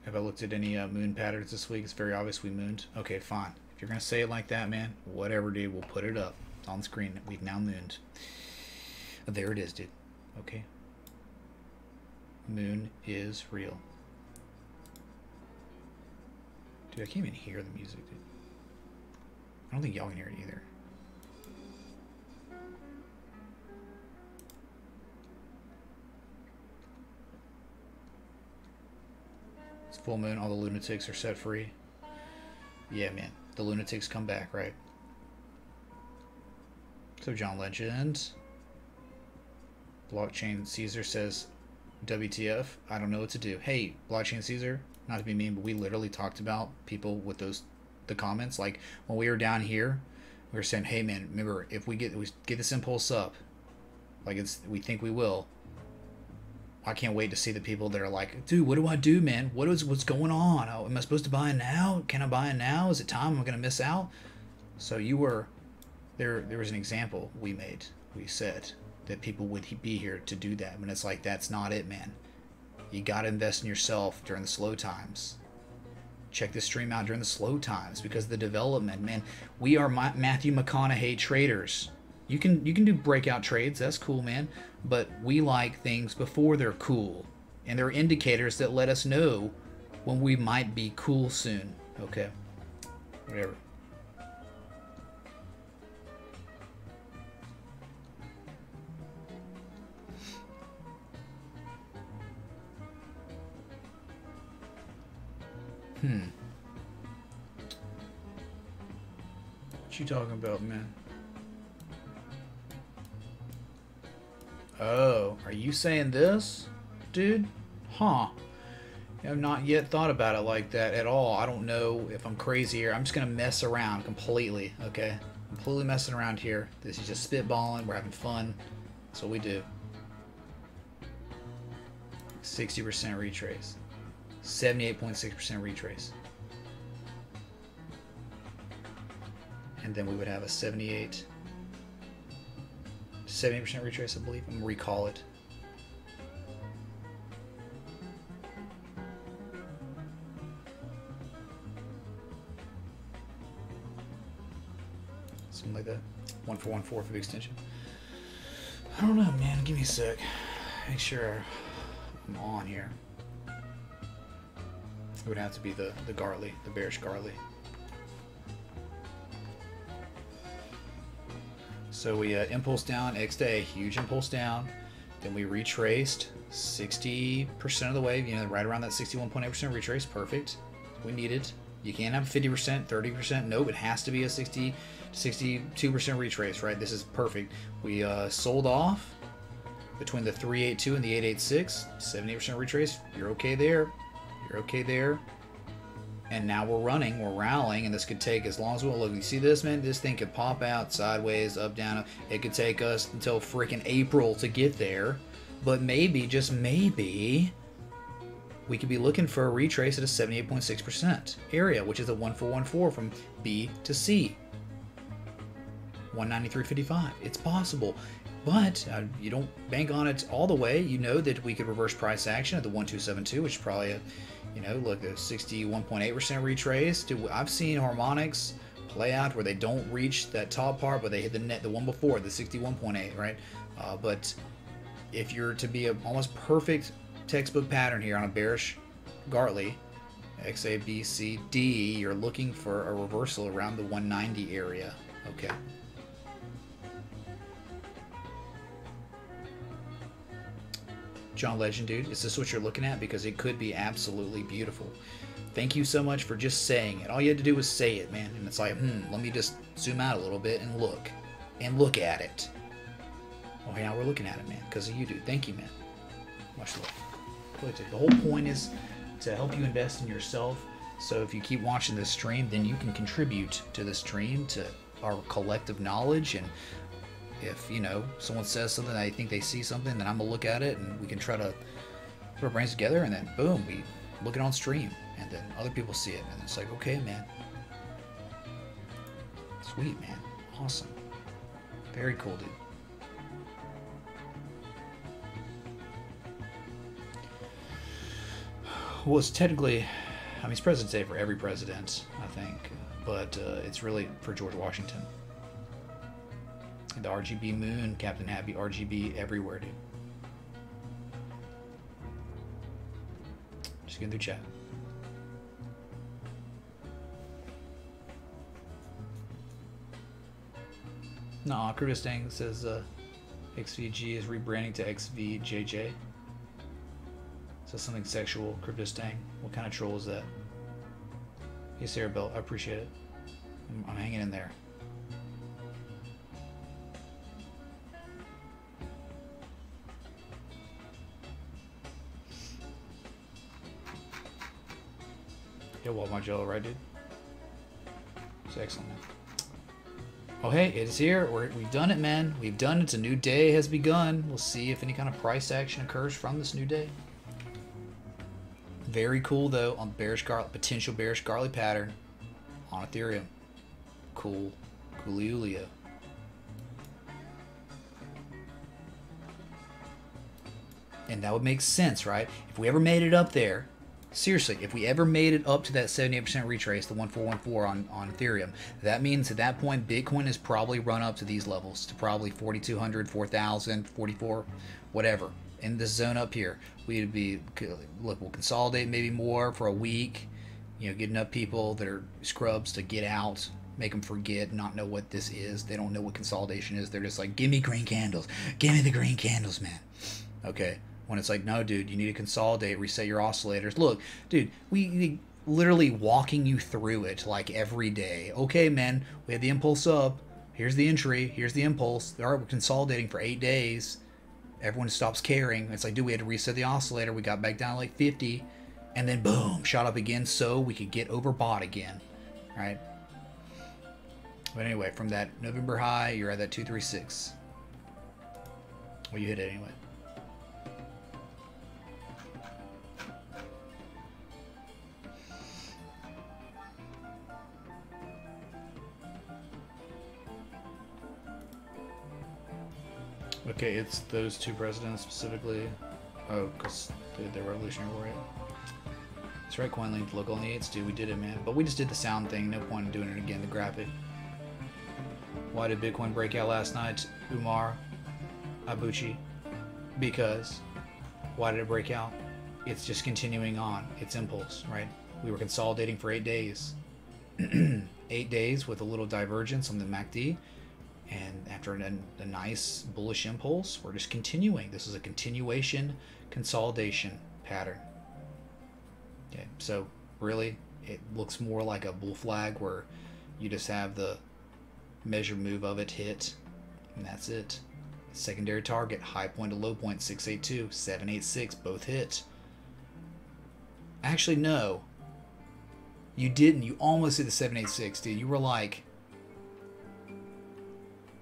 S6: Have I looked at any moon patterns this week? It's very obvious we mooned. Okay, fine. If you're going to say it like that, man, whatever, dude, we'll put it up. It's on the screen. We've now mooned. There it is, dude. Okay. Moon is real. Dude, I can't even hear the music, dude. I don't think y'all can hear it either. It's full moon. All the lunatics are set free. Yeah, man. The lunatics come back, right? So, John Legend. Blockchain Caesar says, WTF, I don't know what to do. Hey, Blockchain Caesar, not to be mean, but we literally talked about people with the comments. Like when we were down here, we were saying, hey man, remember if we get this impulse up, Like we think we will. I can't wait to see the people that are like, dude, what do I do, man? What's going on? Oh, am I supposed to buy it now? Can I buy it now? Is it time? Am I gonna miss out? So you were there. There was an example we made. We said that people would be here to do that, but it's like that's not it, man. You gotta invest in yourself during the slow times. Check this stream out during the slow times because the development, man. We are Matthew McConaughey traders. You can do breakout trades. That's cool, man. But we like things before they're cool, and there are indicators that let us know when we might be cool soon. Okay, whatever. What you talking about, man? Oh, are you saying this, dude? Huh. I have not yet thought about it like that at all. I don't know if I'm crazy here. I'm just going to mess around completely, okay? Completely messing around here. This is just spitballing. We're having fun. That's what we do. 60% retrace. 78.6% retrace. And then we would have a 70% retrace, I believe. I'm gonna recall it. Something like that. 1414 for the extension. I don't know, man. Give me a sec. Make sure I'm on here. It would have to be the Garley, the bearish Garley. So we impulse down X day, huge impulse down. Then we retraced 60% of the way, you know, right around that 61.8% retrace. Perfect. We need it. You can't have 50%, 30%. Nope, it has to be a 60, 62% retrace, right? This is perfect. We sold off between the 382 and the 886, 78% retrace. You're okay there. You're okay there. And now we're running, we're rallying, and this could take as long as we'll look. You see this, man? This thing could pop out sideways, up, down. It could take us until freaking April to get there. But maybe, just maybe, we could be looking for a retrace at a 78.6% area, which is a 1414 from B to C. 193.55. It's possible. But you don't bank on it all the way. You know that we could reverse price action at the 1272, which is probably a, you know, look, a 61.8% retrace. I've seen harmonics play out where they don't reach that top part, but they hit the one before, the 61.8, right? But if you're to be a almost perfect textbook pattern here on a bearish Gartley, XA, B, C, D, you're looking for a reversal around the 190 area. Okay. John Legend, dude, is this what you're looking at? Because it could be absolutely beautiful. Thank you so much for just saying it. All you had to do was say it, man. And it's like, let me just zoom out a little bit and look. And look at it. Oh, yeah, we're looking at it, man, because of you, dude. Thank you, man. Much love. The whole point is to help you invest in yourself. So if you keep watching this stream, then you can contribute to the stream, to our collective knowledge. And if, you know, someone says something, I think they see something, then I'm gonna look at it and we can try to put our brains together, and then boom, we look it on stream, and then other people see it, and it's like, okay, man. Sweet, man. Awesome. Very cool, dude. Well, it's technically, I mean, it's President's Day for every president, I think, but it's really for George Washington. The RGB moon, Captain Happy, RGB everywhere, dude. Just getting through chat. No, Kurdistan says XVG is rebranding to XVJJ. So something sexual, Kurdistan. What kind of troll is that? Hey, Sarah Bell, I appreciate it. I'm hanging in there. Yeah, well, my jello, right, dude? It's excellent, man. Oh, hey, it's here. We've done it, man. We've done it. It's a new day has begun. We'll see if any kind of price action occurs from this new day. Very cool, though, on potential bearish Garley pattern on Ethereum. Cool. Coolio. And that would make sense, right? If we ever made it up there, seriously, if we ever made it up to that 78% retrace, the 1414 on Ethereum, that means at that point, Bitcoin has probably run up to these levels, to probably 4,200, 4,000, 44, whatever. In this zone up here, we'd be, look, we'll consolidate maybe more for a week, you know, get enough people that are scrubs to get out, make them forget, not know what this is. They don't know what consolidation is. They're just like, give me green candles. Give me the green candles, man. Okay. When it's like, no, dude, you need to consolidate, reset your oscillators. Look, dude, we literally walking you through it like every day. Okay, man, we had the impulse up. Here's the entry. Here's the impulse. All right, we're consolidating for 8 days. Everyone stops caring. It's like, dude, we had to reset the oscillator. We got back down to like 50. And then, boom, shot up again so we could get overbought again. Right? But anyway, from that November high, you're at that 236. Well, you hit it anyway. Okay, it's those two presidents specifically. Oh, because they're Revolutionary War. That's right, CoinLink. Look on the 8s, dude. We did it, man. But we just did the sound thing. No point in doing it again. The graphic. Why did Bitcoin break out last night, Umar Abuchi? Because why did it break out? It's just continuing on. It's impulse, right? We were consolidating for 8 days. 8 days with a little divergence on the MACD. And after a nice bullish impulse, we're just continuing. This is a continuation consolidation pattern. Okay, so really, it looks more like a bull flag where you just have the measure move of it hit, and that's it. Secondary target, high point to low point, 682, 786, both hit. Actually, no. You didn't. You almost hit the 786, dude. You were like...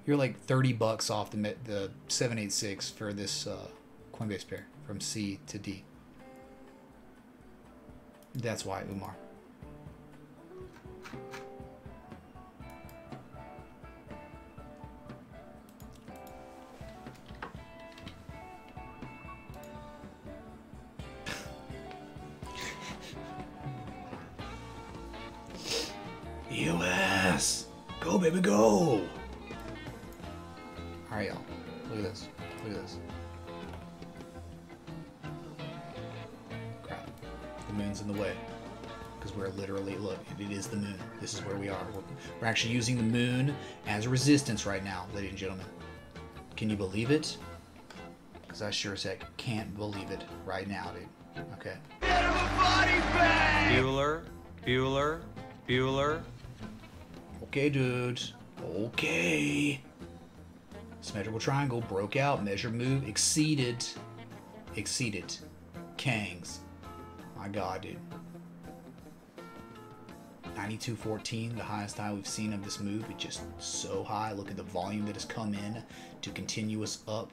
S6: You're like 30 bucks off the 786 for this Coinbase pair from C to D. That's why, Umar. US! Go, baby, go! Alright, y'all. Look at this. Look at this. Crap. The moon's in the way. Because we're literally, look, it is the moon. This is where we are. We're actually using the moon as a resistance right now, ladies and gentlemen. Can you believe it? Because I sure as heck can't believe it right now, dude. Okay.
S8: Bueller, Bueller, Bueller.
S6: Okay, dude. Okay. Symmetrical triangle broke out. Measure move exceeded. Exceeded. Kangs. My God, dude. 92.14, the highest high we've seen of this move. It's just so high. Look at the volume that has come in to continuous up.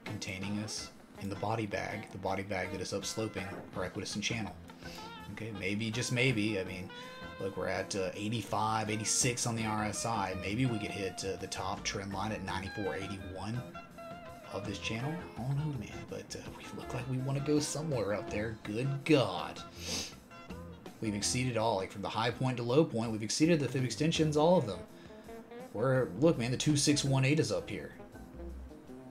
S6: Containing us in the body bag that is upsloping our equidistant channel. Okay, maybe, just maybe, I mean, look, we're at 85, 86 on the RSI. Maybe we could hit the top trend line at 94.81 of this channel. I don't know, man, but we look like we want to go somewhere up there. Good God. We've exceeded all, like from the high point to low point, we've exceeded the fib extensions, all of them. Look, man, the 2618 is up here.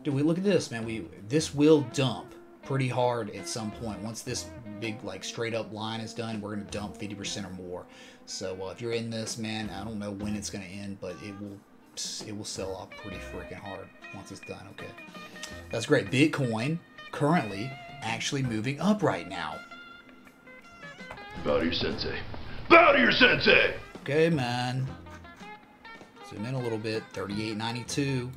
S6: Dude, look at this, man. This will dump pretty hard at some point. Once this big, like, straight up line is done, we're going to dump 50% or more. So if you're in this, man, I don't know when it's going to end, but it will sell off pretty freaking hard once it's done. Okay, that's great. Bitcoin currently actually moving up right now.
S9: Bow to your sensei. Bow to your sensei!
S6: Okay, man. Zoom in a little bit. 38.92.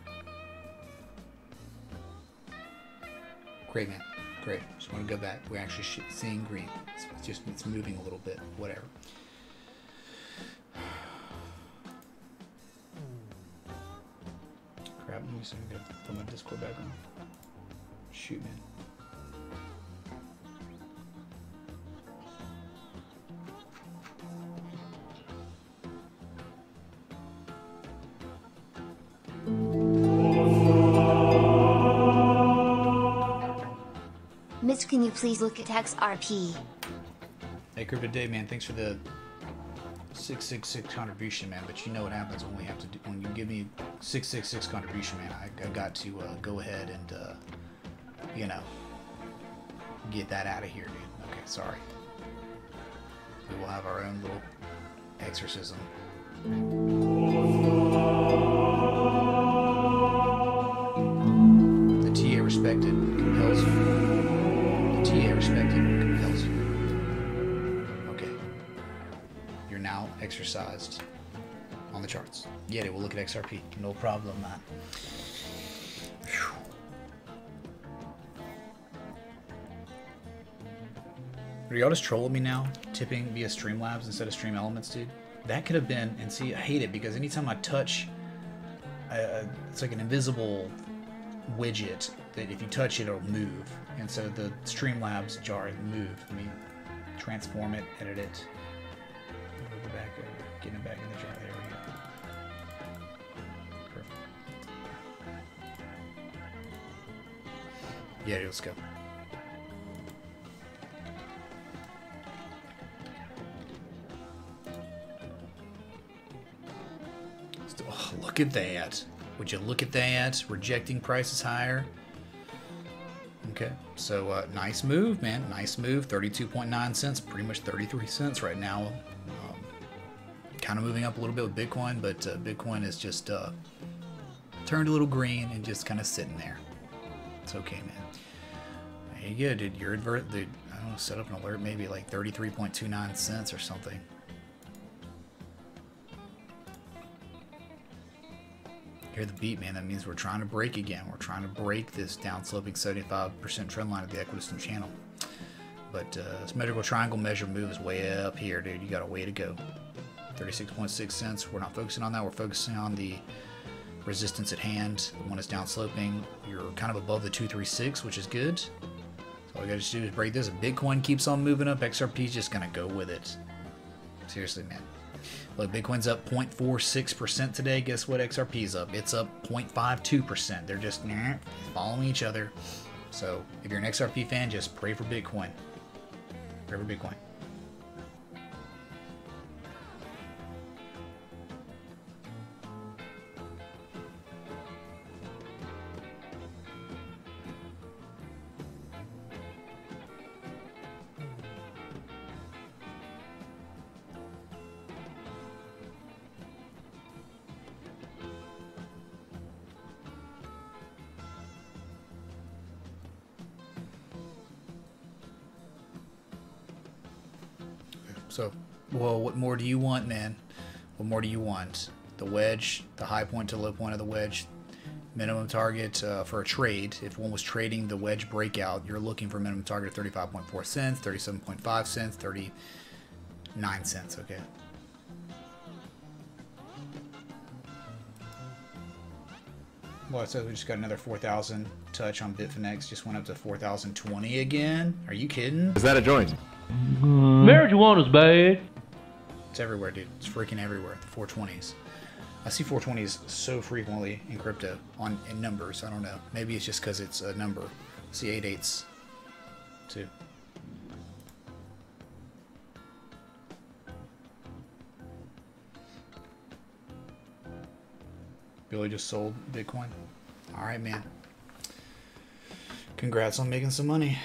S6: Great, man. Great. Just want to go back. We're actually seeing green. It's moving a little bit. Whatever. Let me see if I can put my Discord back on. Shoot, man.
S1: Mitch, can you please look at XRP?
S6: Hey, Crypto Dave, man, thanks for the 666 contribution, man. But you know what happens when we have to do, when you give me 666 contribution, man. I got to go ahead and you know, get that out of here, dude. Okay, sorry. We will have our own little exorcism. The TA respected compels you. The TA respected compels you. Okay. You're now exercised on the charts. Yeah, we'll look at XRP. No problem, man. Whew. Are y'all just trolling me now? Tipping via Streamlabs instead of Stream Elements, dude? That could have been, and see, I hate it because anytime I touch, it's like an invisible widget that if you touch it, it'll move. And so the Streamlabs jar move. Let me transform it, edit it. Move it back over, get it back in the jar. There we go. Perfect. Yeah, let's go. Oh, look at that. Would you look at that? Rejecting prices higher. Okay, so nice move, man. Nice move. 32.9 cents, pretty much 33 cents right now. Kind of moving up a little bit with Bitcoin, but Bitcoin is just turned a little green and just kind of sitting there. It's okay, man. There you go, dude. Your advert, dude. I don't know, set up an alert, maybe like 33.29 cents or something. Hear the beat, man. That means we're trying to break again. We're trying to break this downsloping 75% trend line of the equidistant channel. But this metrical triangle measure move is way up here, dude. You got a way to go. 36.6 cents. We're not focusing on that. We're focusing on the resistance at hand. The one is downsloping. You're kind of above the 236, which is good. So all you got to do is break this. If Bitcoin keeps on moving up, XRP is just going to go with it. Seriously, man. Look, Bitcoin's up 0.46% today. Guess what XRP's up? It's up 0.52%. They're just following each other. So if you're an XRP fan, just pray for Bitcoin. Pray for Bitcoin. So, well, what more do you want, man? What more do you want? The wedge, the high point to low point of the wedge, minimum target for a trade. If one was trading the wedge breakout, you're looking for a minimum target of 35.4 cents, 37.5 cents, 39 cents, okay? Well, it says we just got another 4,000 touch on Bitfinex. Just went up to 4,020 again. Are you kidding?
S5: Is that a joint?
S10: Marijuana's bad.
S6: It's everywhere, dude. It's freaking everywhere. The 420s. I see 420s so frequently in crypto in numbers. I don't know. Maybe it's just because it's a number. I see 8/8s too. Billy just sold Bitcoin. All right, man. Congrats on making some money.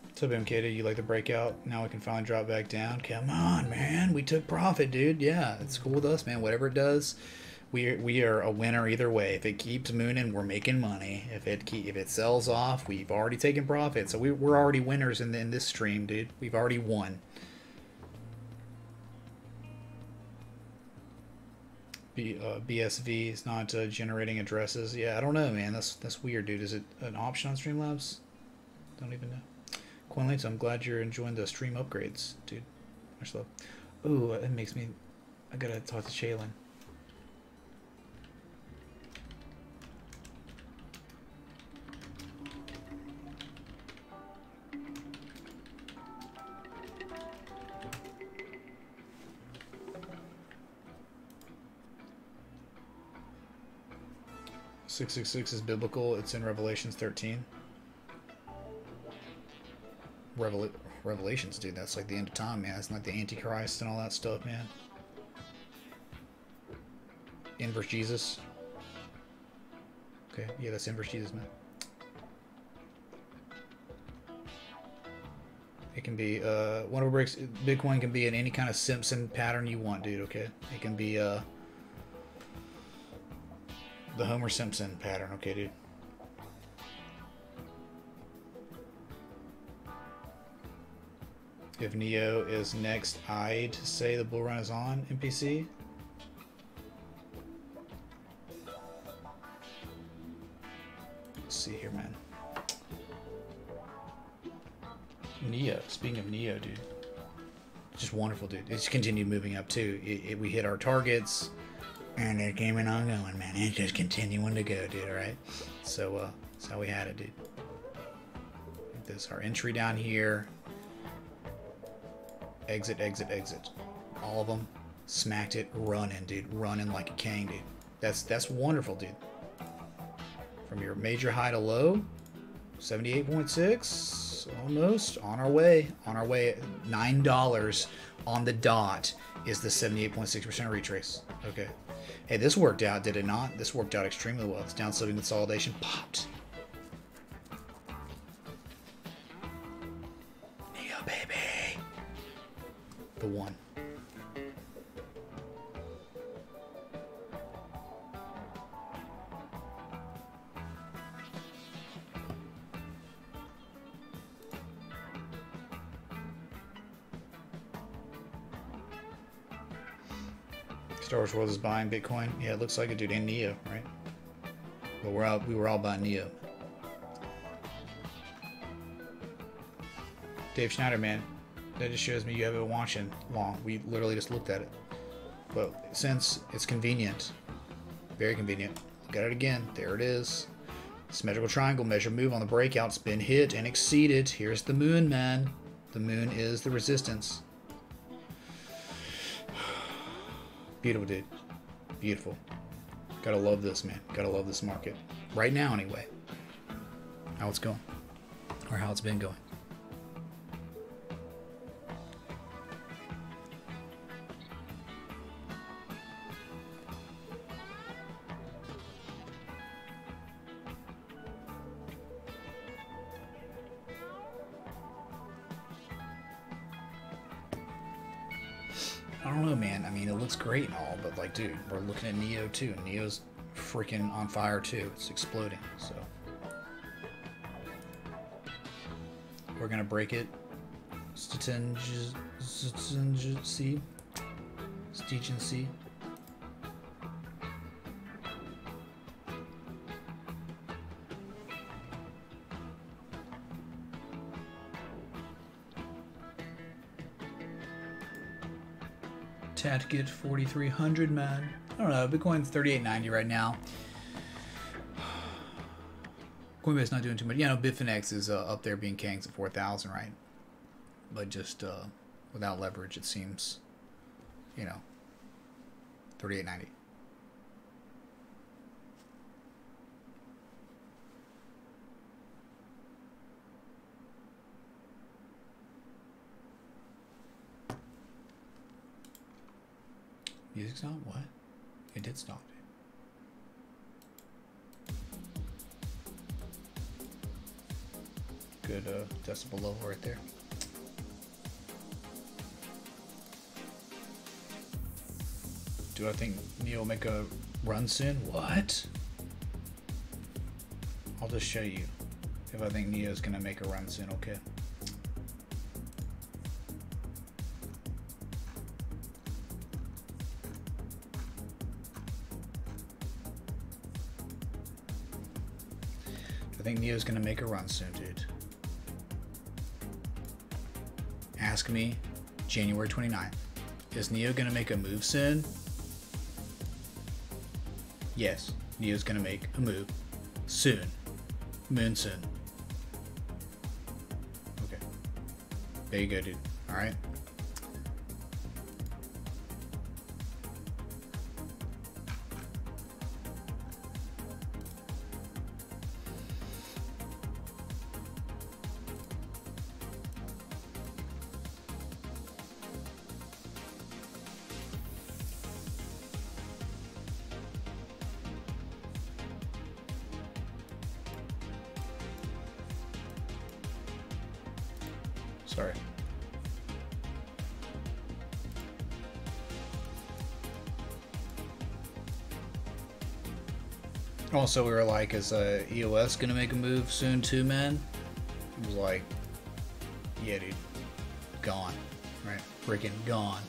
S6: What's up, MK? You like the breakout? Now we can finally drop back down. Come on, man. We took profit, dude. Yeah, it's cool with us, man. Whatever it does, we are a winner either way. If it keeps mooning, we're making money. If it sells off, we've already taken profit. So we're already winners in this stream, dude. We've already won. BSV is not generating addresses. Yeah, I don't know, man. That's weird, dude. Is it an option on Streamlabs? Don't even know. Coinlates, I'm glad you're enjoying the stream upgrades, dude. Much love. Ooh, that makes me... I gotta talk to Shaylin. 666 is biblical. It's in Revelations 13. Revelations, dude. That's like the end of time, man. It's not the Antichrist and all that stuff, man. Inverse Jesus. Okay, yeah, that's inverse Jesus, man. It can be, one of breaks, Bitcoin can be in any kind of Simpson pattern you want, dude, okay? It can be, the Homer Simpson pattern, okay, dude? If Neo is next, I'd say the bull run is on, NPC. Let's see here, man. Neo, speaking of Neo, dude, just wonderful, dude. It's continued moving up too. We hit our targets, and it came on going, man. It's just continuing to go, dude. All right, so that's how we had it, dude. This our entry down here. Exit, exit, exit. All of them smacked it, running, dude, running like a king, dude. That's wonderful, dude. From your major high to low, 78.6. Almost on our way. $9 on the dot is the 78.6% retrace. Okay. Hey, this worked out, did it not? This worked out extremely well. It's down sloping consolidation popped. Neo, baby. The one. Star Wars World is buying Bitcoin. Yeah, it looks like it, dude. And Neo, right? But we were all buying Neo. Dave Schneider, man. That just shows me you haven't been watching long. We literally just looked at it. But since it's convenient, very convenient. Look at it again. There it is. Symmetrical triangle measure move on the breakout. It's been hit and exceeded. Here's the moon, man. The moon is the resistance. Beautiful, dude. Beautiful. Gotta love this, man. Gotta love this market. Right now, anyway. How it's going. Or how it's been going. I don't know, man. I mean, it looks great and all, but like, dude, we're looking at Neo too. Neo's freaking on fire too. It's exploding. So we're gonna break it. Stetigency. Get 4,300, man. I don't know. Bitcoin's 38.90 right now. Coinbase not doing too much. Yeah, no, Bitfinex is up there being kings at 4,000, right? But just without leverage, it seems, you know, 38.90. Music's not? What? It did stop. Good decibel level right there. Do I think Neo will make a run soon? What? I'll just show you if I think Neo's gonna make a run soon, okay? I think Neo's gonna make a run soon, dude. Ask me January 29th. Is Neo gonna make a move soon? Yes, Neo's gonna make a move soon. Moon soon. Okay. There you go, dude. Alright. Sorry. Also, we were like, is EOS gonna make a move soon too, man? It was like, yeah, dude, gone, right? Freaking gone.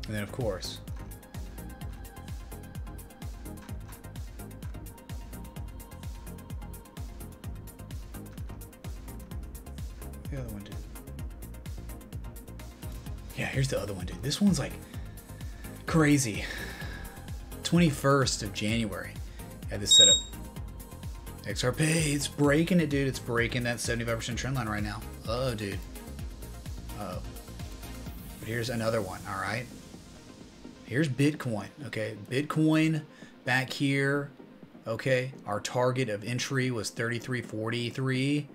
S6: And then, of course, the other one, dude. Yeah, here's the other one, dude. This one's like crazy. 21st of January. Had this set up. XRP, it's breaking it, dude. It's breaking that 75% trend line right now. Oh, dude. Oh. But here's another one, all right? Here's Bitcoin, okay? Bitcoin back here, okay? Our target of entry was 33.43.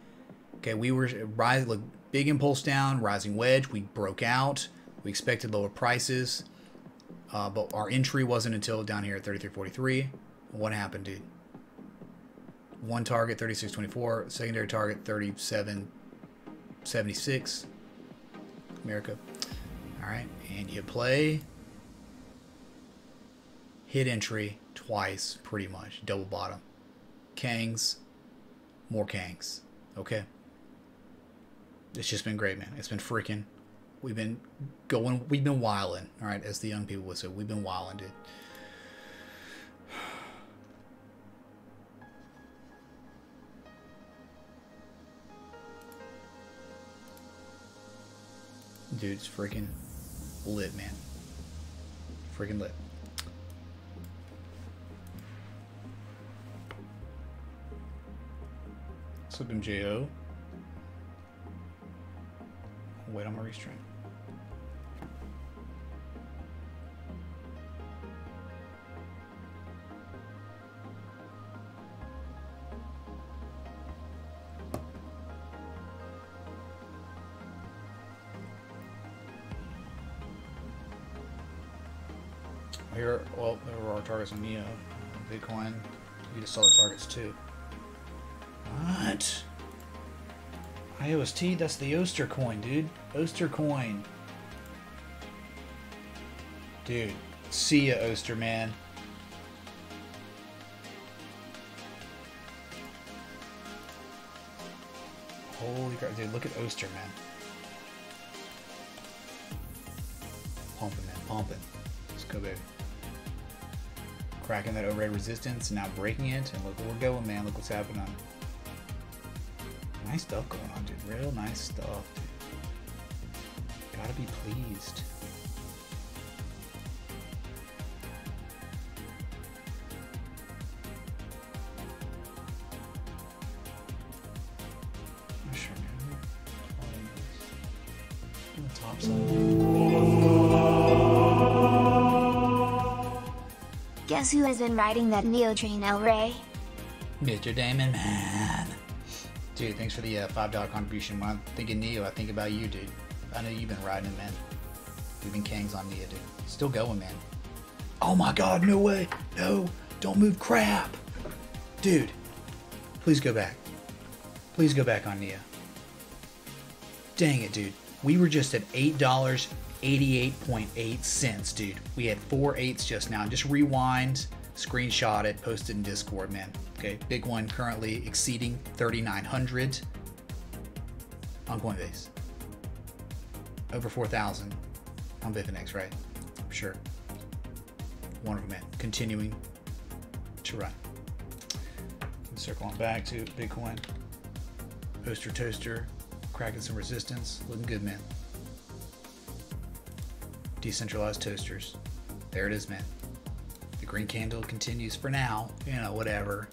S6: Okay, we were rising, look, big impulse down, rising wedge. We broke out. We expected lower prices. But our entry wasn't until down here at 33.43. What happened, dude? One target, 36.24. Secondary target, 37.76. America. All right, and you play. Hit entry twice, pretty much. Double bottom. Kangs. More Kangs. Okay? It's just been great, man. It's been freaking... We've been wilding, all right, as the young people would say. We've been wilding, dude. Dude, it's freaking lit, man. Freaking lit. Slip MJO. Wait on my restream. Here, well, there were our targets on Neo, Bitcoin. You just saw the targets too. What? IOST, that's the Oster coin, dude. Oster coin. Dude, see ya, Oster, man. Holy crap, dude, look at Oster, man. Pumping, man, pumping. Let's go, baby. Cracking that overhead resistance, now breaking it, and look where we're going, man. Look what's happening. Nice stuff going on, dude. Real nice stuff, dude. Gotta be pleased. Not sure, man. The top side.
S1: Guess who has been riding that Neo train, El Rey?
S6: Mr. Damon, man. Dude, thanks for the $5 contribution. When I'm thinking Neo, I think about you, dude. I know you've been riding it, man. We've been Kangs on Neo, dude. Still going, man. Oh my god, no way. No, don't move, crap. Dude, please go back. Please go back on Neo. Dang it, dude. We were just at $8.88.8, dude. We had 4 8s just now. Just rewind, screenshot it, post it in Discord, man. Okay, big one currently exceeding 3,900 on Coinbase. Over 4,000 on Bitfinex, right? For sure. Wonderful, man. Continuing to run. Circle on back to Bitcoin. Oster Toaster, cracking some resistance. Looking good, man. Decentralized toasters. There it is, man. The green candle continues for now. You know, whatever.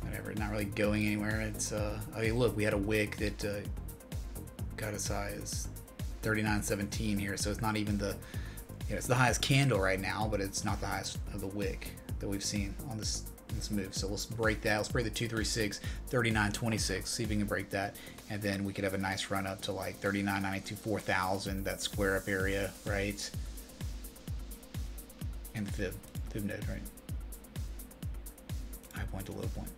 S6: Whatever. Not really going anywhere. It's, I mean, look, we had a wick that got as high as 39.17 here, so it's not even the, you know, it's the highest candle right now, but it's not the highest of the wick that we've seen on this move. So let's break that. Let's break the 236, 39.26, see if we can break that, and then we could have a nice run up to like 39.92, 4,000, that square up area, right? And the fib node, right? High point to low point.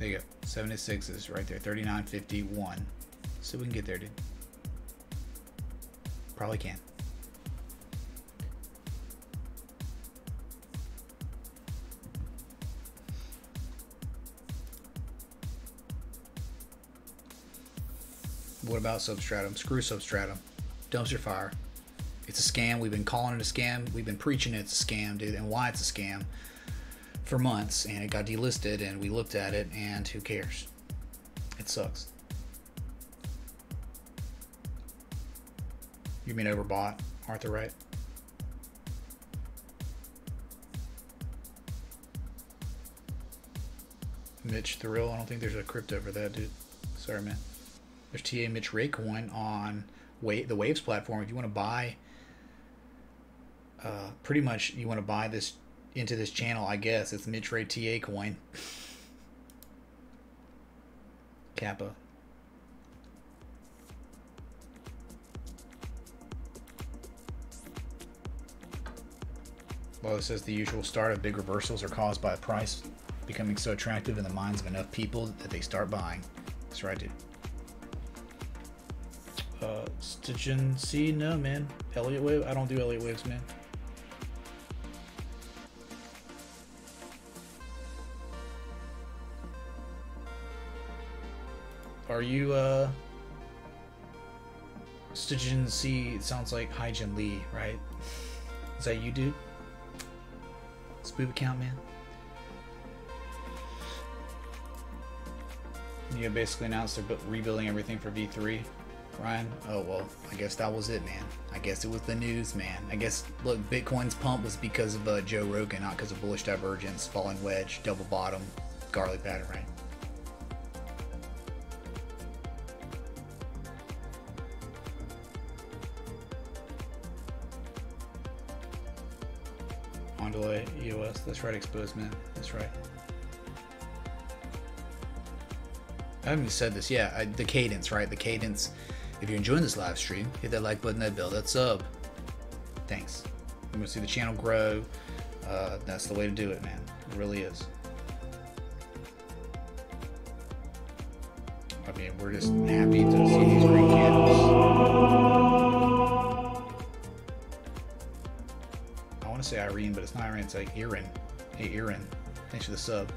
S6: There you go. 76 is right there. 39.51. So we can get there, dude. Probably can. What about Substratum? Screw Substratum. Dumpster fire. It's a scam. We've been calling it a scam. We've been preaching it's a scam, dude, and why it's a scam for months. And it got delisted, and we looked at it, and who cares? It sucks. You mean overbought, Arthur, right? Mitch Thrill. I don't think there's a crypto for that, dude. Sorry, man. There's TA Mitch Raycoin on the Waves platform. If you want to buy, pretty much you want to buy this into this channel, I guess. It's Mitch Ray TA coin. Kappa. Well, it says the usual start of big reversals are caused by a price becoming so attractive in the minds of enough people that they start buying. That's right, dude. Stitchin' C, no, man. Elliott Wave? I don't do Elliott Waves, man. Are you, Stitchin' C? It sounds like Hyjin Lee, right? Is that you, dude? Spoof account, man. You basically announced they're rebuilding everything for V3. Ryan? Oh, well, I guess that was it, man. I guess it was the news, man. I guess, look, Bitcoin's pump was because of Joe Rogan, not because of bullish divergence, falling wedge, double bottom, garlic pattern, right? Ondelay, EOS, that's right, exposed, man. That's right. I haven't even said this, yeah, the cadence, right? The cadence. If you're enjoying this live stream, hit that like button, that bell, that sub. Thanks. You want to see the channel grow. That's the way to do it, man. It really is. I mean, we're just happy to see these green candles. I want to say Irene, but it's not Irene, it's like Erin. Hey, Erin. Thanks for the sub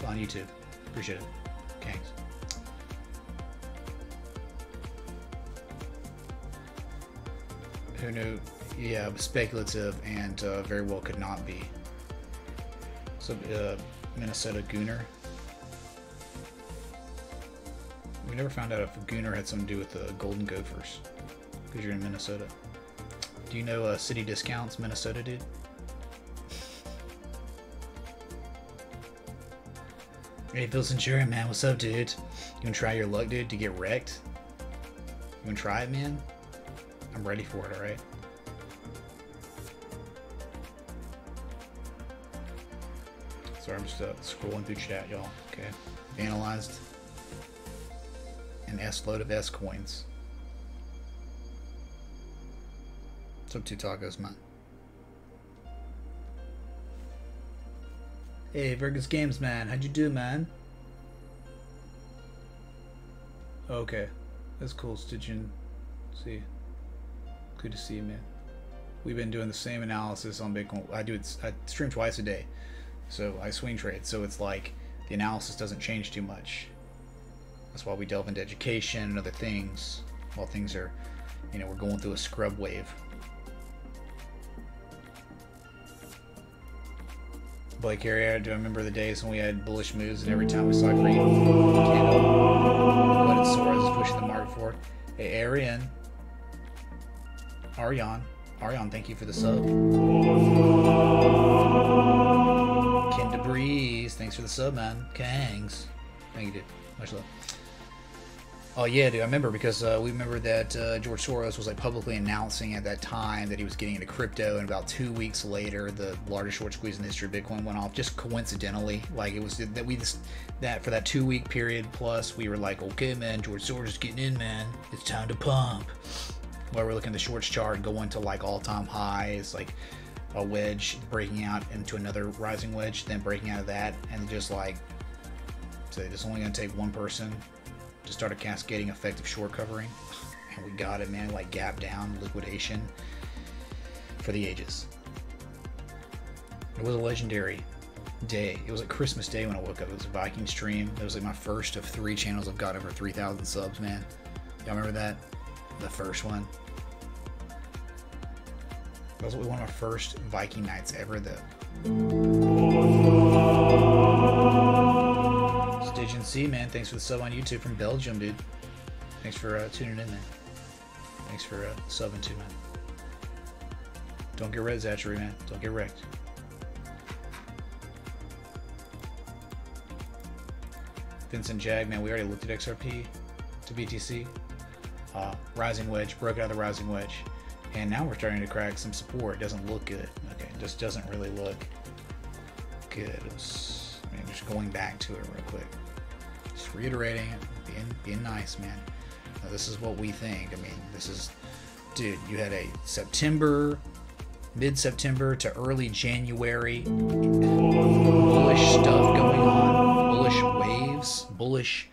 S6: on YouTube. Appreciate it. Thanks. Who knew? Yeah, it was speculative and very well could not be. So, Minnesota Gooner. We never found out if Gooner had something to do with the Golden Gophers, because you're in Minnesota. Do you know City Discounts, Minnesota, dude? Hey, Bill Centurion, man, what's up, dude? You wanna try your luck, dude, to get wrecked? You wanna try it, man? I'm ready for it, alright? Sorry, I'm just scrolling through chat, y'all. Okay. Analyzed an S-load of S coins. What's up, Two Tacos, man? Hey, Virgus Games, man. How'd you do, man? Okay. That's cool, Stitchin'. See. Good to see you, man. We've been doing the same analysis on Bitcoin. I stream twice a day, so I swing trade. So it's like the analysis doesn't change too much. That's why we delve into education and other things while things are, you know, we're going through a scrub wave. Blake area, do I remember the days when we had bullish moves and every time we saw green candle, what did Soros is pushing the market forward? Hey, Arion, thank you for the sub. Ken DeBreeze, thanks for the sub, man. Kangs, thank you, dude. Much love. Oh yeah, dude, I remember because we remember that George Soros was like publicly announcing at that time that he was getting into crypto, and about 2 weeks later, the largest short squeeze in the history of Bitcoin went off. Just coincidentally, like it was that we just for that 2 week period plus, we were like, okay, man, George Soros is getting in, man. It's time to pump. While we're looking at the shorts chart going to like all-time highs, like a wedge breaking out into another rising wedge, then breaking out of that, and just like So it's only going to take one person to start a cascading effect of short covering. And we got it, man. Like gap down, liquidation for the ages. It was a legendary day. It was like Christmas Day when I woke up. It was a Viking stream. It was like my first of 3 channels. I've got over 3,000 subs, man. Y'all remember that? The first one. That was one of our first Viking nights ever, though. Stygian C, man. Thanks for the sub on YouTube from Belgium, dude. Thanks for tuning in, man. Thanks for subbing too, man. Don't get red, Zachary, man. Don't get wrecked. Vincent Jag, man, we already looked at XRP to BTC. Rising wedge, broke out of the rising wedge. And now we're starting to crack some support. It doesn't look good. Okay, it just doesn't really look good. Just going back to it real quick. Just reiterating it, being nice, man. Now, this is what we think. I mean, this is, dude, you had a September, mid-September to early January bullish stuff going on. Bullish waves. Bullish.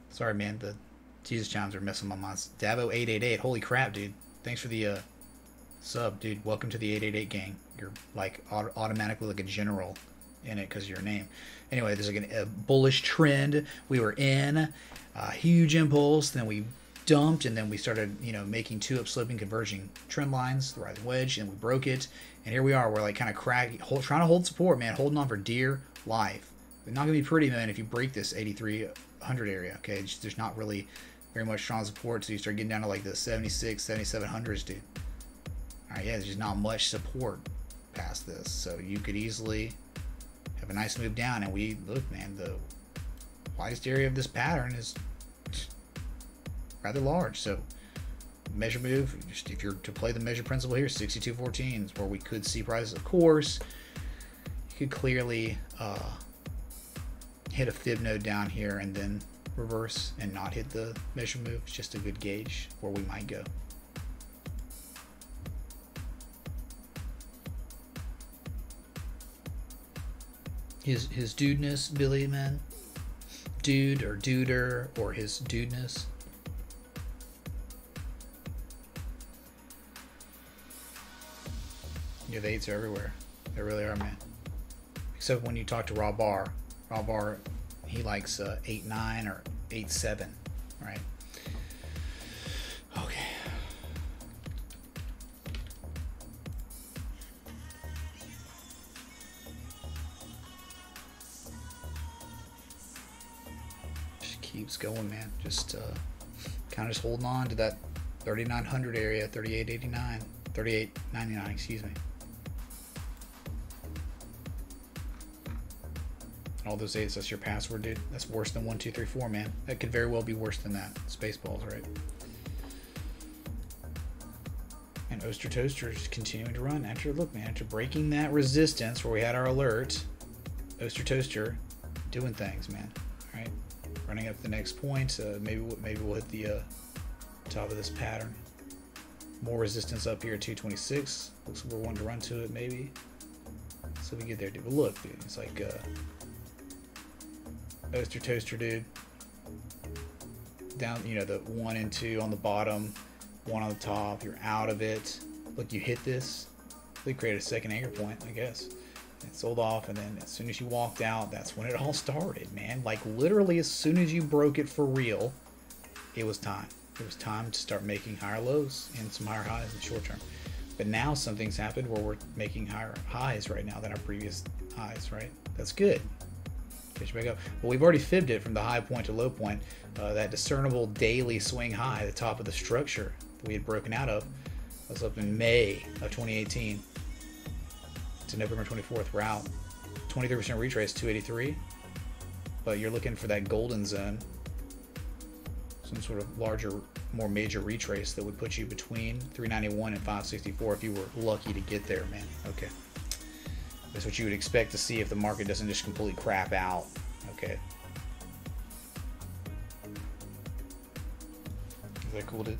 S6: Sorry, man. The Jesus chimes are messing my mind. Davo888. Holy crap, dude. Thanks for the sub, dude. Welcome to the 888 gang. You're like automatically like a general in it because of your name. Anyway, there's like a bullish trend. We were in a huge impulse, then we dumped, and then we started, you know, making 2 upsloping converging trend lines, the rising wedge, and we broke it. And here we are. We're like kind of cracking, trying to hold support, man, holding on for dear life. It's not gonna be pretty, man, if you break this 8,300 area. Okay, there's not really very much strong support, so you start getting down to like the 76, 7700s, dude. All right, yeah, there's just not much support past this, so you could easily have a nice move down. And we look, man, the widest area of this pattern is rather large. So measure move, just if you're to play the measure principle here, 62.14 is where we could see prices. Of course, you could clearly hit a fib node down here and then reverse and not hit the measure move. It's just a good gauge where we might go. His dudeness, Billy, man. Dude or duder or his dudeness. Yeah, the 8s are everywhere. They really are, man. Except when you talk to Raw Bar. Raw Bar, he likes 8.9 or 8.7, right? Okay. Keeps going, man. Just kind of just holding on to that 3,900 area, 38.89, 38.99, excuse me. All those 8s, that's your password, dude. That's worse than 1, 2, 3, 4, man. That could very well be worse than that. Spaceballs, right? And Oster Toaster is continuing to run. After, look, man, after breaking that resistance where we had our alert, Oster Toaster doing things, man. All right. Running up the next point, maybe we'll hit the top of this pattern. More resistance up here at 226. Looks like we're wanting to run to it, maybe. So we get there, dude. But look, dude, it's like Oster Toaster, dude. Down, you know, the 1 and 2 on the bottom, 1 on the top. You're out of it. Look, you hit this. They created a second anchor point, I guess. It sold off, and then as soon as you walked out, that's when it all started, man. Like literally as soon as you broke it for real, it was time. It was time to start making higher lows and some higher highs in the short term. But now something's happened where we're making higher highs right now than our previous highs, right? That's good. Catch back up. But we've already fibbed it from the high point to low point. That discernible daily swing high, the top of the structure that we had broken out of, was up in May of 2018. To November 24th, we're out. 23% retrace, 283. But you're looking for that golden zone. Some sort of larger, more major retrace that would put you between 391 and 564 if you were lucky to get there, man. Okay. That's what you would expect to see if the market doesn't just completely crap out. Okay. Is that cool, dude?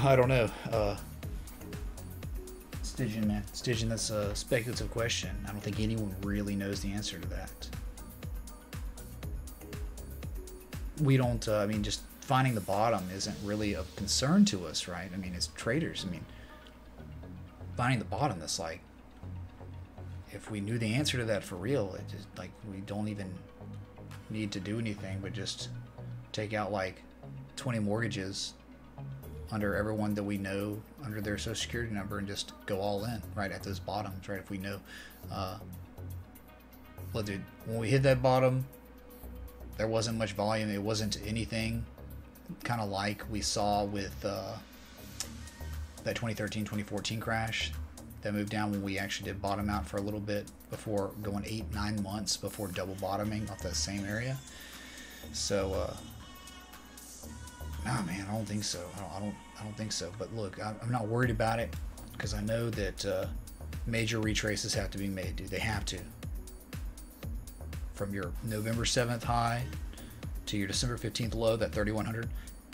S6: I don't know. Stygian, man. Stygian, that's a speculative question. I don't think anyone really knows the answer to that. We don't, I mean, just finding the bottom isn't really of concern to us, right? I mean, as traders, I mean, finding the bottom, that's like, if we knew the answer to that for real, it just, like, we don't even need to do anything but just take out, like, 20 mortgages under everyone that we know under their social security number and just go all in right at those bottoms, right? If we know, well, dude, when we hit that bottom, there wasn't much volume. It wasn't anything kind of like we saw with that 2013, 2014 crash that moved down when we actually did bottom out for a little bit before going 8-9 months before double bottoming off that same area. So, nah, man, I don't think so. I don't think so. But look, I'm not worried about it because I know that major retraces have to be made, dude. They have to. From your November 7th high to your December 15th low, that 3100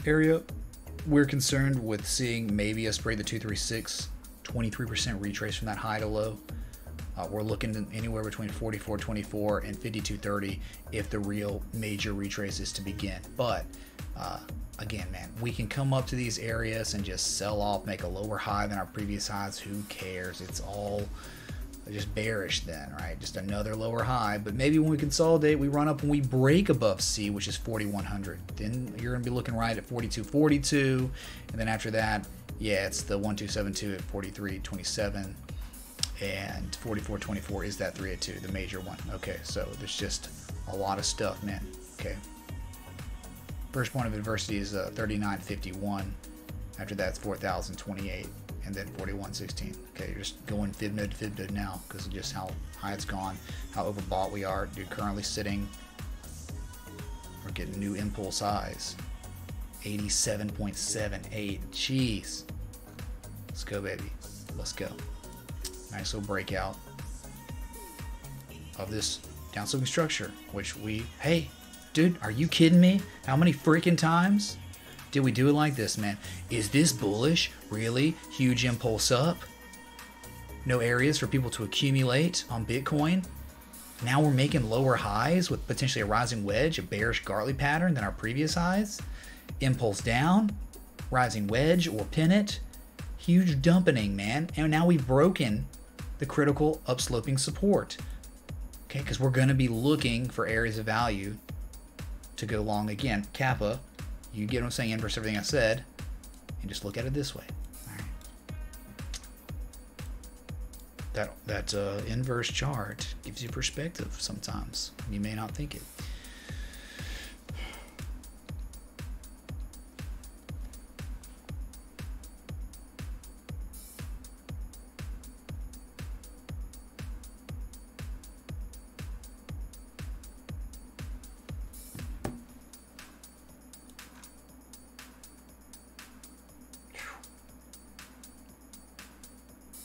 S6: area, we're concerned with seeing maybe us break the 236, 23% retrace from that high to low. We're looking anywhere between 44.24 and 52.30 if the real major retrace is to begin. But again, man, we can come up to these areas and just sell off, make a lower high than our previous highs. Who cares? It's all just bearish then, right? Just another lower high. But maybe when we consolidate, we run up and we break above C, which is 4100. Then you're going to be looking right at 42.42. And then after that, yeah, it's the 1272 at 43.27. And 44.24 is that 302, the major one. Okay, so there's just a lot of stuff, man. Okay. First point of adversity is 39.51. After that, it's 4,028. And then 41.16. Okay, you're just going fib node to fib node now because of just how high it's gone, how overbought we are. Dude, currently sitting, we're getting new impulse highs. 87.78. Jeez. Let's go, baby. Let's go. Nice little breakout of this downsloping structure, which we, hey, dude, are you kidding me? How many freaking times did we do it like this, man? Is this bullish? Really? Huge impulse up? No areas for people to accumulate on Bitcoin? Now we're making lower highs with potentially a rising wedge, a bearish Gartley pattern than our previous highs. Impulse down, rising wedge or pin it. Huge dumpening, man. And now we've broken the critical upsloping support. Okay, because we're going to be looking for areas of value to go long again. Kappa, you get what I'm saying, inverse everything I said, and just look at it this way. All right. That inverse chart gives you perspective sometimes. You may not think it.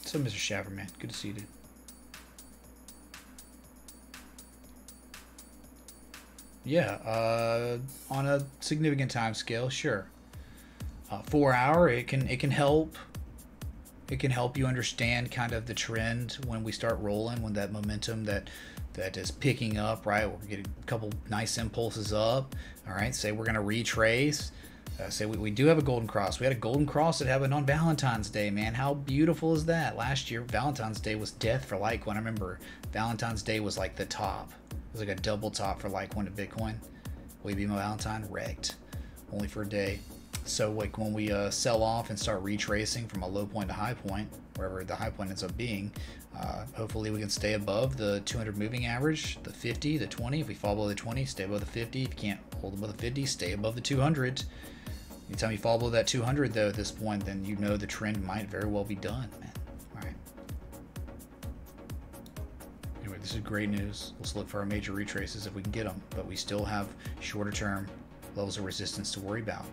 S6: So, Mr. Shaver, man, good to see you, dude. Yeah, on a significant time scale, sure. 4 hour, it can help. It can help you understand kind of the trend when we start rolling, when that momentum that is picking up, right? We're getting a couple nice impulses up. All right, say we're gonna retrace. Say we do have a golden cross. We had a golden cross that happened on Valentine's Day, man. How beautiful is that? Last year, Valentine's Day was death for Litecoin. I remember Valentine's Day was like the top. It was like a double top for Litecoin to Bitcoin. Will you be my Valentine? Wrecked. Only for a day. So like when we sell off and start retracing from a low point to high point, wherever the high point ends up being, hopefully we can stay above the 200 moving average, the 50, the 20. If we fall below the 20, stay above the 50. If you can't hold above the 50, stay above the 200. Anytime you fall below that 200 though at this point, then you know the trend might very well be done, man. All right. Anyway, this is great news. Let's look for our major retraces if we can get them, but we still have shorter term levels of resistance to worry about.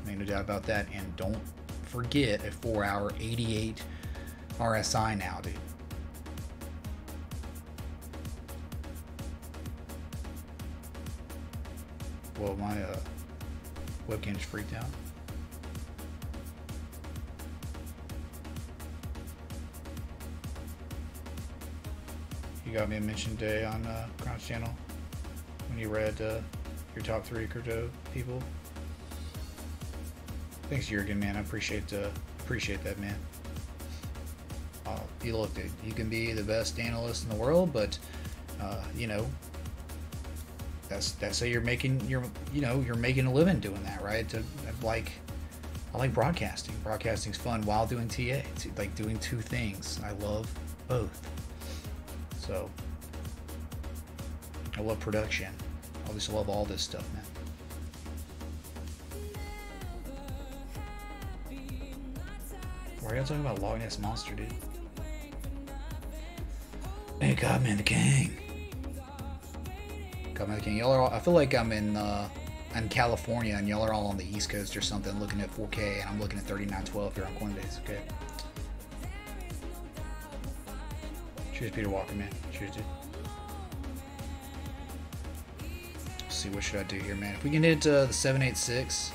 S6: Make no doubt about that. And don't forget a 4 hour 88 RSI now, dude. Well, my webcam just freaked out. You got me a mention day on Crown's channel when you read your top 3 crypto people. Thanks, Jurgen, man. I appreciate that, man. You look, dude. You can be the best analyst in the world, but you know, that's how you're making you're making a living doing that, right? I like broadcasting. Broadcasting's fun while doing TA. It's like doing 2 things. I love both. So I love production. I just love all this stuff, man. Why are y'all talking about Loch Ness Monster, dude? Hey, Godman the King. Godman the King. Y'all are all, I feel like I'm in California and y'all are all on the East Coast or something looking at 4K and I'm looking at 3912 here on Coinbase. Okay. Cheers, Peter Walker, man. Cheers, dude. Let's see, what should I do here, man? If we can hit the 786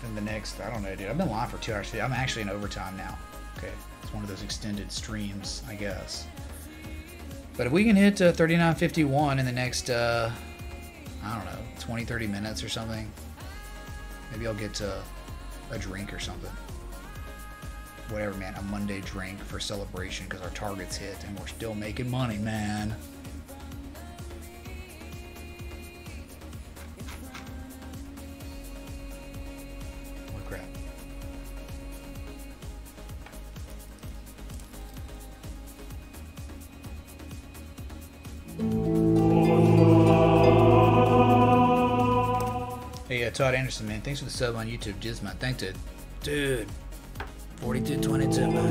S6: in the next, I don't know, dude. I've been live for 2 hours. I'm actually in overtime now. Okay. It's one of those extended streams, I guess. But if we can hit 3951 in the next, I don't know, 20-30 minutes or something, maybe I'll get a drink or something. Whatever, man, a Monday drink for celebration because our target's hit and we're still making money, man. What crap. Hey, Todd Anderson, man, thanks for the sub on YouTube. Jizman, thanks, dude. 4222, man.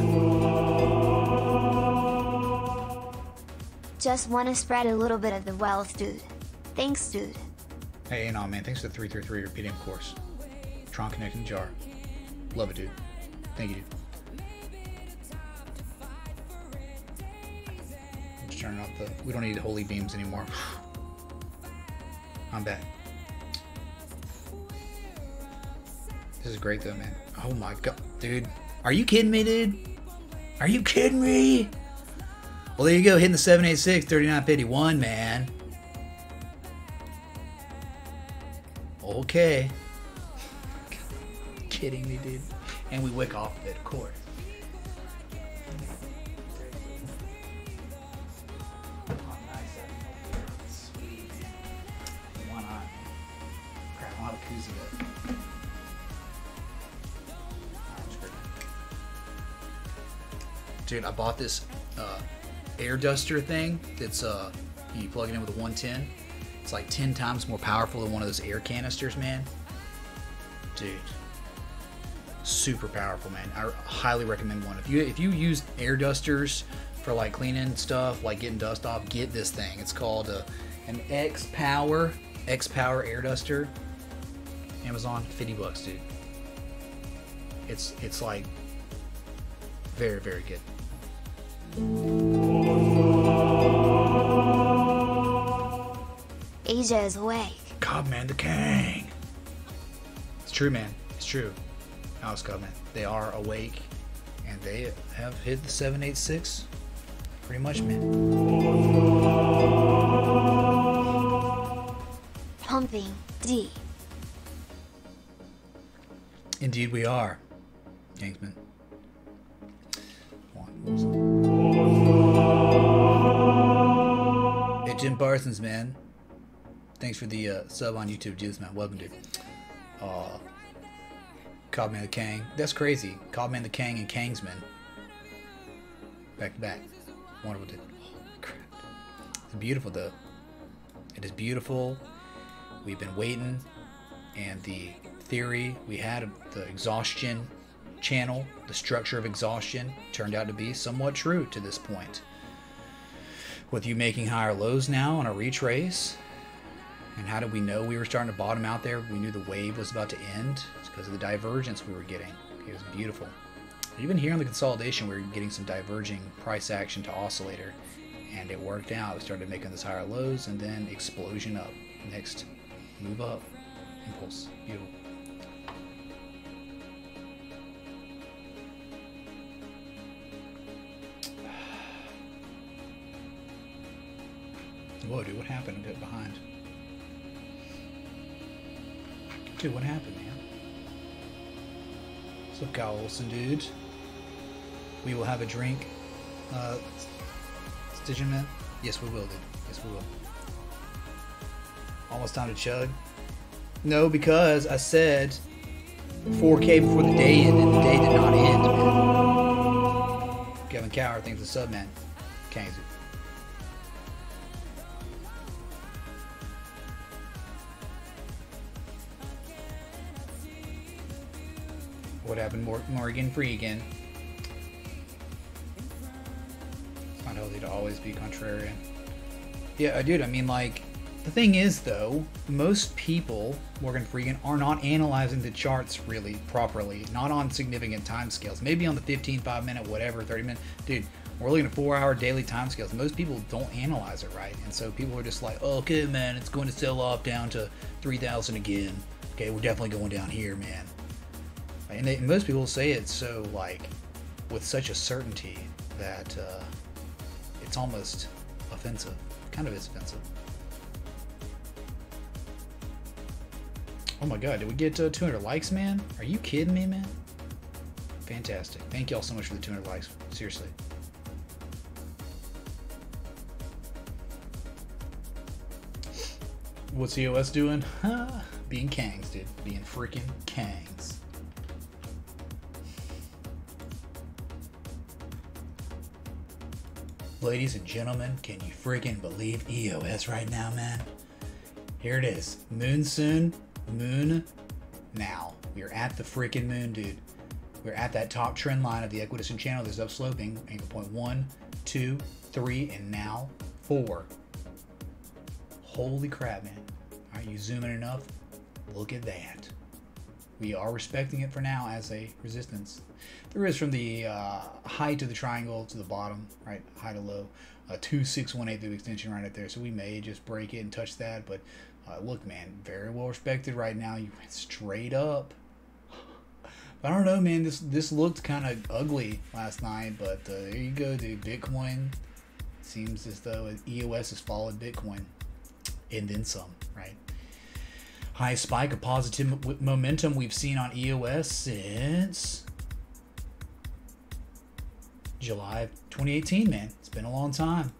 S1: Just wanna spread a little bit of the wealth, dude. Thanks, dude.
S6: Hey, no, man, thanks for the 333 repeating, of course. Tron connecting jar. Love it, dude. Thank you, dude. I'm just turning off the... We don't need holy beams anymore. I'm back. This is great, though, man. Oh, my God. Dude. Are you kidding me, dude? Are you kidding me? Well, there you go. Hitting the 786, 3951, man. Okay. Kidding me, dude. And we wick off of it, of course. Sweet. One eye. Crap, I don't have a koozie yet. Dude, I bought this air duster thing that's you plug it in with a 110. It's like 10 times more powerful than one of those air canisters, man. Dude, super powerful, man. I highly recommend one. If you use air dusters for like cleaning stuff, like getting dust off, get this thing. It's called an X Power air duster. Amazon, $50, dude. It's like very, very good.
S1: Asia is awake.
S6: Cobman the King. It's true, man. It's true. Alex Cobman. They are awake, and they have hit the 786. Pretty much, man.
S1: Pumping D.
S6: Indeed, we are. Kingsman. Hey, Jim Parsons, man. Thanks for the sub on YouTube, Jesus, man. Welcome, dude. Cobman the King. That's crazy. Cobman the King and Kingsman. Back to back. Wonderful, dude. Oh, crap. It's beautiful, though. It is beautiful. We've been waiting. And the theory we had of the exhaustion channel, the structure of exhaustion, turned out to be somewhat true to this point. With you making higher lows now on a retrace, and how did we know we were starting to bottom out there? We knew the wave was about to end. It's because of the divergence we were getting. It was beautiful. Even here on the consolidation, we were getting some diverging price action to oscillator, and it worked out. We started making those higher lows, and then explosion up. Next, move up, impulse, beautiful. Whoa, dude, what happened? A bit behind. Dude, what happened, man? What's up, Kyle Olsen, dude? We will have a drink. Stitching Man? Yes, we will, dude. Yes, we will. Almost time to chug. No, because I said 4K before the day ended, and the day did not end, man. Kevin Cower thinks the sub, man. Kangs. What happened, Morgan Freegan? It's not healthy to always be contrarian. Yeah, dude, I mean, like, the thing is, though, most people, Morgan Freegan, are not analyzing the charts really properly, not on significant time scales. Maybe on the 15, 5 minute, whatever, 30 minute. Dude, we're looking at 4-hour daily time scales. Most people don't analyze it right. And so people are just like, oh, okay, man, it's going to sell off down to 3,000 again. Okay, we're definitely going down here, man. And most people say it so, like, with such a certainty that it's almost offensive. Kind of is offensive. Oh my god, did we get 200 likes, man? Are you kidding me, man? Fantastic. Thank y'all so much for the 200 likes. Seriously. What's EOS doing? Being Kangs, dude. Being freaking Kangs. Ladies and gentlemen, can you freaking believe EOS right now, man? Here it is. Moon soon. Moon now. We're at the freaking moon, dude. We're at that top trend line of the equidistant channel. There's upsloping. Anchor point 1, 2, 3, and now 4. Holy crap, man. Alright, you zoom in enough? Look at that. We are respecting it for now as a resistance. There is from the height of the triangle to the bottom, right, high to low, 2618 through extension right up there. So we may just break it and touch that, but look, man, very well respected right now. You went straight up. I don't know, man. This looked kind of ugly last night, but there you go, dude. Bitcoin seems as though EOS has followed Bitcoin, and then some, right? Highest spike of positive momentum we've seen on EOS since July of 2018, man. It's been a long time.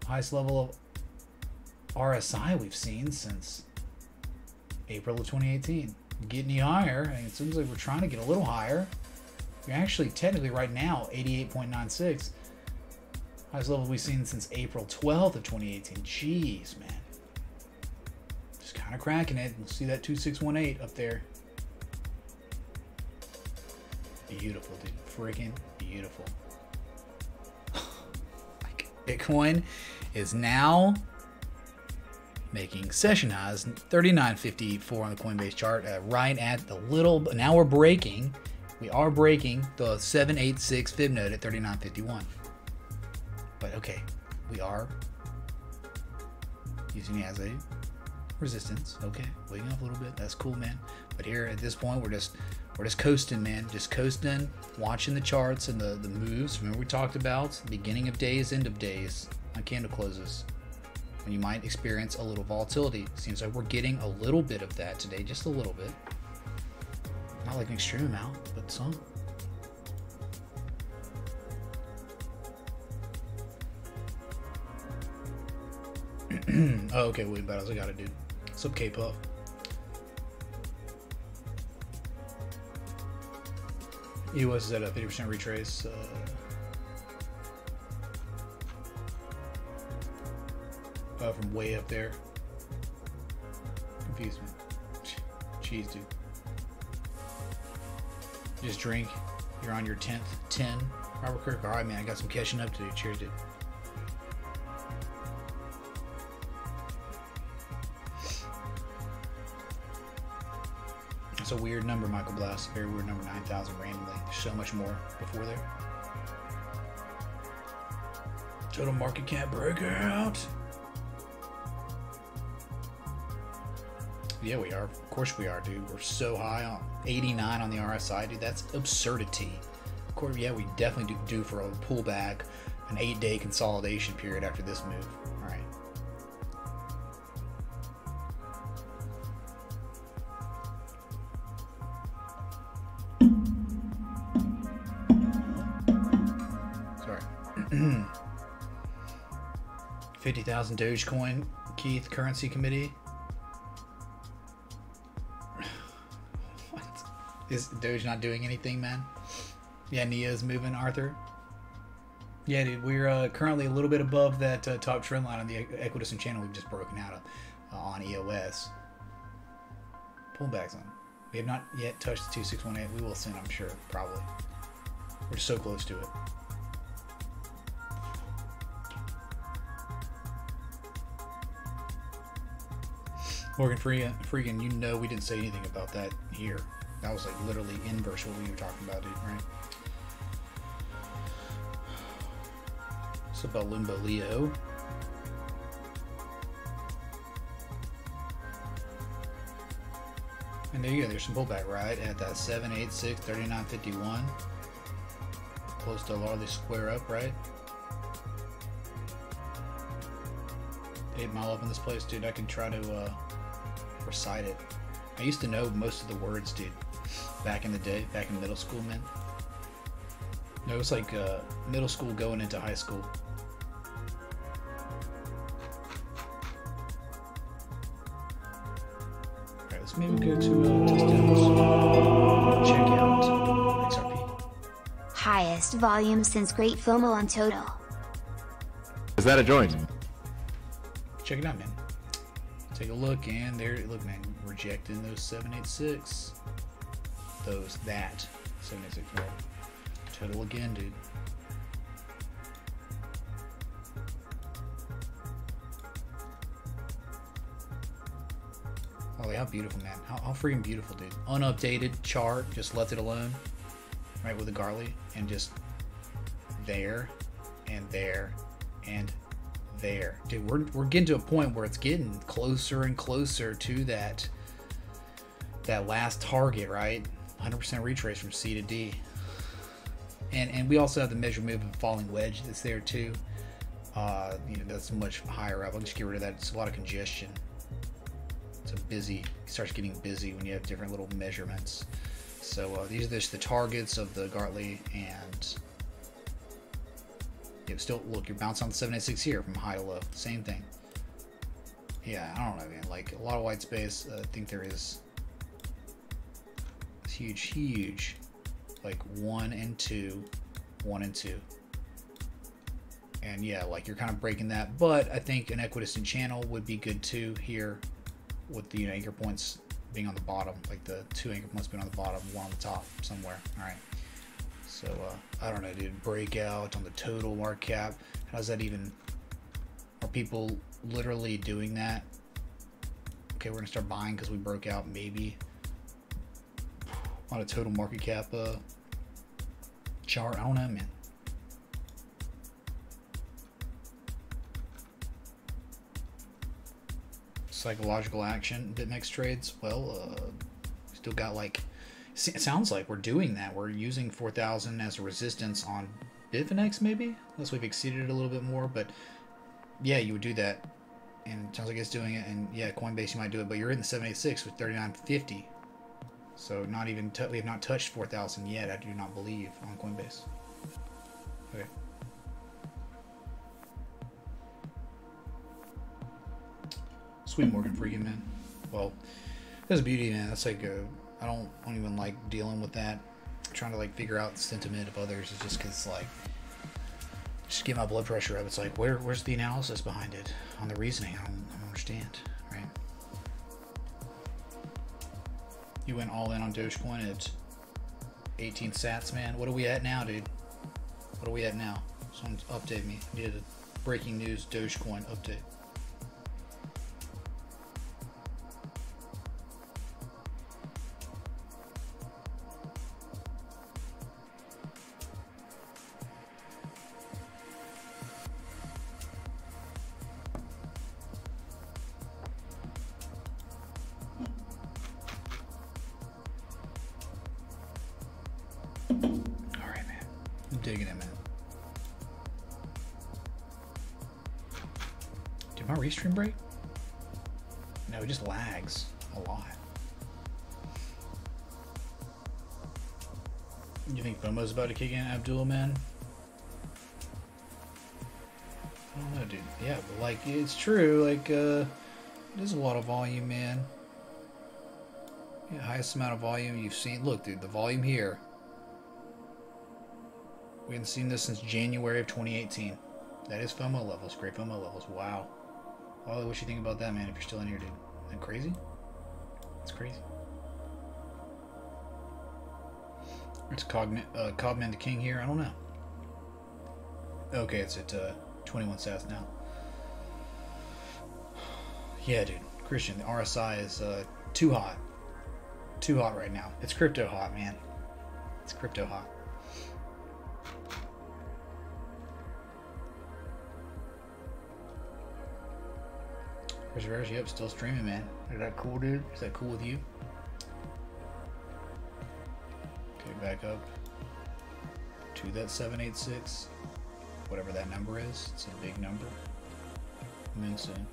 S6: Highest level of RSI we've seen since April of 2018. Get any higher, and it seems like we're trying to get a little higher. You're actually technically right now 88.96. Highest level we've seen since April 12th of 2018. Jeez, man. Just kind of cracking it. We'll see that 2618 up there. Beautiful, dude. Freaking beautiful. Like, Bitcoin is now making session highs 39.54 on the Coinbase chart, right at the little. Now we're breaking. We are breaking the 786 fib node at 39.51. But okay, we are using it as a resistance. Okay, waking up a little bit. That's cool, man. But here at this point, we're just coasting, man. Just coasting, watching the charts and the moves. Remember we talked about beginning of days, end of days on candle closes, when you might experience a little volatility. Seems like we're getting a little bit of that today, just a little bit. Not like an extreme amount, but some. Oh, okay, William Battles, I got it, dude. What's up, K-Puff? EOS is at a 50% retrace. From way up there. Confused me. Jeez, dude. Just drink. You're on your 10th 10. Robert Kirk. Alright, man. I got some catching up to do. Cheers, dude. That's a weird number, Michael Blast. Very weird number. 9,000 randomly. There's so much more before there. Total market cap breakout. Yeah, we are. Of course we are, dude. We're so high on 89 on the RSI, dude. That's absurdity. Of course, yeah, we definitely do for a pullback. An 8-day consolidation period after this move. All right. Sorry. 50,000 Dogecoin, Keith, currency committee. What? Is Doge not doing anything, man? Yeah, Nia's moving, Arthur. Yeah, dude, we're currently a little bit above that top trend line on the Equidistant channel we've just broken out of on EOS. Pullbacks on. We have not yet touched the 2618. We will soon, I'm sure, probably. We're just so close to it. Morgan Freegan, you know we didn't say anything about that here. That was like literally inverse what we were talking about, dude, right? What's about Limbo Leo? And there you go, there's some pullback right at that 786, 39.51. Close to a lot of these square up, right? 8 Mile up in this place, dude. I can try to recite it. I used to know most of the words, dude, back in the day, back in middle school, man. No, it was like middle school going into high school. Alright, let's maybe go to check out XRP.
S1: Highest volume since Great FOMO on total.
S5: Is that a joint?
S6: Check it out, man. Take a look, and there, look, man, rejecting those 786. That 786. Total again, dude. Holy, how beautiful, man. How freaking beautiful, dude. Unupdated chart, just left it alone. Right, with the Gartley, and just there, and there, and there. Dude, we're getting to a point where it's getting closer and closer to that last target, right? 100% retrace from C to D. And we also have the measure move of falling wedge that's there too. You know, that's much higher up. I'll just get rid of that. It's a lot of congestion. It's a busy, it starts getting busy when you have different little measurements. So these are just the targets of the Gartley, and still, look, you're bouncing on the 786 here from high to low. Same thing. Yeah, I don't know, man. Like, a lot of white space. I think there is huge, like 1 and 2, 1 and 2. And yeah, like you're kind of breaking that. But I think an equidistant channel would be good too here, with the anchor points being on the bottom, like the 2 anchor points being on the bottom, 1 on the top somewhere. All right. So, I don't know, dude, breakout on the total market cap. How's that even, are people literally doing that? Okay, we're gonna start buying because we broke out, maybe. On a total market cap chart, I don't know, man. Psychological action, BitMEX trades, well, still got like, it sounds like we're doing that. We're using 4,000 as a resistance on Bitfinex, maybe? Unless we've exceeded it a little bit more, but yeah, you would do that. And it sounds like it's doing it, and yeah, Coinbase, you might do it, but you're in the 786 with 39.50. So not even, we have not touched 4,000 yet, I do not believe, on Coinbase. Okay. Sweet Morgan Freegan, man. Well, that's beauty, man. That's like I don't even like dealing with that. Trying to like figure out the sentiment of others is just because like, just get my blood pressure up. It's like, where's the analysis behind it on the reasoning? I don't understand, right? You went all in on Dogecoin at 18 sats, man. What are we at now, dude? What are we at now? Someone update me. I needed a breaking news Dogecoin update. Digging it, man. my restream break? No, it just lags a lot. You think FOMO's about to kick in, Abdullah, man? I don't know, dude. Yeah, but like, it's true. Like, there's a lot of volume, man. Yeah, highest amount of volume you've seen. Look, dude, the volume here. We haven't seen this since January of 2018. That is FOMO levels. Great FOMO levels. Wow. Well, what you think about that, man, if you're still in here, dude? Isn't that crazy? It's crazy. It's Cogman the King here. I don't know. Okay, it's at 21 sats now. Yeah, dude. Christian, the RSI is too hot. Too hot right now. It's crypto hot, man. It's crypto hot. Perseverance, yep, still streaming, man. Is that cool, dude? Is that cool with you? Okay, back up to that 786. Whatever that number is. It's a big number. I'm in soon.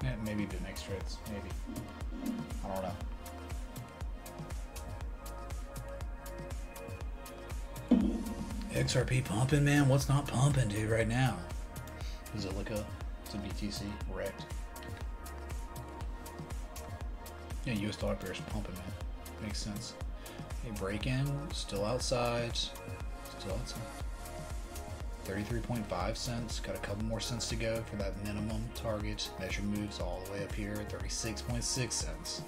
S6: Yeah, maybe the next trades. Maybe. I don't know. XRP pumping, man. What's not pumping, dude, right now? Zilliqa to BTC, wrecked. Yeah, US dollar pair is pumping, man. Makes sense. Hey, break in, still outside. Still outside. 33.5 cents. Got a couple more cents to go for that minimum target. Measure moves all the way up here. 36.6 cents.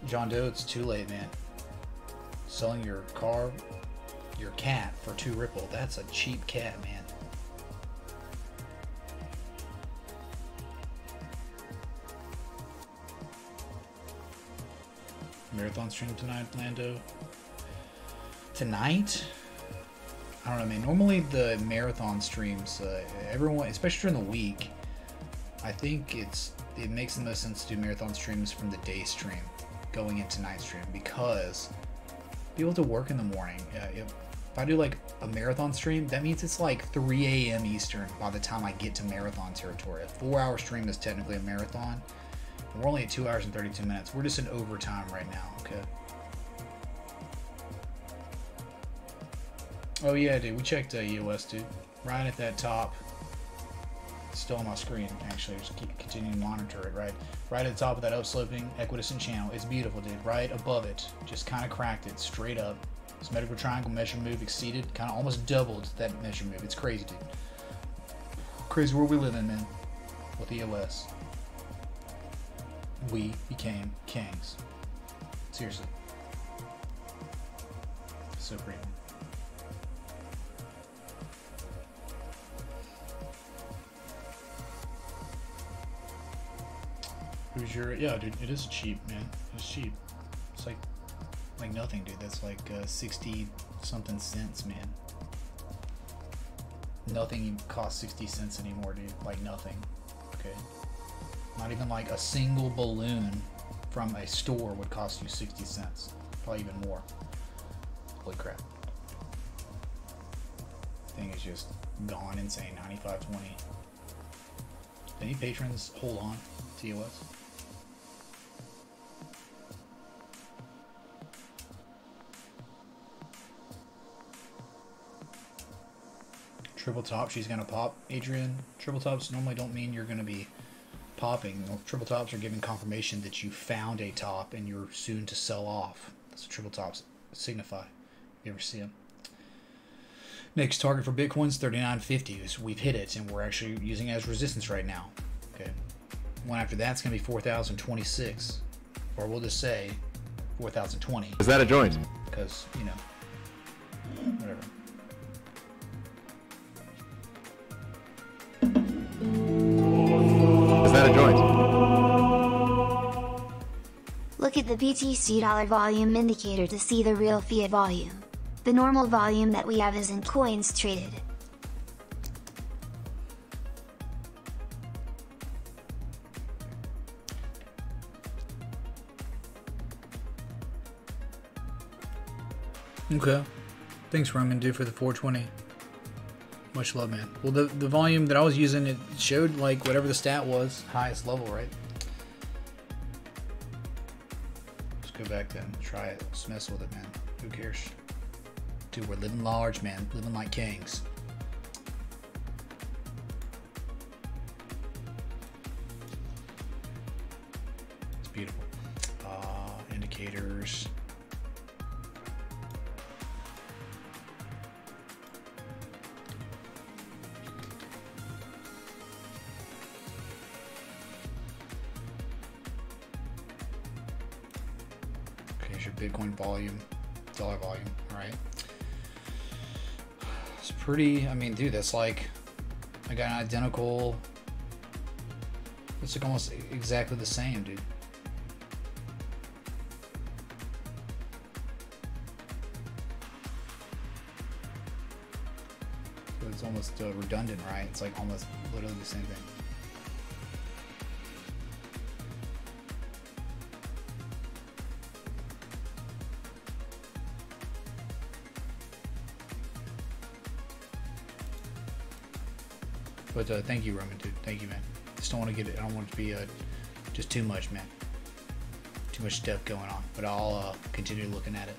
S6: John Doe, it's too late, man. Selling your car, your cat for 2 Ripple. That's a cheap cat, man. Marathon stream tonight, Lando. Tonight? I don't know, man. Normally the marathon streams, everyone, especially during the week, I think it makes the most sense to do marathon streams from the day stream going into night stream, because people have to work in the morning. If I do like a marathon stream, that means it's like 3 a.m. Eastern by the time I get to marathon territory. A 4-hour stream is technically a marathon. And we're only at 2 hours and 32 minutes. We're just in overtime right now, okay? Oh yeah, dude, we checked EOS, dude. Right at that top. It's still on my screen, actually. Just keep continuing to monitor it, right? Right at the top of that upsloping equidistant channel. It's beautiful, dude. Right above it. Just kind of cracked it straight up. Symmetrical triangle measure move exceeded. Kind of almost doubled that measure move. It's crazy, dude. Crazy world we live in, man. With EOS. We became kings. Seriously. So great. Who's your... Yeah, dude, it is cheap, man. It's cheap. It's like nothing, dude. That's like 60 something cents, man. Nothing costs 60 cents anymore, dude. Like nothing. Okay. Not even like a single balloon from a store would cost you 60 cents. Probably even more. Holy crap. Thing is just gone insane. 95.20. Any patrons hold on to TOS? Triple top, she's gonna pop, Adrian. Triple tops normally don't mean you're gonna be popping. Triple tops are giving confirmation that you found a top and you're soon to sell off. That's what triple tops signify. You ever see them? Next target for Bitcoin's 39.50. We've hit it and we're actually using it as resistance right now. Okay. One after that's gonna be 4,026, or we'll just say 4,020.
S5: Is that a joint?
S6: Because you know, whatever.
S5: Is that a joint?
S1: Look at the BTC dollar volume indicator to see the real fiat volume. The normal volume that we have isn't coins traded.
S6: Okay. Thanks, Roman, dude, for the 420. Much love, man. Well, the volume that I was using, it showed like whatever the stat was, highest level, right? Let's go back then. Try it. Let's mess with it, man. Who cares? Dude, we're living large, man. Living like kings. It's beautiful. Indicators. Bitcoin volume, dollar volume, all right? It's pretty, I mean, dude, that's like, I got an identical, it's like almost exactly the same, dude. It's almost redundant, right? It's like almost literally the same thing. But thank you, Roman, dude. Thank you, man. Just don't want to get it. I don't want it to be just too much, man. Too much stuff going on. But I'll continue looking at it.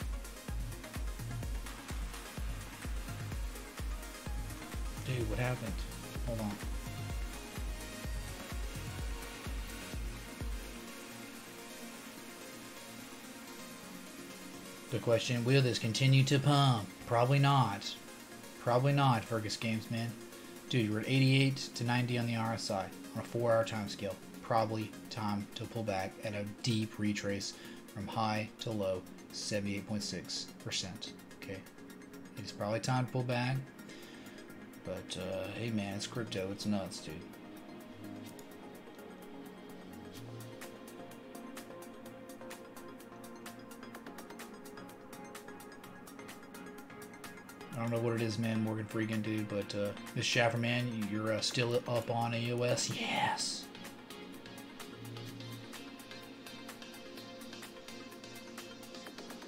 S6: Dude, what happened? Hold on. The question: will this continue to pump? Probably not. Probably not, Fergus Games, man. Dude, we're at 88 to 90 on the RSI on a 4-hour time scale. Probably time to pull back at a deep retrace from high to low, 78.6%. Okay, it's probably time to pull back. But hey, man, it's crypto. It's nuts, dude. I don't know what it is, man, Morgan Freegan, dude, but Miss Schaffer, man, you're still up on AOS? Yes.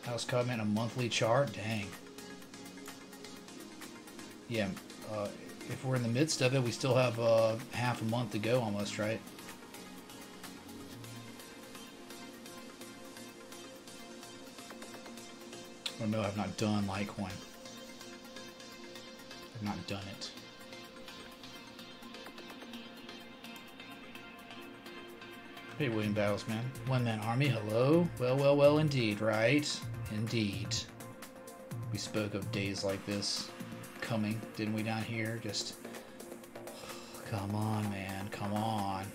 S6: House Cub, man, a monthly chart? Dang. Yeah, if we're in the midst of it, we still have half a month to go almost, right? Oh no, I've not done Litecoin. Not done it. Hey, William Battles, man. One man army, hello? Well, well, well, indeed, right? Indeed. We spoke of days like this coming, didn't we, down here? Just, come on, man, come on.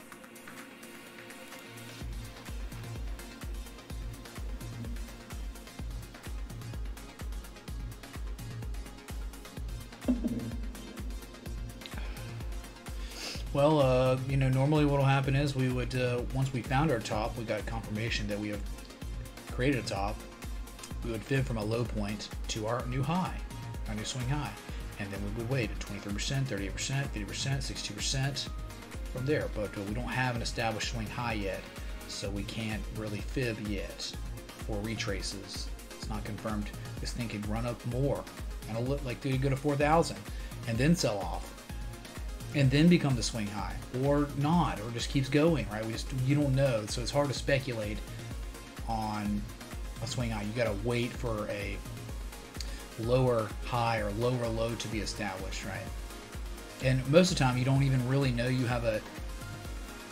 S6: Well, you know, normally what will happen is we would, once we found our top, we got confirmation that we have created a top, we would fib from a low point to our new high, our new swing high. And then we would wait at 23%, 38%, 50%, 62% from there. But we don't have an established swing high yet, so we can't really fib yet for retraces. It's not confirmed. This thing could run up more. And it'll look like they go to 4,000 and then sell off. And then become the swing high, or not, or just keeps going, right? You don't know, so it's hard to speculate on a swing high. You got to wait for a lower high or lower low to be established, right? And most of the time, you don't even really know you have a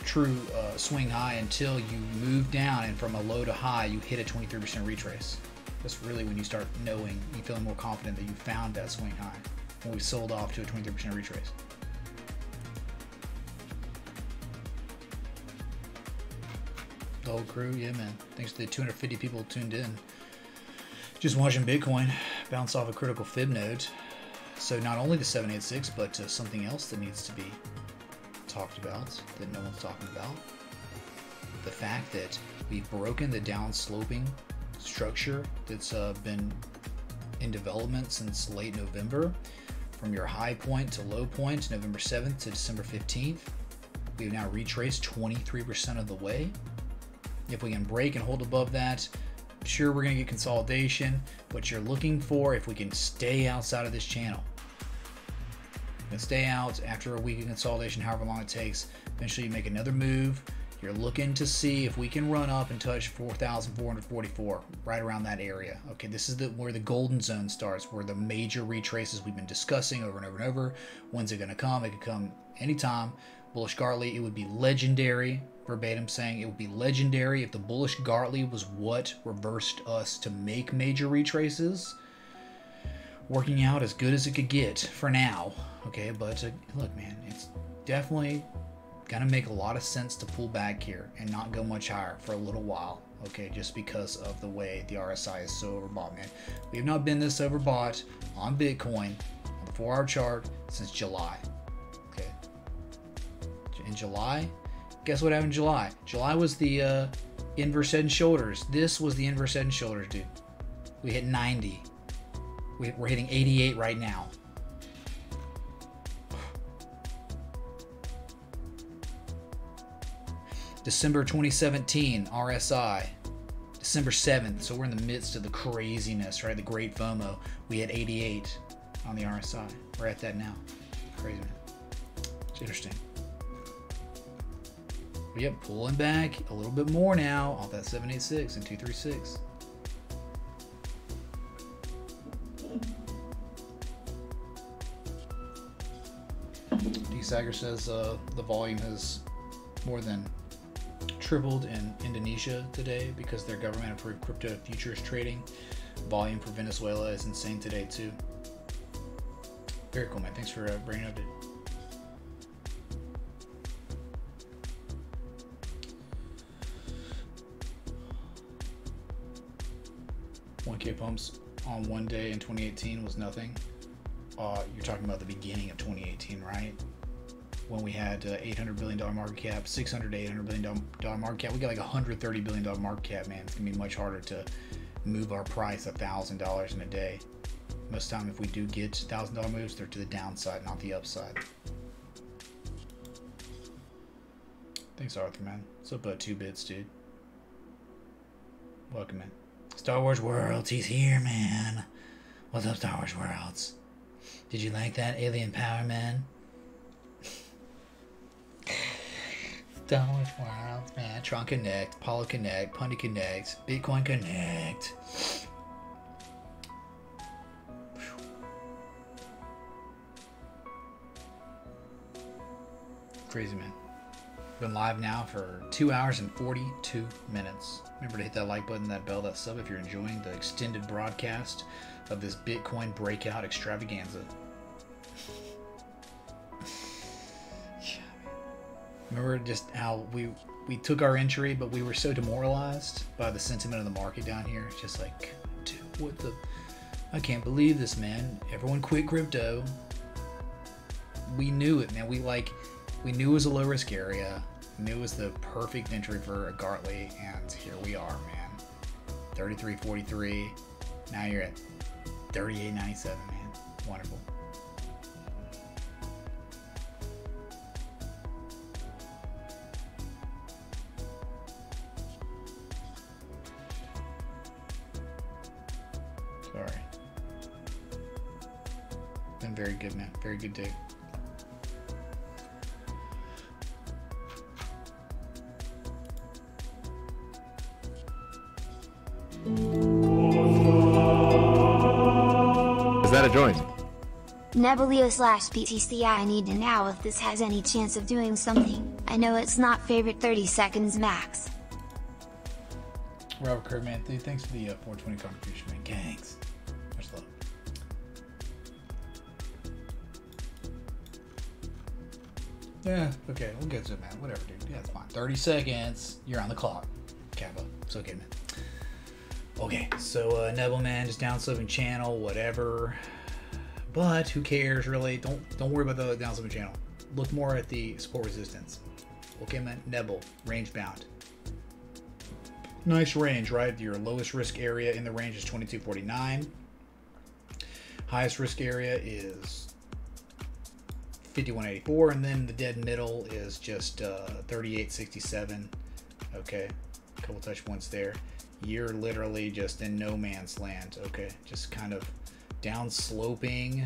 S6: true swing high until you move down, and from a low to high, you hit a 23% retrace. That's really when you start knowing, you feeling more confident that you found that swing high when we sold off to a 23% retrace. The whole crew, yeah, man. Thanks to the 250 people tuned in. Just watching Bitcoin bounce off a critical fib node. So not only the 786, but something else that needs to be talked about that no one's talking about. The fact that we've broken the down-sloping structure that's been in development since late November. From your high point to low point, November 7th to December 15th. We've now retraced 23% of the way. If we can break and hold above that, Sure, we're going to get consolidation. What you're looking for, if we can stay outside of this channel. And stay out after a week of consolidation, however long it takes. Eventually you make another move. You're looking to see if we can run up and touch 4,444, right around that area. Okay, this is where the golden zone starts, where the major retraces we've been discussing over and over and over. When's it going to come? It could come anytime. Bullish Gartley, it would be legendary. Verbatim saying it would be legendary if the bullish Gartley was what reversed us to make major retraces. Working out as good as it could get for now. Okay, but look, man, it's definitely gonna make a lot of sense to pull back here and not go much higher for a little while. Okay, just because of the way the RSI is so overbought, man. We have not been this overbought on Bitcoin on the 4-hour chart since July. Okay, in July, guess what happened in July? July was the inverse head and shoulders. This was the inverse head and shoulders, dude. We hit 90. We're hitting 88 right now. December 2017 RSI, December 7th. So we're in the midst of the craziness, right? The great FOMO. We had 88 on the RSI. We're at that now. Crazy, man. It's interesting. But yep, pulling back a little bit more now off that 786 and 236. D-Sagger says the volume has more than tripled in Indonesia today because their government approved crypto futures trading. Volume for Venezuela is insane today too. Very cool, man. Thanks for bringing it up, dude. $1K pumps on one day in 2018 was nothing. You're talking about the beginning of 2018, right? When we had $800 billion market cap, $600 to $800 billion market cap. We got like $130 billion market cap, man. It's going to be much harder to move our price $1,000 in a day. Most of the time, if we do get $1,000 moves, they're to the downside, not the upside. Thanks, Arthur, man. What's up, 2 bits, dude? Welcome, man. Star Wars Worlds, he's here, man. What's up, Star Wars Worlds? Did you like that, Alien Power, man? Star Wars Worlds, man. Tron Connect, Apollo Connect, Pundy Connect, Bitcoin Connect. Crazy, man. Been live now for 2 hours and 42 minutes. Remember to hit that like button, that bell, that sub if you're enjoying the extended broadcast of this Bitcoin breakout extravaganza. Remember just how we took our entry, but we were so demoralized by the sentiment of the market down here. It's just like, dude, what the? I can't believe this, man. Everyone quit crypto. We knew it, man. We knew it was a low risk area. We knew it was the perfect entry for a Gartley, and here we are, man. 33.43. Now you're at 38.97, man. Wonderful. Sorry. Been very good, man. Very good day.
S5: Is that a joint?
S1: Nebuleo/BTC. I need to know if this has any chance of doing something. I know it's not favorite 30 seconds max.
S6: Robert Kerr, man, thanks for the 420 contribution, man. Gangs. Much love. Yeah, okay, we'll get to it, man. Whatever, dude. Yeah, it's fine. 30 seconds. You're on the clock. Kappa. It's okay, man. Okay, so Neville, man, just downsloping channel, whatever. But who cares, really? Don't worry about the downsloping channel. Look more at the support resistance. Okay, man. Neville, range bound. Nice range, right? Your lowest risk area in the range is 22.49. Highest risk area is 51.84, and then the dead middle is just 38.67. Okay, a couple touch points there. You're literally just in no man's land. Okay, just kind of down sloping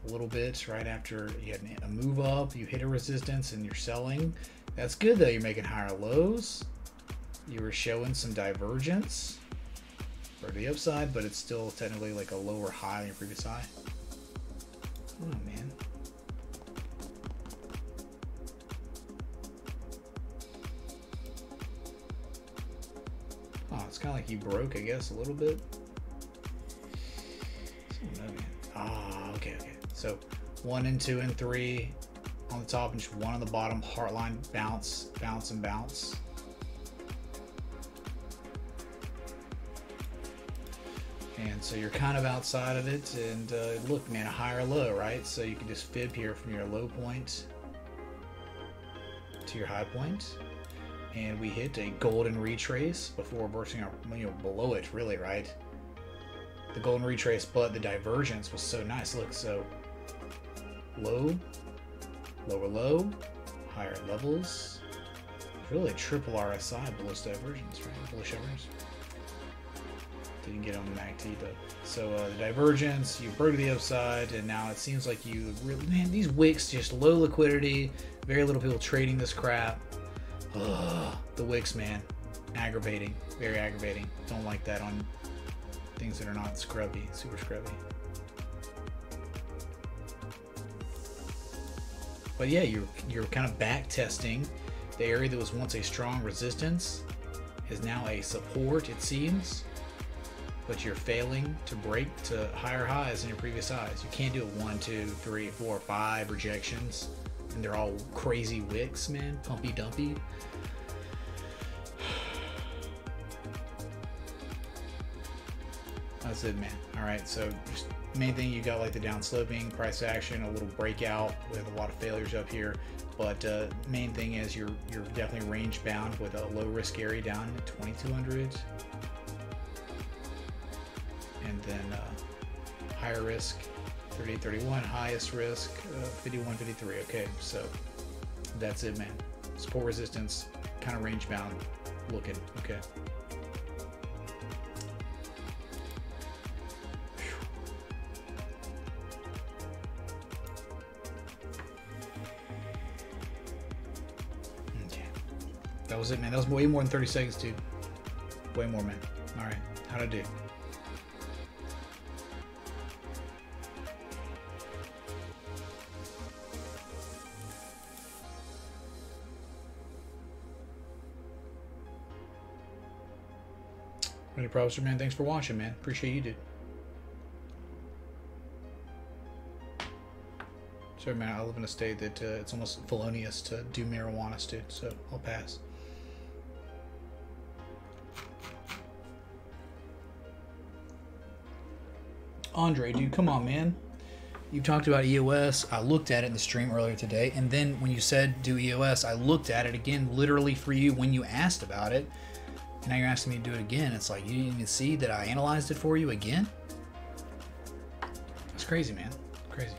S6: a little bit right after you had a move up, you hit a resistance and you're selling. That's good though, you're making higher lows. You were showing some divergence for the upside, but it's still technically like a lower high than your previous high. Oh man. Oh, it's kind of like you broke, I guess, a little bit. Ah, okay. So 1 and 2 and 3 on the top and just 1 on the bottom. Heartline, bounce, bounce, and bounce. And so you're kind of outside of it. And look, man, a higher low, right? So you can just fib here from your low point to your high point. And we hit a golden retrace before bursting our, below it, really, right? The golden retrace, but the divergence was so nice. Look, so low, lower low, higher levels. Really a triple RSI, bullish divergence, right? Bullish divergence. Didn't get on the MACD though. So the divergence, you broke the upside, and now it seems like you really, man, these wicks, just low liquidity, very little people trading this crap. Ugh, the wicks, man, aggravating, very aggravating. Don't like that on things that are not scrubby, super scrubby. But yeah, you're kind of back testing the area that was once a strong resistance is now a support, it seems. But you're failing to break to higher highs than your previous highs. You can't do it 1, 2, 3, 4, 5 rejections, and they're all crazy wicks, man, pumpy dumpy. That's it, man. All right, so just main thing, you got like the down sloping, price action, a little breakout with a lot of failures up here. But main thing is you're definitely range bound with a low risk area down at 2200, and then higher risk 38, 31, highest risk 51, 53. Okay, so that's it, man. Support resistance, kind of range bound looking. Okay. That was it, man. That was way more than 30 seconds, dude. Way more, man. All right, how'd I do? Any problems, man? Thanks for watching, man. Appreciate you, dude. Sorry, man. I live in a state that it's almost felonious to do marijuana, dude. So I'll pass. Andre, dude, come on, man. You talked about EOS. I looked at it in the stream earlier today, and then when you said do EOS, I looked at it again literally for you when you asked about it, and now you're asking me to do it again. It's like you didn't even see that I analyzed it for you again? It's crazy, man. Crazy.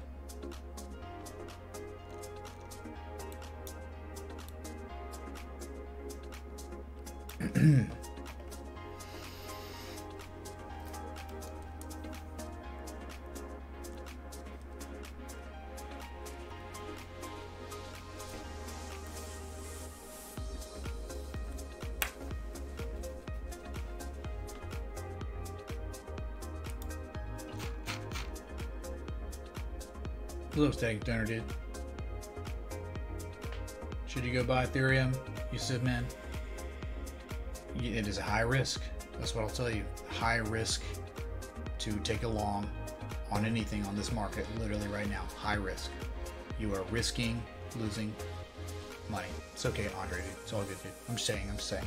S6: Hello, Static Donor, dude. Should you go buy Ethereum? You said, man. It is a high risk. That's what I'll tell you. High risk to take a long on anything on this market, literally right now. High risk. You are risking losing money. It's okay, Andre, dude. It's all good, dude. I'm just saying.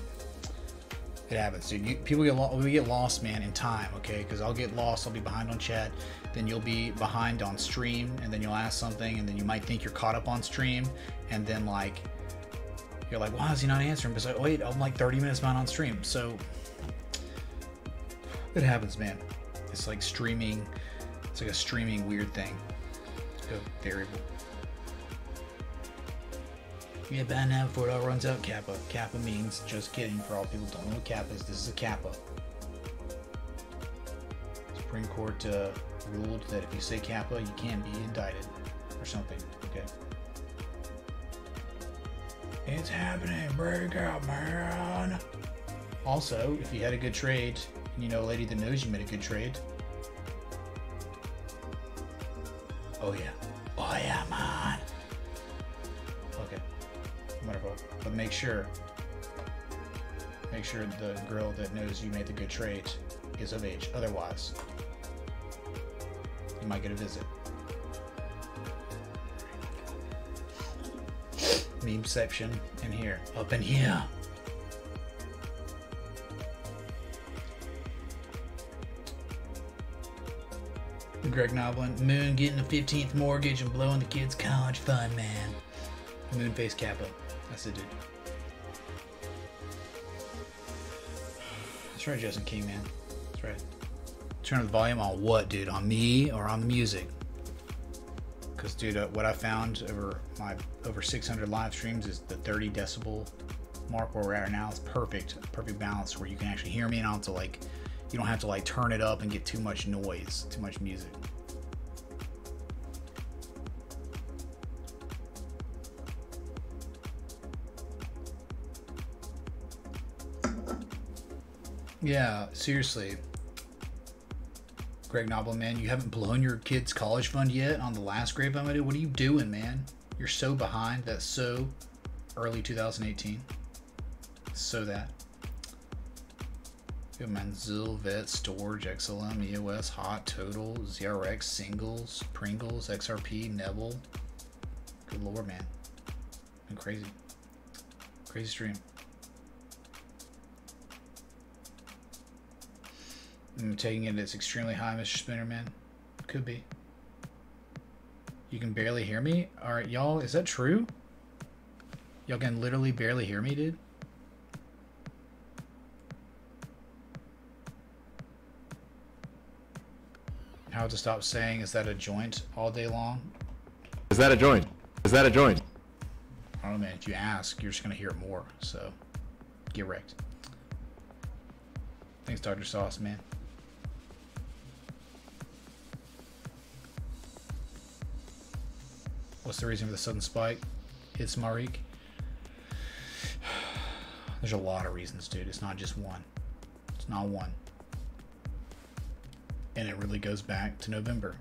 S6: It happens, dude. People get lost, man, in time, okay? Because I'll get lost. I'll be behind on chat. Then you'll be behind on stream, and then you'll ask something, and then you might think you're caught up on stream, and then like you're like, why is he not answering? But like, wait, I'm like 30 minutes behind on stream. So it happens, man. It's like streaming. It's like a streaming weird thing. It's a variable. Yeah, buy now before it all runs out, Kappa. Kappa means, just kidding, for all people who don't know what Kappa is, this is a Kappa. Supreme Court ruled that if you say Kappa, you can be indicted or something, okay? It's happening, break out, man! Also, if you had a good trade, and you know a lady that knows you made a good trade, oh yeah. Oh yeah, man! Okay. Wonderful. But make sure the girl that knows you made the good trade is of age. Otherwise, you might get a visit. Memeception in here. Up in here. Greg Noblin. Moon getting a 15th mortgage and blowing the kids' college fund, man. Moonface Kappa. That's the dude. That's right, Justin King, man. That's right. Turn the volume on what, dude? On me or on the music? Because, dude, what I found over my over 600 live streams is the 30 decibel mark where we're at right now. It's perfect balance where you can actually hear me and I don't have to, like, you don't have to, like, turn it up and get too much noise, too much music. Yeah, seriously. Greg Noble, man, you haven't blown your kid's college fund yet on the last grapevine I did? What are you doing, man? You're so behind. That's so early 2018. So that. Good man. Zil, Vet, Storage, XLM, EOS, Hot, Total, ZRX, Singles, Pringles, XRP, Neville. Good lord, man. Been crazy. Crazy stream. I'm taking it as extremely high, Mr. Spinnerman. Could be. You can barely hear me? Alright, y'all, is that true? Y'all can literally barely hear me, dude? How to stop saying, is that a joint all day long?
S5: Is that a joint? Is that a joint?
S6: I don't know, man. If you ask, you're just going to hear it more. So, get wrecked. Thanks, Dr. Sauce, man. What's the reason for the sudden spike? It's Marik. There's a lot of reasons, dude. It's not just one. It's not one. And it really goes back to November.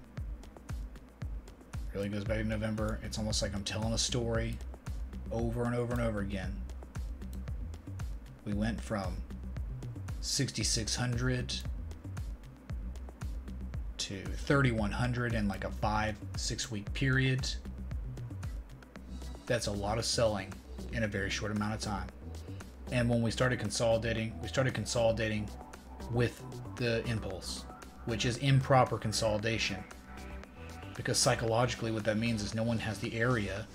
S6: It really goes back to November. It's almost like I'm telling a story over and over and over again. We went from 6,600 to 3,100 in like a 5-6 week period. That's a lot of selling in a very short amount of time. And when we started consolidating with the impulse, which is improper consolidation. Because psychologically what that means is no one has the area,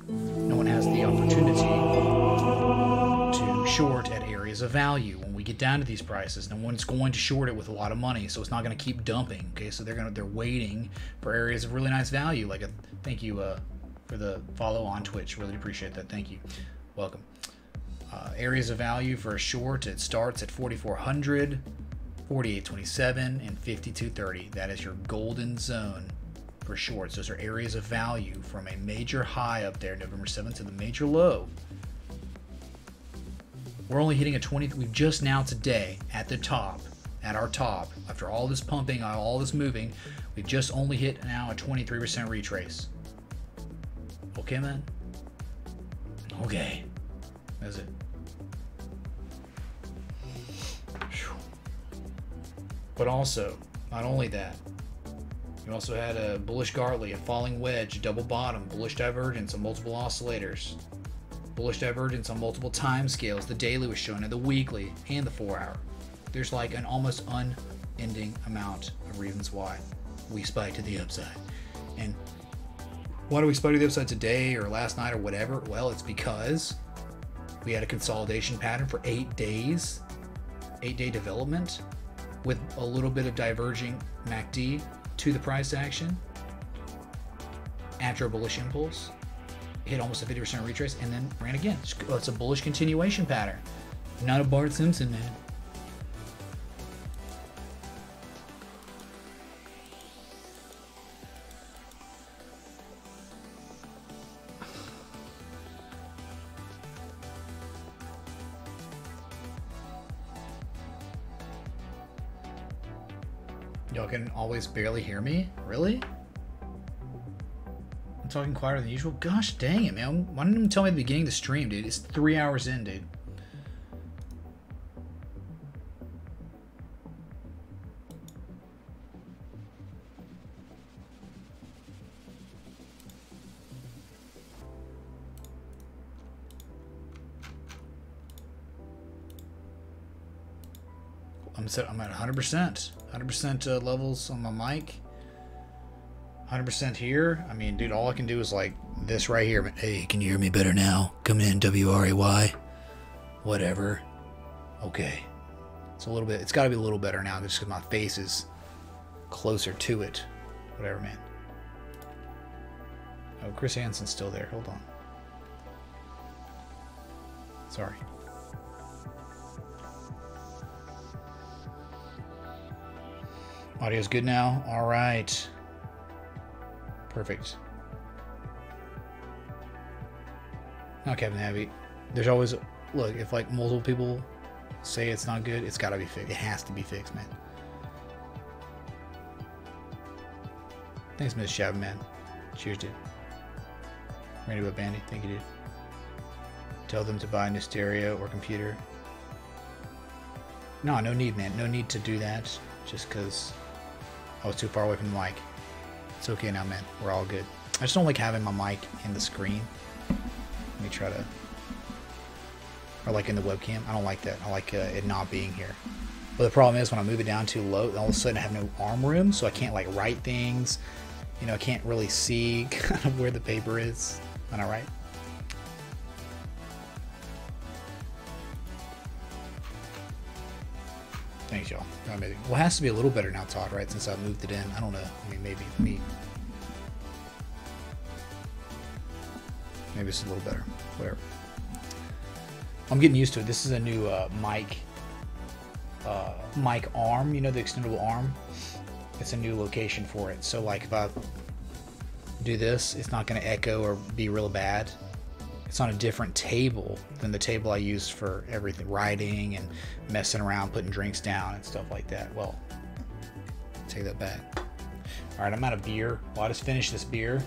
S6: no one has the opportunity to short at areas of value. When we get down to these prices, no one's going to short it with a lot of money, so it's not going to keep dumping. Okay, so they're waiting for areas of really nice value. Like thank you for the follow on Twitch. Really appreciate that. Thank you. Welcome. Areas of value for a short, it starts at 4,400, 48.27, and 52.30. That is your golden zone for shorts. Those are areas of value from a major high up there, November 7th, to the major low. We're only hitting a 20. We've just now today at the top, at our top, after all this pumping, all this moving, we've just only hit now a 23% retrace. Okay, man? Okay. That's it. But also, not only that, you also had a bullish Gartley, a falling wedge, double bottom, bullish divergence on multiple oscillators, bullish divergence on multiple time scales. The daily was shown, and the weekly, and the 4 hour. There's like an almost unending amount of reasons why we spiked to the upside. And why do we spike to the upside today or last night or whatever? Well, it's because we had a consolidation pattern for 8 days, 8-day development with a little bit of diverging MACD to the price action after a bullish impulse. hit almost a 50% retrace, and then ran again. It's a bullish continuation pattern. Not a Bart Simpson, man. Y'all can always barely hear me? Really? I'm talking quieter than usual? Gosh dang it, man. Why didn't you tell me at the beginning of the stream, dude? It's 3 hours in, dude. I'm at 100%. 100% levels on my mic. 100% here. I mean, dude, all I can do is like this right here. Hey, can you hear me better now? Come in, WRAY. Whatever. Okay. It's a little bit, it's got to be a little better now just because my face is closer to it. Whatever, man. Oh, Chris Hansen's still there. Hold on. Sorry. Audio's good now. All right. Perfect. Now, Captain Heavy, there's always, look, if like multiple people say it's not good, it's got to be fixed. It has to be fixed, man. Thanks, Miss Shabba, man. Cheers, dude. Ready about Bandy? Thank you, dude. Tell them to buy a new stereo or computer. No, no need, man. No need to do that. Just because I was too far away from the mic. It's okay now, man. We're all good. I just don't like having my mic in the screen. Let me try to... Or like in the webcam. I don't like that. I like it not being here. But the problem is when I move it down too low, all of a sudden I have no arm room, so I can't like write things. You know, I can't really see kind of where the paper is when I write. Thanks, y'all. Amazing. Well, it has to be a little better now, Todd, right? Since I moved it in. I don't know. I mean, maybe for me. Maybe it's a little better. Whatever. I'm getting used to it. This is a new mic arm. You know, the extendable arm. It's a new location for it. So, like, if I do this, it's not going to echo or be real bad. It's on a different table than the table I use for everything, writing and messing around, putting drinks down and stuff like that. Well, take that back. All right, I'm out of beer. Well, I just finished this beer.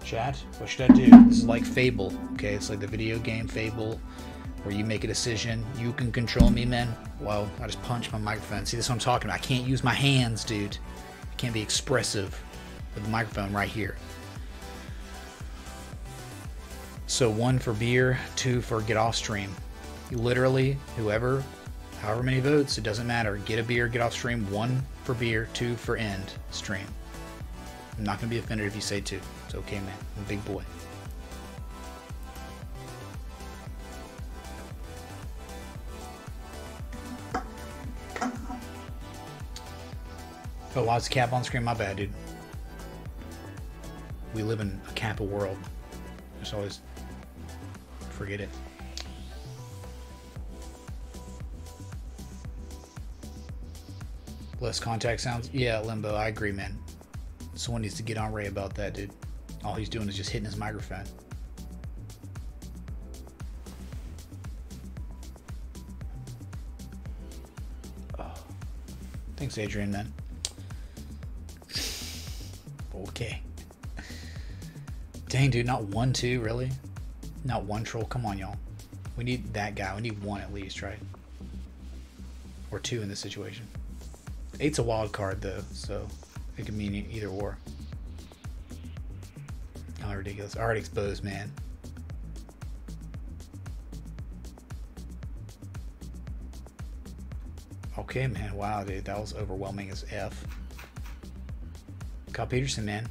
S6: Chat, what should I do? This is like Fable, okay? It's like the video game Fable, where you make a decision. You can control me, man. Well, I just punched my microphone. See, this is what I'm talking about. I can't use my hands, dude. I can't be expressive with the microphone right here. So 1 for beer, 2 for get off stream. You literally, however many votes, it doesn't matter. Get a beer, get off stream. 1 for beer, 2 for end stream. I'm not going to be offended if you say 2. It's okay, man. I'm a big boy. Oh, lots of cap on screen. My bad, dude. We live in a Kappa world. Just always forget it. Less contact sounds. Yeah, Limbo. I agree, man. Someone needs to get on Ray about that, dude. All he's doing is just hitting his microphone. Oh. Thanks, Adrian, man. Okay. Dang, dude, not 1, 2, really? Not 1 troll? Come on, y'all. We need that guy. We need 1 at least, right? Or 2 in this situation. 8's a wild card, though, so it could mean either or. Oh, ridiculous. Already exposed, man. Okay, man. Wow, dude. That was overwhelming as F. Kyle Peterson, man.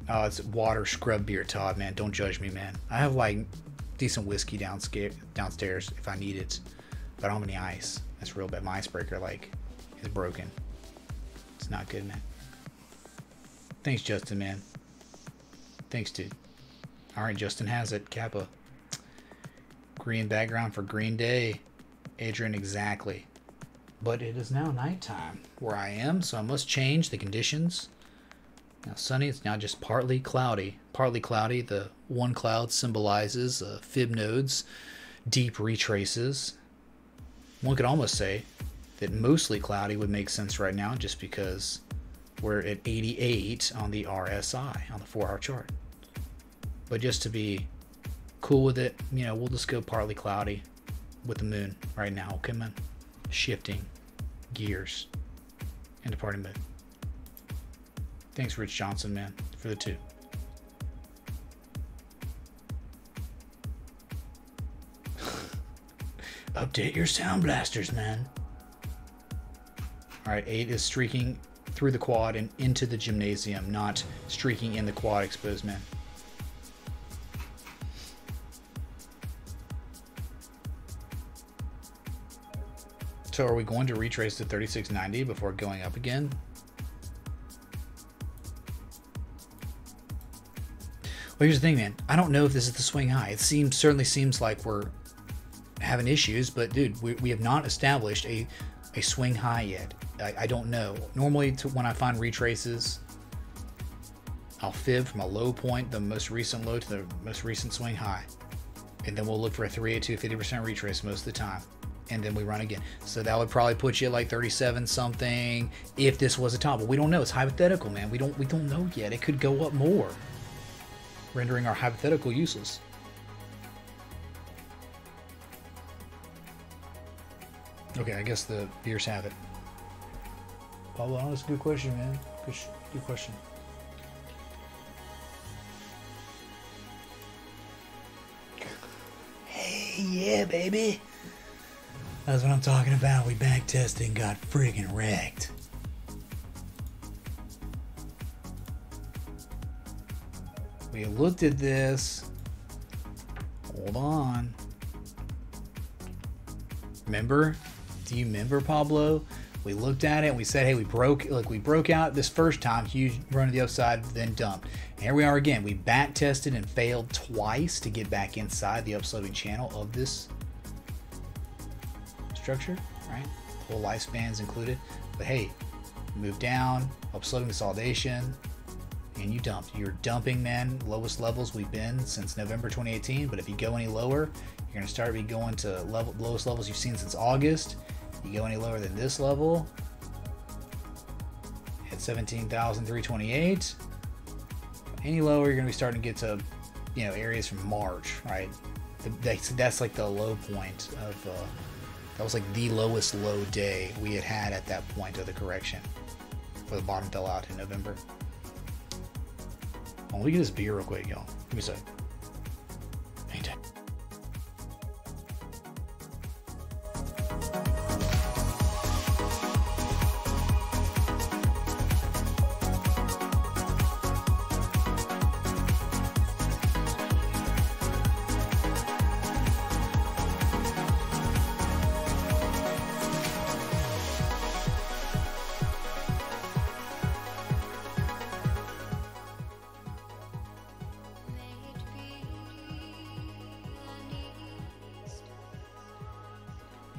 S6: Oh, it's water scrub beer, Todd, man. Don't judge me, man. I have, like, decent whiskey downstairs if I need it. But I don't have any ice. That's real bad. My icebreaker, like, is broken. It's not good, man. Thanks, Justin, man. Thanks, dude. All right, Justin has it. Kappa. Green background for Green Day. Adrian, exactly. But it is now nighttime where I am, so I must change the conditions. Now sunny, it's now just partly cloudy. Partly cloudy, the one cloud symbolizes fib nodes, deep retraces. One could almost say that mostly cloudy would make sense right now just because we're at 88 on the RSI, on the 4-hour chart. But just to be cool with it, you know, we'll just go partly cloudy with the moon right now. Okay, man? Shifting gears into party mode. Thanks, Rich Johnson, man, for the 2. Update your sound blasters, man. All right, 8 is streaking through the quad and into the gymnasium, not streaking in the quad exposed, man. So are we going to retrace to 3690 before going up again? Well, here's the thing, man. I don't know if this is the swing high. It certainly seems like we're having issues, but dude, we have not established a swing high yet. I don't know. Normally, when I find retraces, I'll fib from a low point, the most recent low, to the most recent swing high, and then we'll look for a 382 50% retrace most of the time, and then we run again. So that would probably put you at like 37 something if this was a top. But we don't know. It's hypothetical, man. We don't know yet. It could go up more, rendering our hypothetical useless. Okay, I guess the beers have it. Pablo, that's a good question, man. Good question. Hey, yeah, baby. That's what I'm talking about. We back tested and got friggin' wrecked. We looked at this. Hold on. Remember? Do you remember, Pablo? We looked at it and we said, hey, we broke out this first time, huge run to the upside, then dumped. And here we are again. We back tested and failed twice to get back inside the upsloping channel of this structure, right? Full lifespans included. But hey, move down, upsloping consolidation, and you dumped. You're dumping, man. Lowest levels we've been since November 2018. But if you go any lower, you're going to start going to lowest levels you've seen since August. You go any lower than this level, at 17,328. Any lower, you're going to be starting to get to, you know, areas from March, right? That's like the low point of, that was like the lowest low day we had at that point of the correction, where the bottom fell out in November. Oh, let me get this beer real quick, y'all. Give me a sec. Hang tight.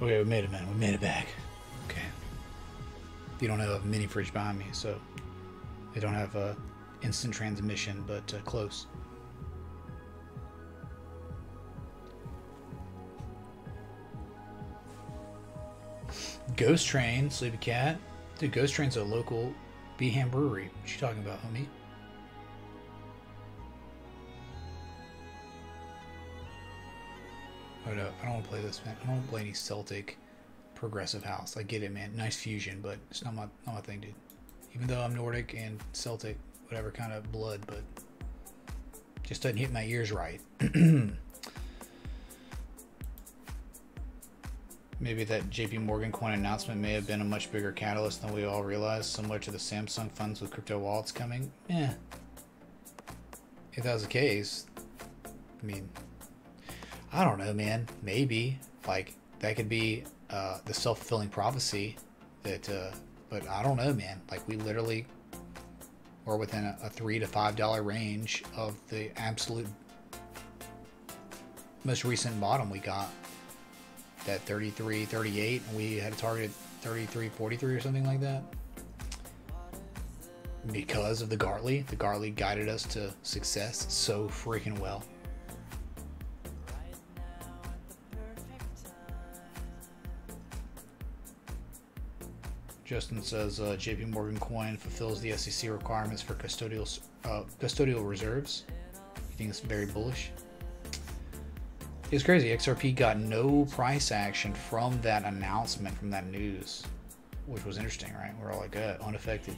S6: Okay, we made it, man. We made it back. Okay. You don't have a mini fridge behind me, so they don't have instant transmission, but close. Ghost Train, Sleepy Cat. Dude, Ghost Train's a local Beeham brewery. What you talking about, homie? Oh no, I don't want to play this, man. I don't want to play any Celtic progressive house. I get it, man. Nice fusion, but it's not my thing, dude. Even though I'm Nordic and Celtic, whatever kind of blood, but just doesn't hit my ears right. Maybe that JP Morgan coin announcement may have been a much bigger catalyst than we all realized, similar to the Samsung funds with crypto wallets coming. Yeah. If that was the case, I mean, I don't know, man. Maybe. Like, that could be the self-fulfilling prophecy that, but I don't know, man. Like, we literally were within a $3 to $5 range of the absolute most recent bottom we got, that 33.38, and we had a target at 33.43 or something like that. Because of the Gartley. The Gartley guided us to success so freaking well. Justin says JP Morgan coin fulfills the SEC requirements for custodial reserves. I think it's very bullish. It's crazy. XRP got no price action from that announcement, from that news, which was interesting, right? We're all like, unaffected.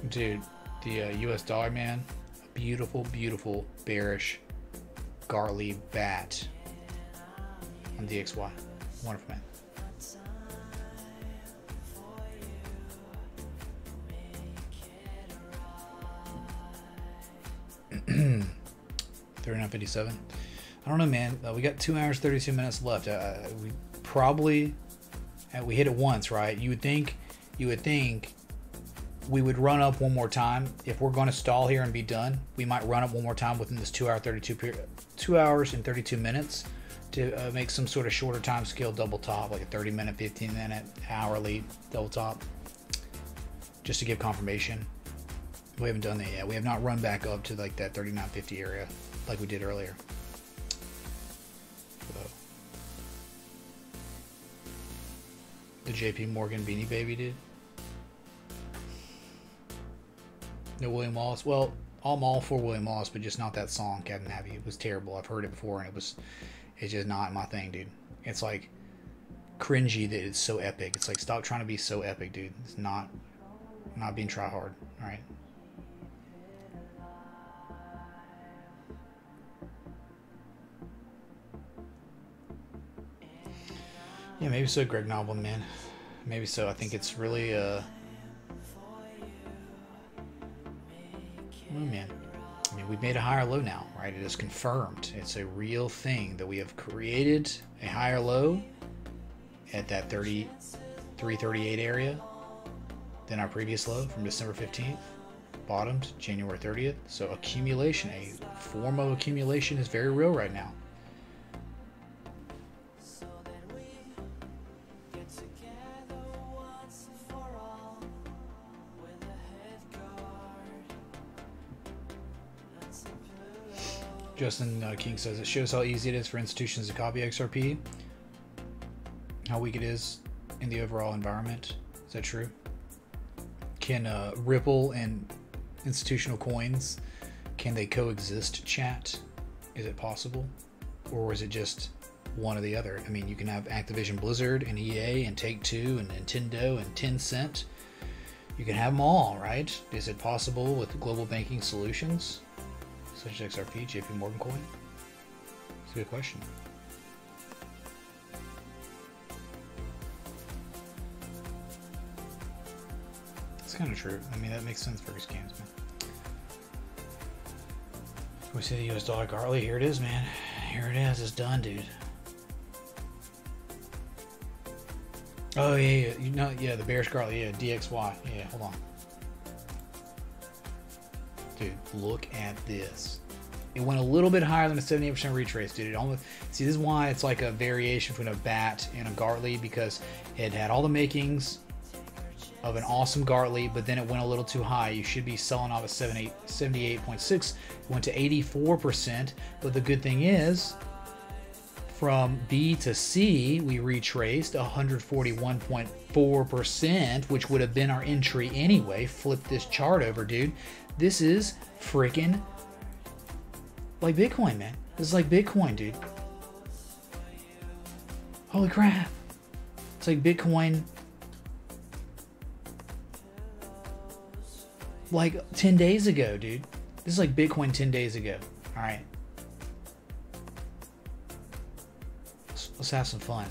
S6: Dude, the US dollar, man, a beautiful, beautiful bearish Gartley bat on DXY. Wonderful, man. $39.57. I don't know, man. We got 2 hours 32 minutes left. We probably we hit it once, right? You would think we would run up one more time. If we're going to stall here and be done, we might run up one more time within this 2 hours and 32 minutes to make some sort of shorter time scale double top, like a 30-minute, 15-minute, hourly double top, just to give confirmation. We haven't done that yet. We have not run back up to like that 39.50 area like we did earlier. So, the JP Morgan Beanie Baby did. No William Wallace. Well, I'm all for William Wallace, but just not that song, Captain Happy. It was terrible. I've heard it before, and it's just not my thing, dude. It's like cringy that it's so epic. It's like, stop trying to be so epic, dude. It's not being try hard. All right. Yeah, maybe so, Greg Noblin, man. Maybe so. I think it's really oh man, I mean, we've made a higher low now, right? It is confirmed. It's a real thing that we have created a higher low at that 33.38 area than our previous low from December 15th, bottomed January 30th. So accumulation, a form of accumulation, is very real right now. Justin King says it shows how easy it is for institutions to copy XRP, how weak it is in the overall environment. Is that true? Can Ripple and institutional coins, can they coexist, chat? Is it possible? Or is it just one or the other? I mean, you can have Activision Blizzard and EA and Take-Two and Nintendo and Tencent. You can have them all, right? Is it possible with global banking solutions such as XRP, JP Morgan coin? It's a good question. It's kind of true. I mean, that makes sense for scams, man. We see the US dollar Gartley. Here it is, man. Here it is. It's done, dude. Oh, yeah. You know, yeah, the bearish Gartley. Yeah, DXY. Yeah, hold on. Dude, look at this. It went a little bit higher than a 78% retrace, dude. It almost, see, this is why it's like a variation between a BAT and a Gartley, because it had all the makings of an awesome Gartley, but then it went a little too high. You should be selling off at 78.6. It went to 84%, but the good thing is, from B to C, we retraced 141.4%, which would have been our entry anyway. Flip this chart over, dude. This is freaking like Bitcoin, man. This is like Bitcoin, dude. Holy crap. It's like Bitcoin like 10 days ago, dude. This is like Bitcoin 10 days ago. All right. Let's have some fun.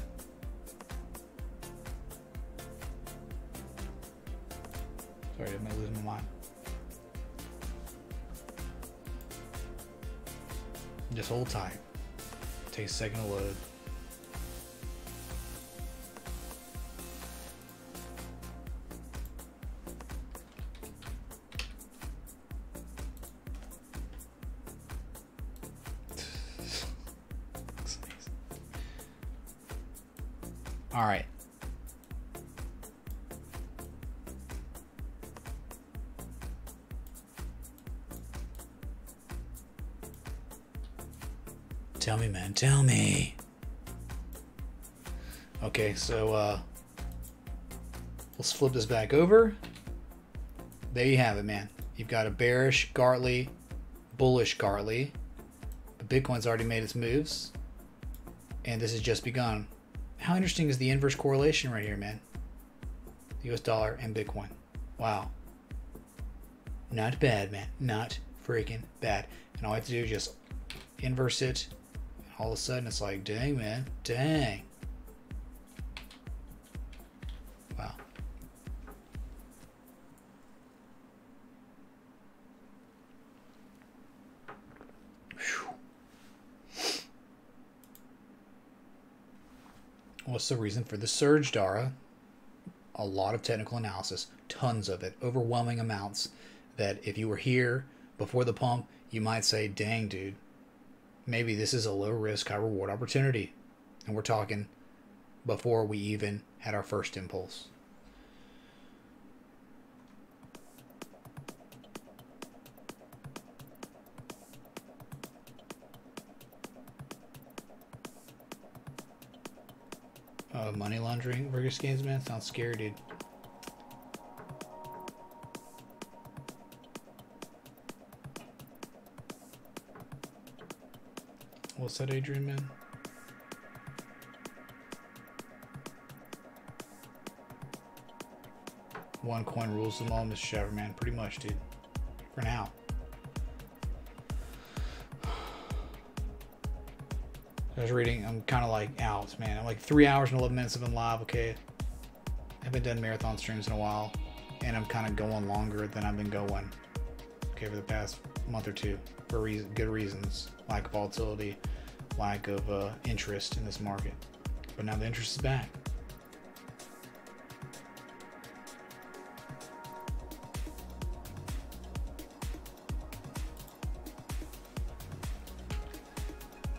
S6: Sorry, I might lose my mind. Just hold tight. Take a second to load. All right. Tell me, man. Tell me. Okay, so let's flip this back over. There you have it, man. You've got a bearish Gartley, bullish Gartley. But Bitcoin's already made its moves. And this has just begun. How interesting is the inverse correlation right here, man? The US dollar and Bitcoin. Wow. Not bad, man. Not freaking bad. And all I have to do is just inverse it. And all of a sudden it's like, dang, man. Dang. Wow. What's the reason for the surge, Dara? A lot of technical analysis, tons of it, overwhelming amounts, that if you were here before the pump, you might say, dang, dude, maybe this is a low risk, high reward opportunity. And we're talking before we even had our first impulse. Money laundering, Vegas games, man. Sounds scary, dude. What's that, Adrian, man? One coin rules them all, Mr. Shaver, man. Pretty much, dude. For now. I was reading, I'm kind of like out, man. I'm like 3 hours and 11 minutes I've been live, okay? I haven't done marathon streams in a while, and I'm kind of going longer than I've been going, okay, for the past month or two, for good reasons. Lack of volatility, lack of interest in this market. But now the interest is back.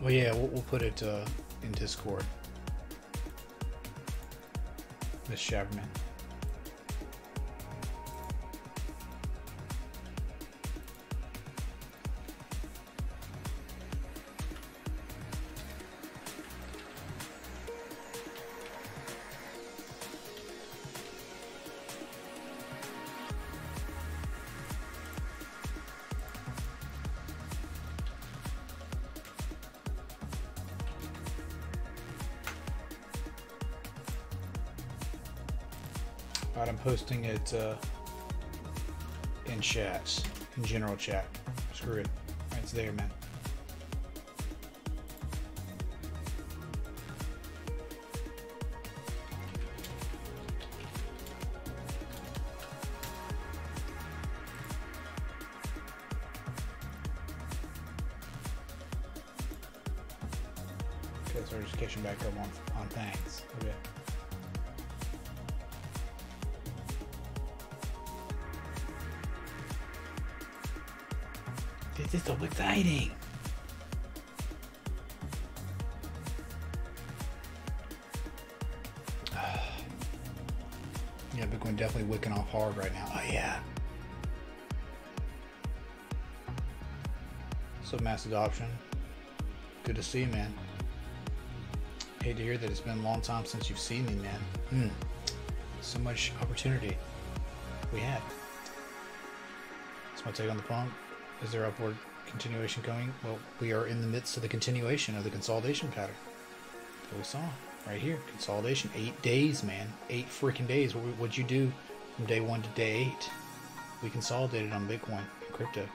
S6: Well, yeah, we'll put it in Discord. Miss Shaverman. Alright, I'm posting it in chat, in general chat. Screw it. Alright, it's there, man. Okay, so we're just catching back up on things. Okay. This is so exciting. Yeah, Bitcoin definitely wicking off hard right now. Oh yeah. So mass adoption. Good to see you, man. Hate to hear that it's been a long time since you've seen me, man. So much opportunity we had. That's my take on the pump. Is there upward continuation coming? Well, we are in the midst of the continuation of the consolidation pattern that we saw right here. Consolidation, 8 days, man. 8 freaking days. What'd you do from day 1 to day 8? We consolidated on Bitcoin and crypto.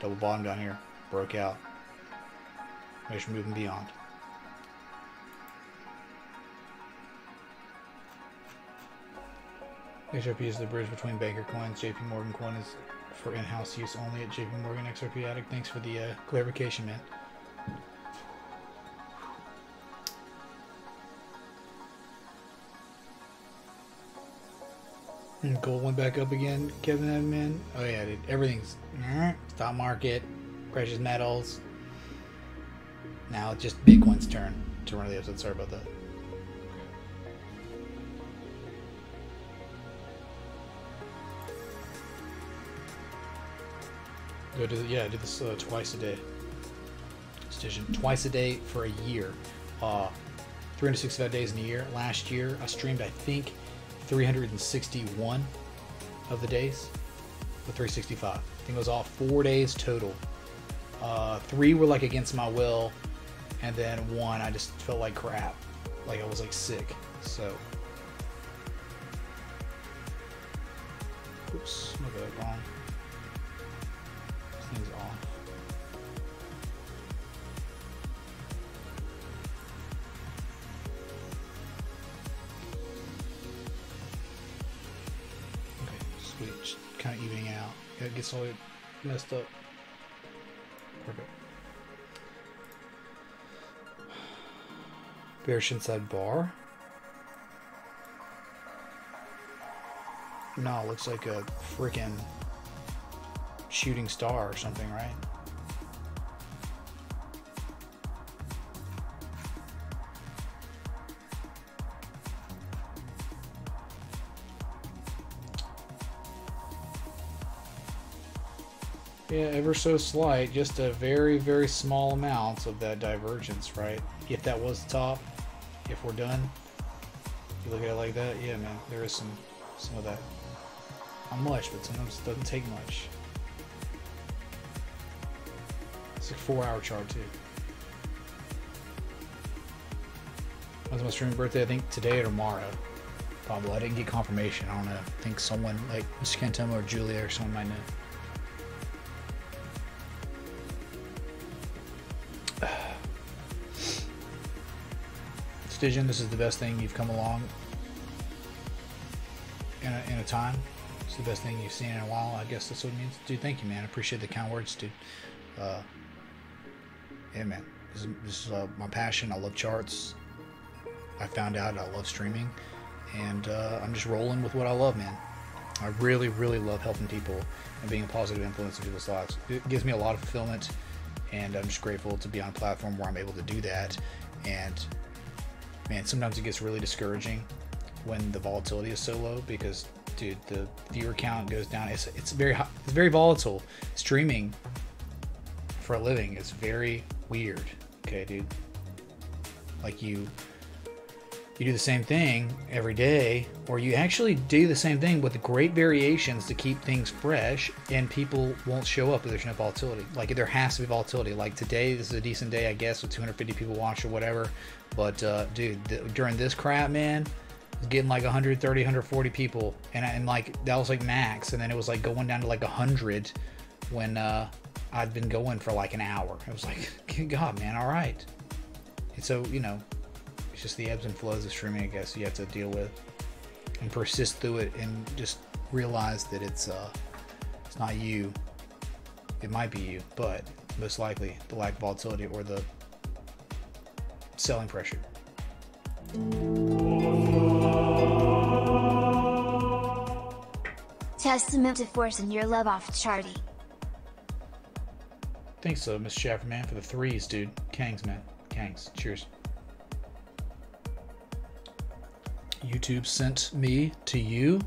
S6: Double bottom down here. Broke out. Measure moving beyond. XRP is the bridge between banker coins. JP Morgan coin is for in-house use only at JP Morgan. XRP Addict. Thanks for the clarification, man. And gold went back up again, Kevin, man. Oh yeah, dude. Everything's stock market, precious metals. Now it's just Bitcoin's turn to run the episode. Sorry about that. Yeah, I did this twice a day. Twice a day for a year. 365 days in a year. Last year, I streamed, I think, 361 of the days. Or 365. I think it was all 4 days total. 3 were like against my will, and then 1 I just felt like crap. Like I was like sick. So. Oops, I got it wrong. This thing's off. Okay, sweet. Just kind of evening out. It gets all messed up. Perfect. Bearish inside bar. No, it looks like a freaking shooting star or something, right? Yeah, ever so slight, just a very, very small amount of that divergence, right? If that was the top, if we're done, you look at it like that, yeah, man, there is some of that. Not much, but sometimes it doesn't take much. It's a 4-hour chart too. When's my streaming birthday? I think today or tomorrow. Probably. I didn't get confirmation. I don't know. I think someone like Mr. Cantoma or Julia or someone might know. Stygian, this is the best thing you've come along in a time. It's the best thing you've seen in a while. I guess that's what it means. Dude, thank you, man. I appreciate the kind words, dude. Yeah, man. This is my passion. I love charts. I found out I love streaming. And I'm just rolling with what I love, man. I really, really love helping people and being a positive influence in people's lives. It gives me a lot of fulfillment. And I'm just grateful to be on a platform where I'm able to do that. And, man, sometimes it gets really discouraging when the volatility is so low because, dude, the viewer count goes down. It's very high, it's very volatile. Streaming for a living is very weird. Okay, dude. Like you do the same thing every day, or you actually do the same thing with great variations to keep things fresh, and people won't show up if there's no volatility. Like there has to be volatility. Like today, this is a decent day, I guess, with 250 people watch or whatever. But dude, during this crap, man, getting like 130, 140 people, and like that was like max, and then it was like going down to like 100 when I'd been going for like an hour. It was like, good God, man, all right. And so, you know, it's just the ebbs and flows of streaming, I guess, you have to deal with and persist through it, and just realize that it's not you. It might be you, but most likely the lack of volatility or the selling pressure.
S1: Testament to force and your love off charty.
S6: Thanks, Miss Shaffer, man, for the 3s, dude. Kangs, man. Kangs. Cheers. YouTube sent me to you.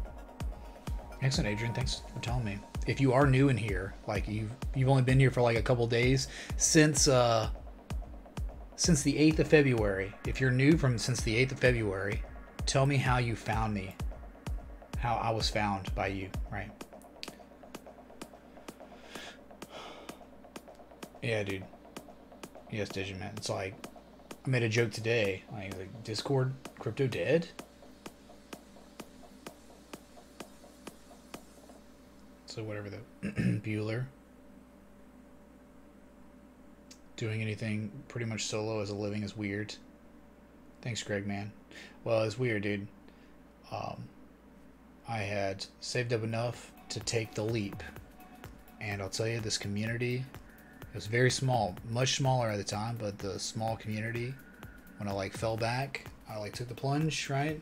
S6: Excellent, Adrian. Thanks for telling me. If you are new in here, like you've only been here for like a couple days since the 8th of February. If you're new since the 8th of February, tell me how you found me. How I was found by you, right? Yeah, dude. Yes, Digit, man. It's like I made a joke today. Like Discord crypto dead? So whatever the Bueller. Doing anything pretty much solo as a living is weird. Thanks, Greg, man. Well, it's weird, dude. I had saved up enough to take the leap. And I'll tell you, this community, it was very small, much smaller at the time, but the small community, when I like fell back, I like took the plunge, right?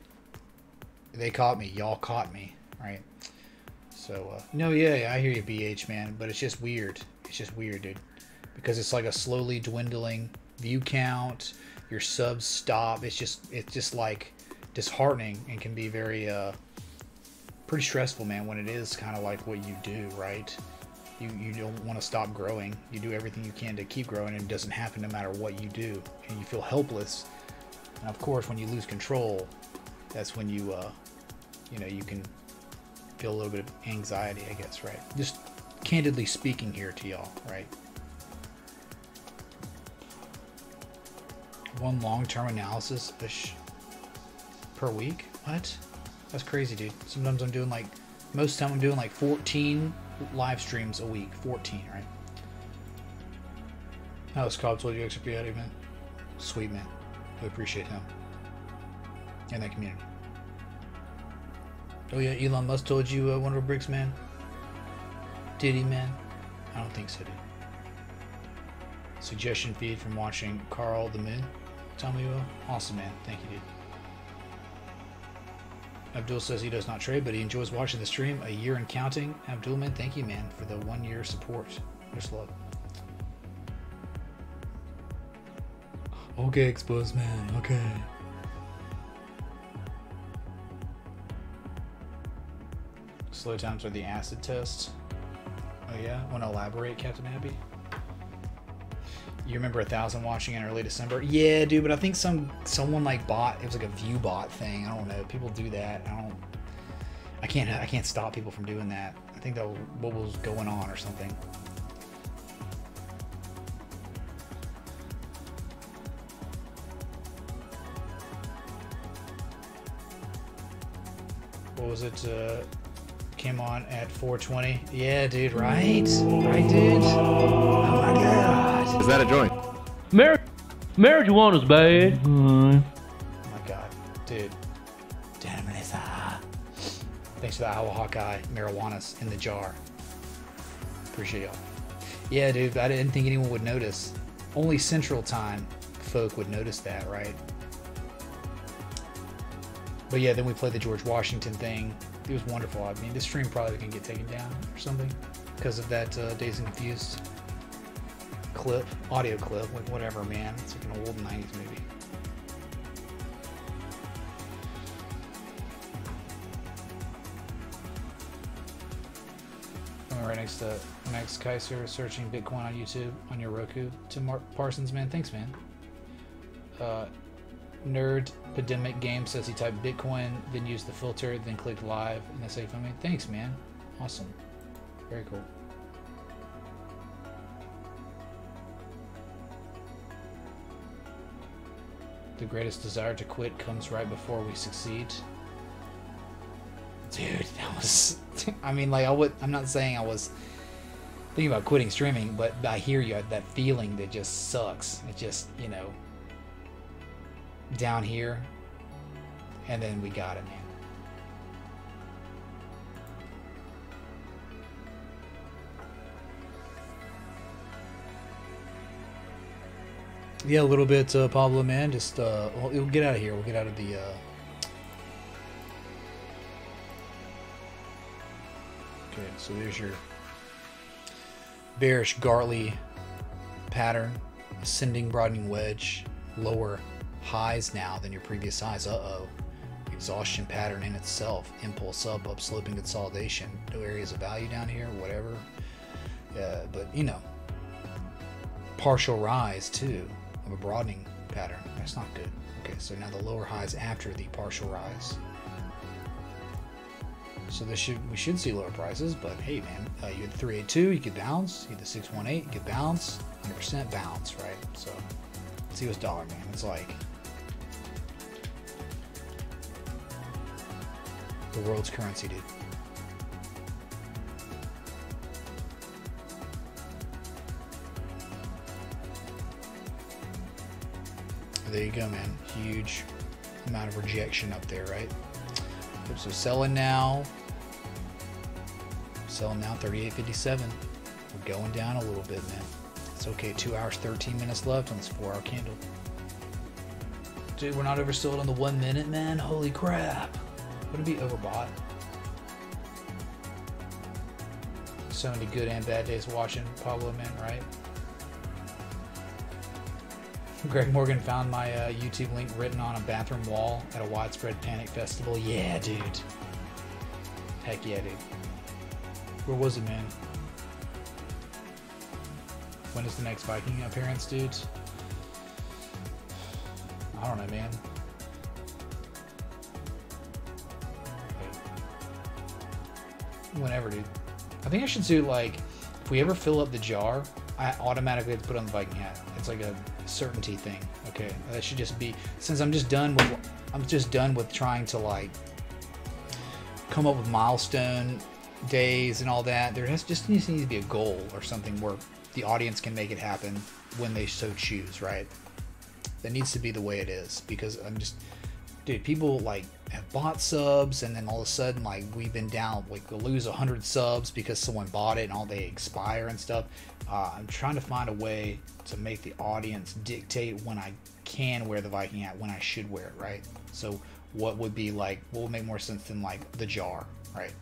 S6: They caught me. Y'all caught me, right? So, no, yeah, I hear you, BH, man, but it's just weird. It's just weird, dude. Because it's like a slowly dwindling view count. Your subs stop. It's just like disheartening and can be very, pretty stressful, man, when it is kind of like what you do, right? You don't want to stop growing. You do everything you can to keep growing, and it doesn't happen no matter what you do. And you feel helpless. And of course, when you lose control, that's when you, you know, you can feel a little bit of anxiety, I guess, right? Just candidly speaking here to y'all, right? One long-term analysis per week? What? That's crazy, dude. Sometimes I'm doing like, most of the time I'm doing like 14 live streams a week. 14, right? Alex Cobb told you XRP out, man. Sweet, man. We appreciate him and that community. Oh yeah, Elon Musk told you Wonder Bricks, man? Did he, man? I don't think so, dude. Suggestion feed from watching Carl the Moon. Tell me, awesome, man. Thank you, dude. Abdul says he does not trade, but he enjoys watching the stream. A year and counting. Abdul, man, thank you, man, for the 1 year support. Just love. Okay, exposed, man. Okay. Slow times are the acid test. Oh yeah? Want to elaborate, Captain Abby? You remember 1,000 watching in early December? Yeah, dude, but I think someone like bought, it was like a view bot thing. I don't know. People do that. I can't stop people from doing that. I think that was what was going on or something. What was it? Came on at 4:20. Yeah, dude, right? Right, dude? Oh my god.
S5: Is that a joint?
S10: Marijuana's bad.
S6: Oh my god. Dude. Damn it. Thanks for the Owl Hawkeye marijuana's in the jar. Appreciate y'all. Yeah, dude, I didn't think anyone would notice. Only Central Time folk would notice that, right? But yeah, then we played the George Washington thing. It was wonderful. I mean, this stream probably can get taken down or something because of that Dazed and Confused clip, audio clip, like whatever, man. It's like an old 90s movie. All right, next Max Kaiser searching Bitcoin on YouTube on your Roku. Tim Parsons, man, thanks, man. Nerd Pandemic Game says he typed Bitcoin, then used the filter, then clicked live, and they say, "I mean, thanks, man. Awesome, very cool." The greatest desire to quit comes right before we succeed. Dude, that was. I mean, like, I'm not saying I was thinking about quitting streaming, but I hear you. That feeling that just sucks. It just, you know. Down here, and then we got it, man. Yeah, a little bit, Pablo, man. Just we'll get out of here. We'll get out of the. Okay, so there's your bearish Gartley pattern, ascending broadening wedge, lower highs now than your previous highs. Exhaustion pattern in itself, impulse up sloping consolidation, no areas of value down here, whatever, but you know, partial rise too of a broadening pattern. That's not good. Okay, so now the lower highs after the partial rise, so we should see lower prices, but hey, man, you had 382, you could bounce. You had the 618, you could bounce. 100% bounce, right? So let's see what's dollar, man. It's like the world's currency, dude. There you go, man. Huge amount of rejection up there, right? So selling now. Selling now, 38.57. We're going down a little bit, man. It's okay. 2 hours, 13 minutes left on this 4-hour candle. Dude, we're not oversold on the 1 minute, man. Holy crap. Would it be overbought? So many good and bad days watching Pablo, man, right? Greg Morgan found my YouTube link written on a bathroom wall at a widespread panic festival. Yeah, dude. Heck yeah, dude. Where was it, man? When is the next Viking appearance, dude? I don't know, man. Whenever, dude. I think I should do, like, if we ever fill up the jar, I automatically have to put on the Viking hat. It's like a certainty thing. Okay, that should just be, since I'm just done with trying to, like, come up with milestone days and all that. There just needs to be a goal or something where the audience can make it happen when they so choose, right? That needs to be the way it is, because I'm just, dude, people like have bought subs and then all of a sudden, like, we've been down, like, we'll lose 100 subs because someone bought it and all they expire and stuff. I'm trying to find a way to make the audience dictate when I can wear the Viking hat, when I should wear it, right? So what would be like, what would make more sense than like the jar, right?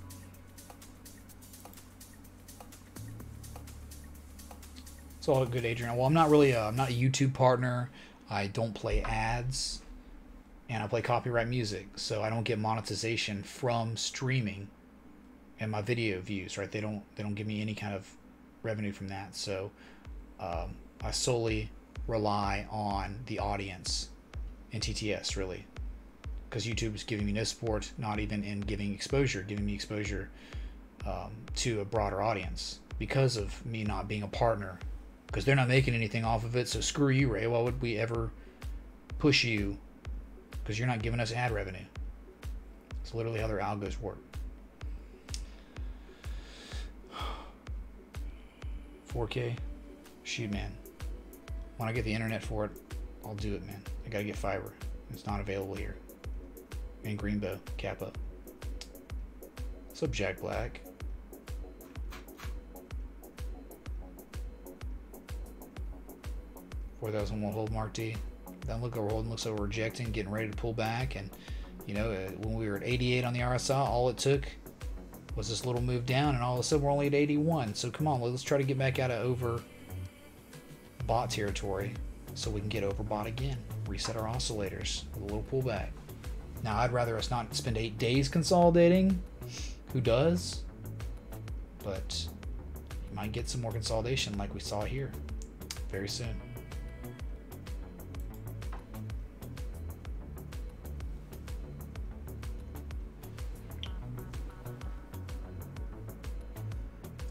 S6: It's all good, Adrian. Well, I'm not really I'm not a YouTube partner. I don't play ads, and I play copyright music, so I don't get monetization from streaming and my video views, right? They don't give me any kind of revenue from that. So I solely rely on the audience and TTS, really, because YouTube is giving me no support, not even in giving me exposure to a broader audience because of me not being a partner, because they're not making anything off of it. So screw you, Ray. Why would we ever push you? Because you're not giving us ad revenue. It's literally how their algos work. 4K? Shoot, man. When I get the internet for it, I'll do it, man. I gotta get fiber. It's not available here. In Greenbow, Kappa. What's up, Jack Black? $4,000 won't hold, Mark D. Doesn't look like we're holding, looks like we're rejecting, getting ready to pull back. And, you know, when we were at 88 on the RSI, all it took was this little move down, and all of a sudden we're only at 81. So come on, let's try to get back out of over bought territory so we can get overbought again. Reset our oscillators with a little pullback. Now, I'd rather us not spend 8 days consolidating. Who does? But you might get some more consolidation like we saw here very soon.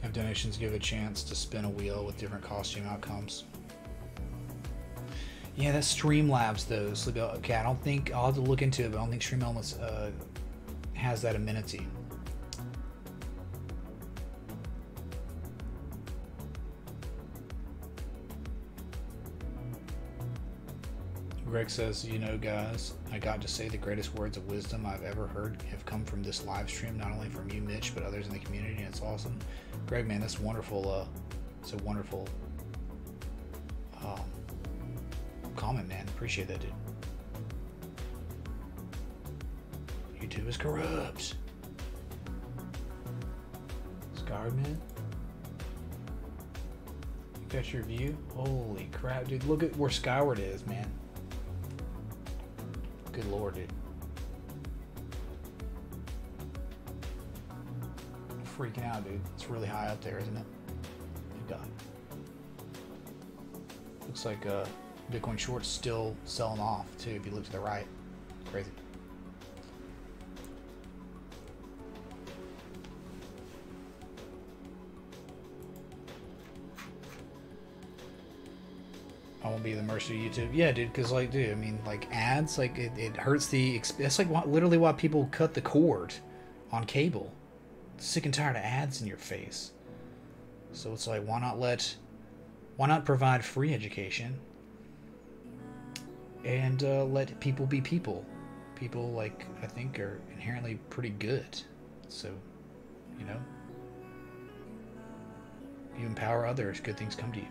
S6: Have donations give a chance to spin a wheel with different costume outcomes. Yeah, that's Streamlabs, though. So, okay, I don't think, I'll have to look into it, but I don't think Streamlabs has that amenity. Greg says, you know, guys, I got to say the greatest words of wisdom I've ever heard have come from this live stream, not only from you, Mitch, but others in the community, and it's awesome. Greg, man, that's wonderful. It's a wonderful comment, man. Appreciate that, dude. YouTube is corrupt. Scarred, man. You got your view? Holy crap, dude. Look at where Skyward is, man. Good lord, dude. I'm freaking out, dude. It's really high up there, isn't it? Good God. Looks like Bitcoin short's still selling off, too, if you look to the right. Crazy. I won't be the mercy of YouTube. Yeah, dude, because, like, dude, I mean, like, ads, like, it hurts the... That's, like, literally why people cut the cord on cable. Sick and tired of ads in your face. So it's like, why not provide free education and let people be people? People, like, I think are inherently pretty good. So, you know, you empower others, good things come to you.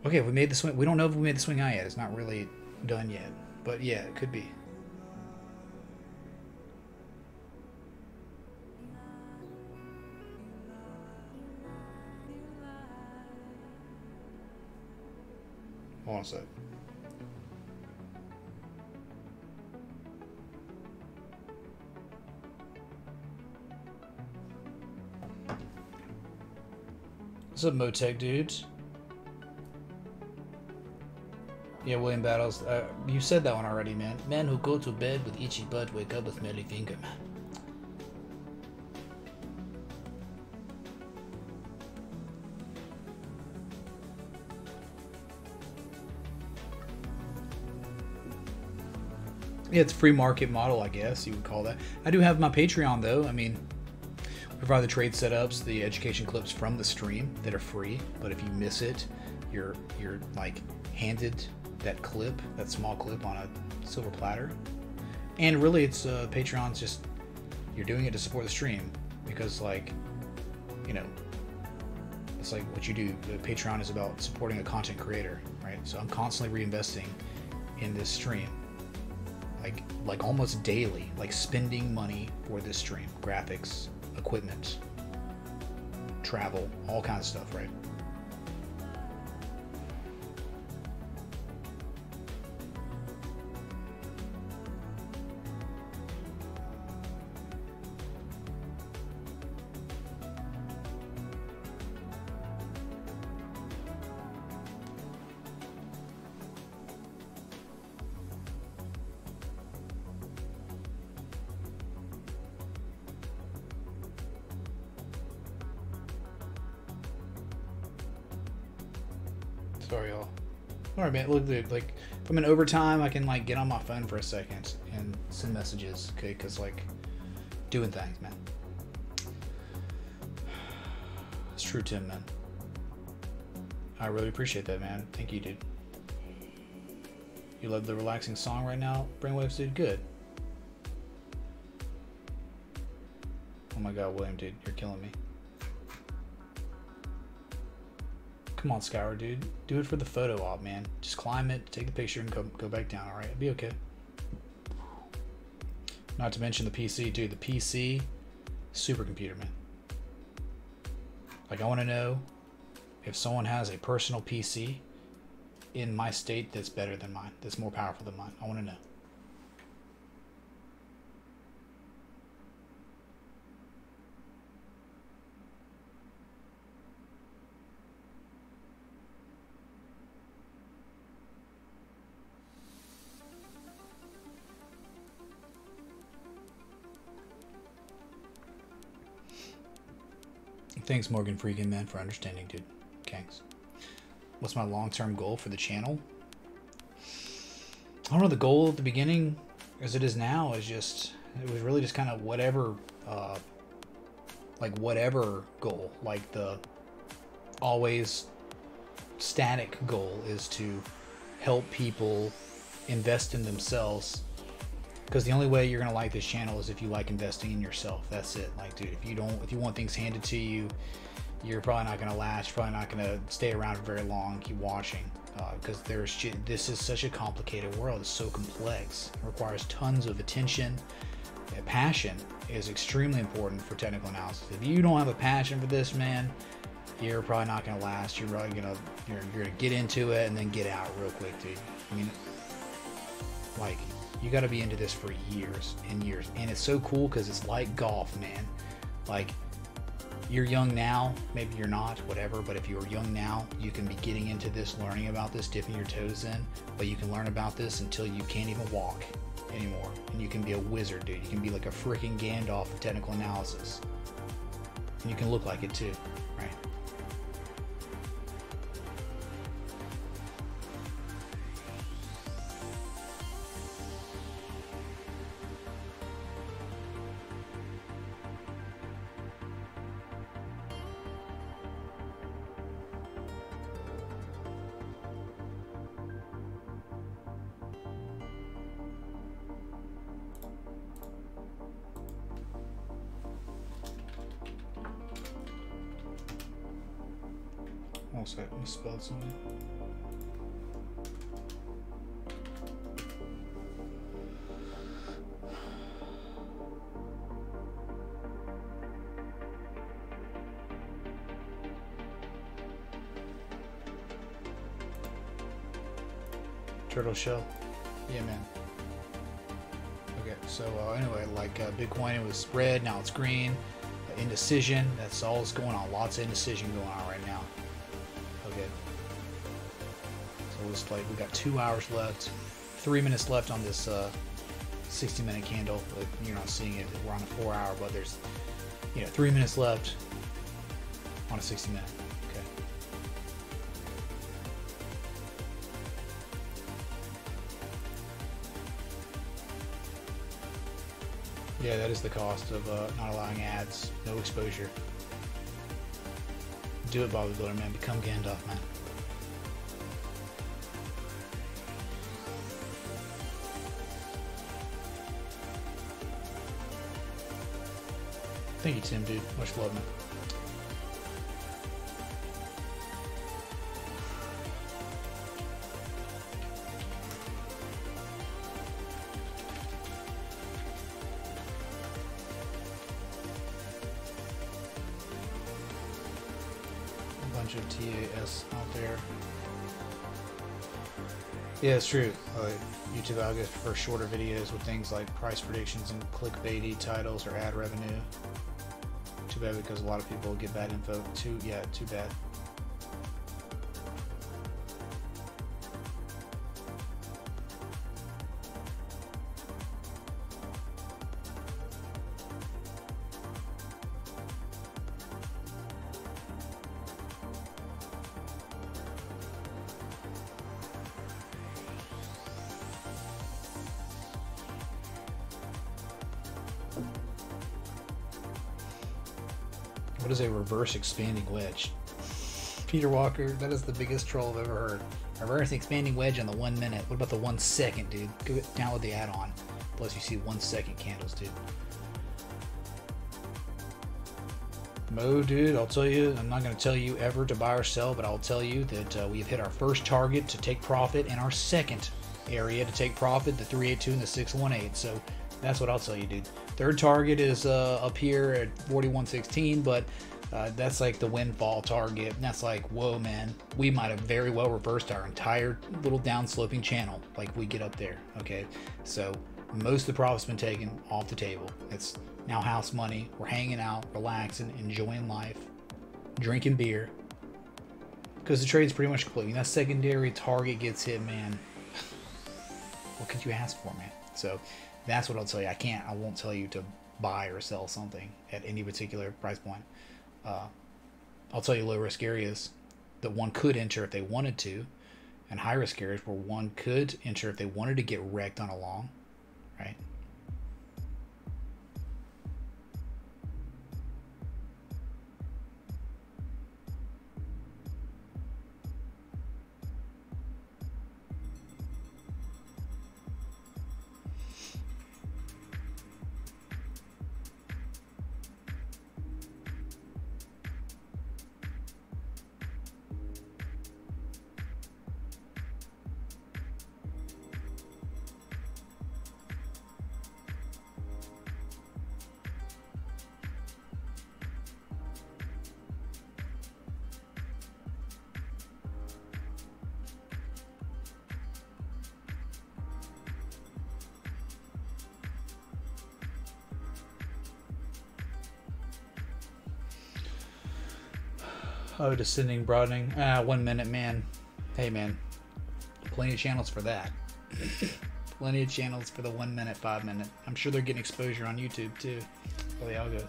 S6: Okay, we made the swing. We don't know if we made the swing high yet. It's not really done yet. But yeah, it could be. Hold on a sec. What's up, Motec dudes? Yeah, William Battles. You said that one already, man. Men who go to bed with itchy butt wake up with smelly finger, man. Yeah, it's a free market model, I guess you would call that. I do have my Patreon, though. I mean, we provide the trade setups, the education clips from the stream that are free. But if you miss it, you're like handed that clip, that small clip on a silver platter. And really, it's Patreon's just, you're doing it to support the stream because, like, you know, it's like what you do. Patreon is about supporting a content creator, right? So I'm constantly reinvesting in this stream, like almost daily, like spending money for this stream, graphics, equipment, travel, all kinds of stuff, right? Sorry, y'all. Alright, man, look, dude, like, if I'm in overtime, I can, like, get on my phone for a second and send messages, okay? Because, like, doing things, man. It's true, Tim, man. I really appreciate that, man. Thank you, dude. You love the relaxing song right now? Brainwaves, dude? Good. Oh my god, William, dude, you're killing me. Come on, Scour, dude. Do it for the photo op, man. Just climb it, take the picture, and go back down, alright? It'll be okay. Not to mention the PC, dude. The PC, supercomputer, man. Like, I want to know if someone has a personal PC in my state that's better than mine, that's more powerful than mine. I want to know. Thanks, Morgan Freakin, man, for understanding, dude. Thanks. What's my long-term goal for the channel? I don't know. The goal at the beginning, as it is now, is just, it was really just kind of whatever, like whatever goal. Like the always static goal is to help people invest in themselves. Because the only way you're gonna like this channel is if you like investing in yourself. That's it. Like, dude, if you want things handed to you, you're probably not gonna last. You're probably not gonna stay around for very long. Keep watching, because this is such a complicated world. It's so complex. It requires tons of attention. Passion is extremely important for technical analysis. If you don't have a passion for this, man, you're probably not gonna last. You're probably you're gonna get into it and then get out real quick, dude. I mean, like, you got to be into this for years and years. And it's so cool because it's like golf, man. Like, you're young now, maybe you're not, whatever, but if you're young now, you can be getting into this, learning about this, dipping your toes in, but you can learn about this until you can't even walk anymore. And you can be a wizard, dude. You can be like a freaking Gandalf of technical analysis. And you can look like it too, right? Also, I misspelled something. Turtle shell. Yeah, man. Okay, so anyway, like Bitcoin, it was red, now it's green. indecision. That's all that's going on. Lots of indecision going on right now. Okay. So it's like we got 2 hours left, 3 minutes left on this 60-minute candle. But you're not seeing it. We're on a 4 hour, but there's 3 minutes left on a 60-minute. Okay. Yeah, that is the cost of not allowing ads. No exposure. Do it, Bobby Builder, man. Become Gandalf, man. Thank you, Tim, dude. Much love, man. A bunch of TAS out there. Yeah, it's true. YouTube algorithms prefer shorter videos with things like price predictions and clickbaity titles or ad revenue. Too bad, because a lot of people get bad info. Too bad. What is a reverse expanding wedge? Peter Walker, that is the biggest troll I've ever heard. Reverse expanding wedge on the 1 minute. What about the 1 second, dude? Go download the add-on. Plus you see 1 second candles, dude. Mo, dude, I'll tell you, I'm not going to tell you ever to buy or sell, but I'll tell you that we've hit our first target to take profit and our second area to take profit, the 382 and the 618. So that's what I'll tell you, dude. Third target is up here at 4116, but that's like the windfall target. And that's like, whoa, man, we might have very well reversed our entire little downsloping channel. Like we get up there, okay? So most of the profit's been taken off the table. It's now house money. We're hanging out, relaxing, enjoying life, drinking beer, because the trade's pretty much complete. When that secondary target gets hit, man, what could you ask for, man? So that's what I'll tell you. I won't tell you to buy or sell something at any particular price point. I'll tell you low risk areas that one could enter if they wanted to, and high risk areas where one could enter if they wanted to get wrecked on a long, right? Oh, descending, broadening. 1 minute, man. Hey, man. Plenty of channels for that. Plenty of channels for the 1 minute, 5 minute. I'm sure they're getting exposure on YouTube, too. For the algos.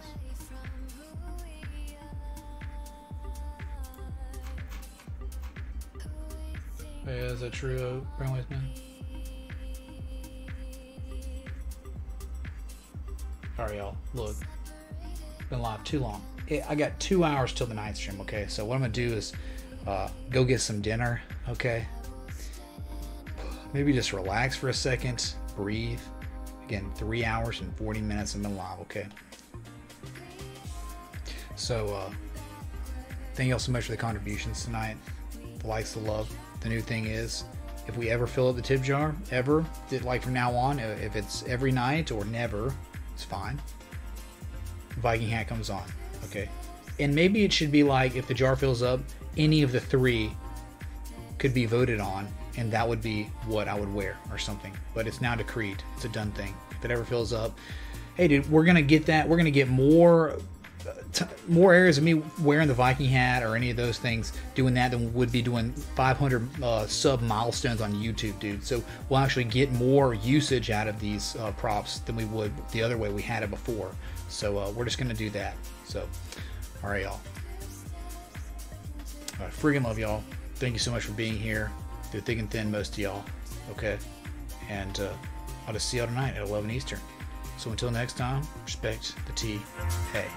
S6: Yeah, is that true, Brownways, man? Alright, y'all. Look. Been live too long. I got 2 hours till the night stream, okay? So what I'm gonna do is go get some dinner, okay? Maybe just relax for a second, breathe. Again, 3 hours and 40 minutes I've been live, okay? So thank you all so much for the contributions tonight. The likes, the love. The new thing is, if we ever fill up the tip jar, ever, like from now on, if it's every night or never, it's fine. Viking hat comes on. Okay, and maybe it should be like, if the jar fills up, any of the 3 could be voted on, and that would be what I would wear or something. But it's now decreed. It's a done thing. If it ever fills up, hey dude, we're gonna get that. We're gonna get more more areas of me wearing the Viking hat or any of those things, doing that, than would be doing 500 sub milestones on YouTube, dude. So we'll actually get more usage out of these props than we would the other way we had it before. So we're just gonna do that. So, all right, y'all. I freaking love y'all. Thank you so much for being here through thick and thin, most of y'all. Okay, and I'll just see y'all tonight at 11 Eastern. So until next time, respect the T. Hey.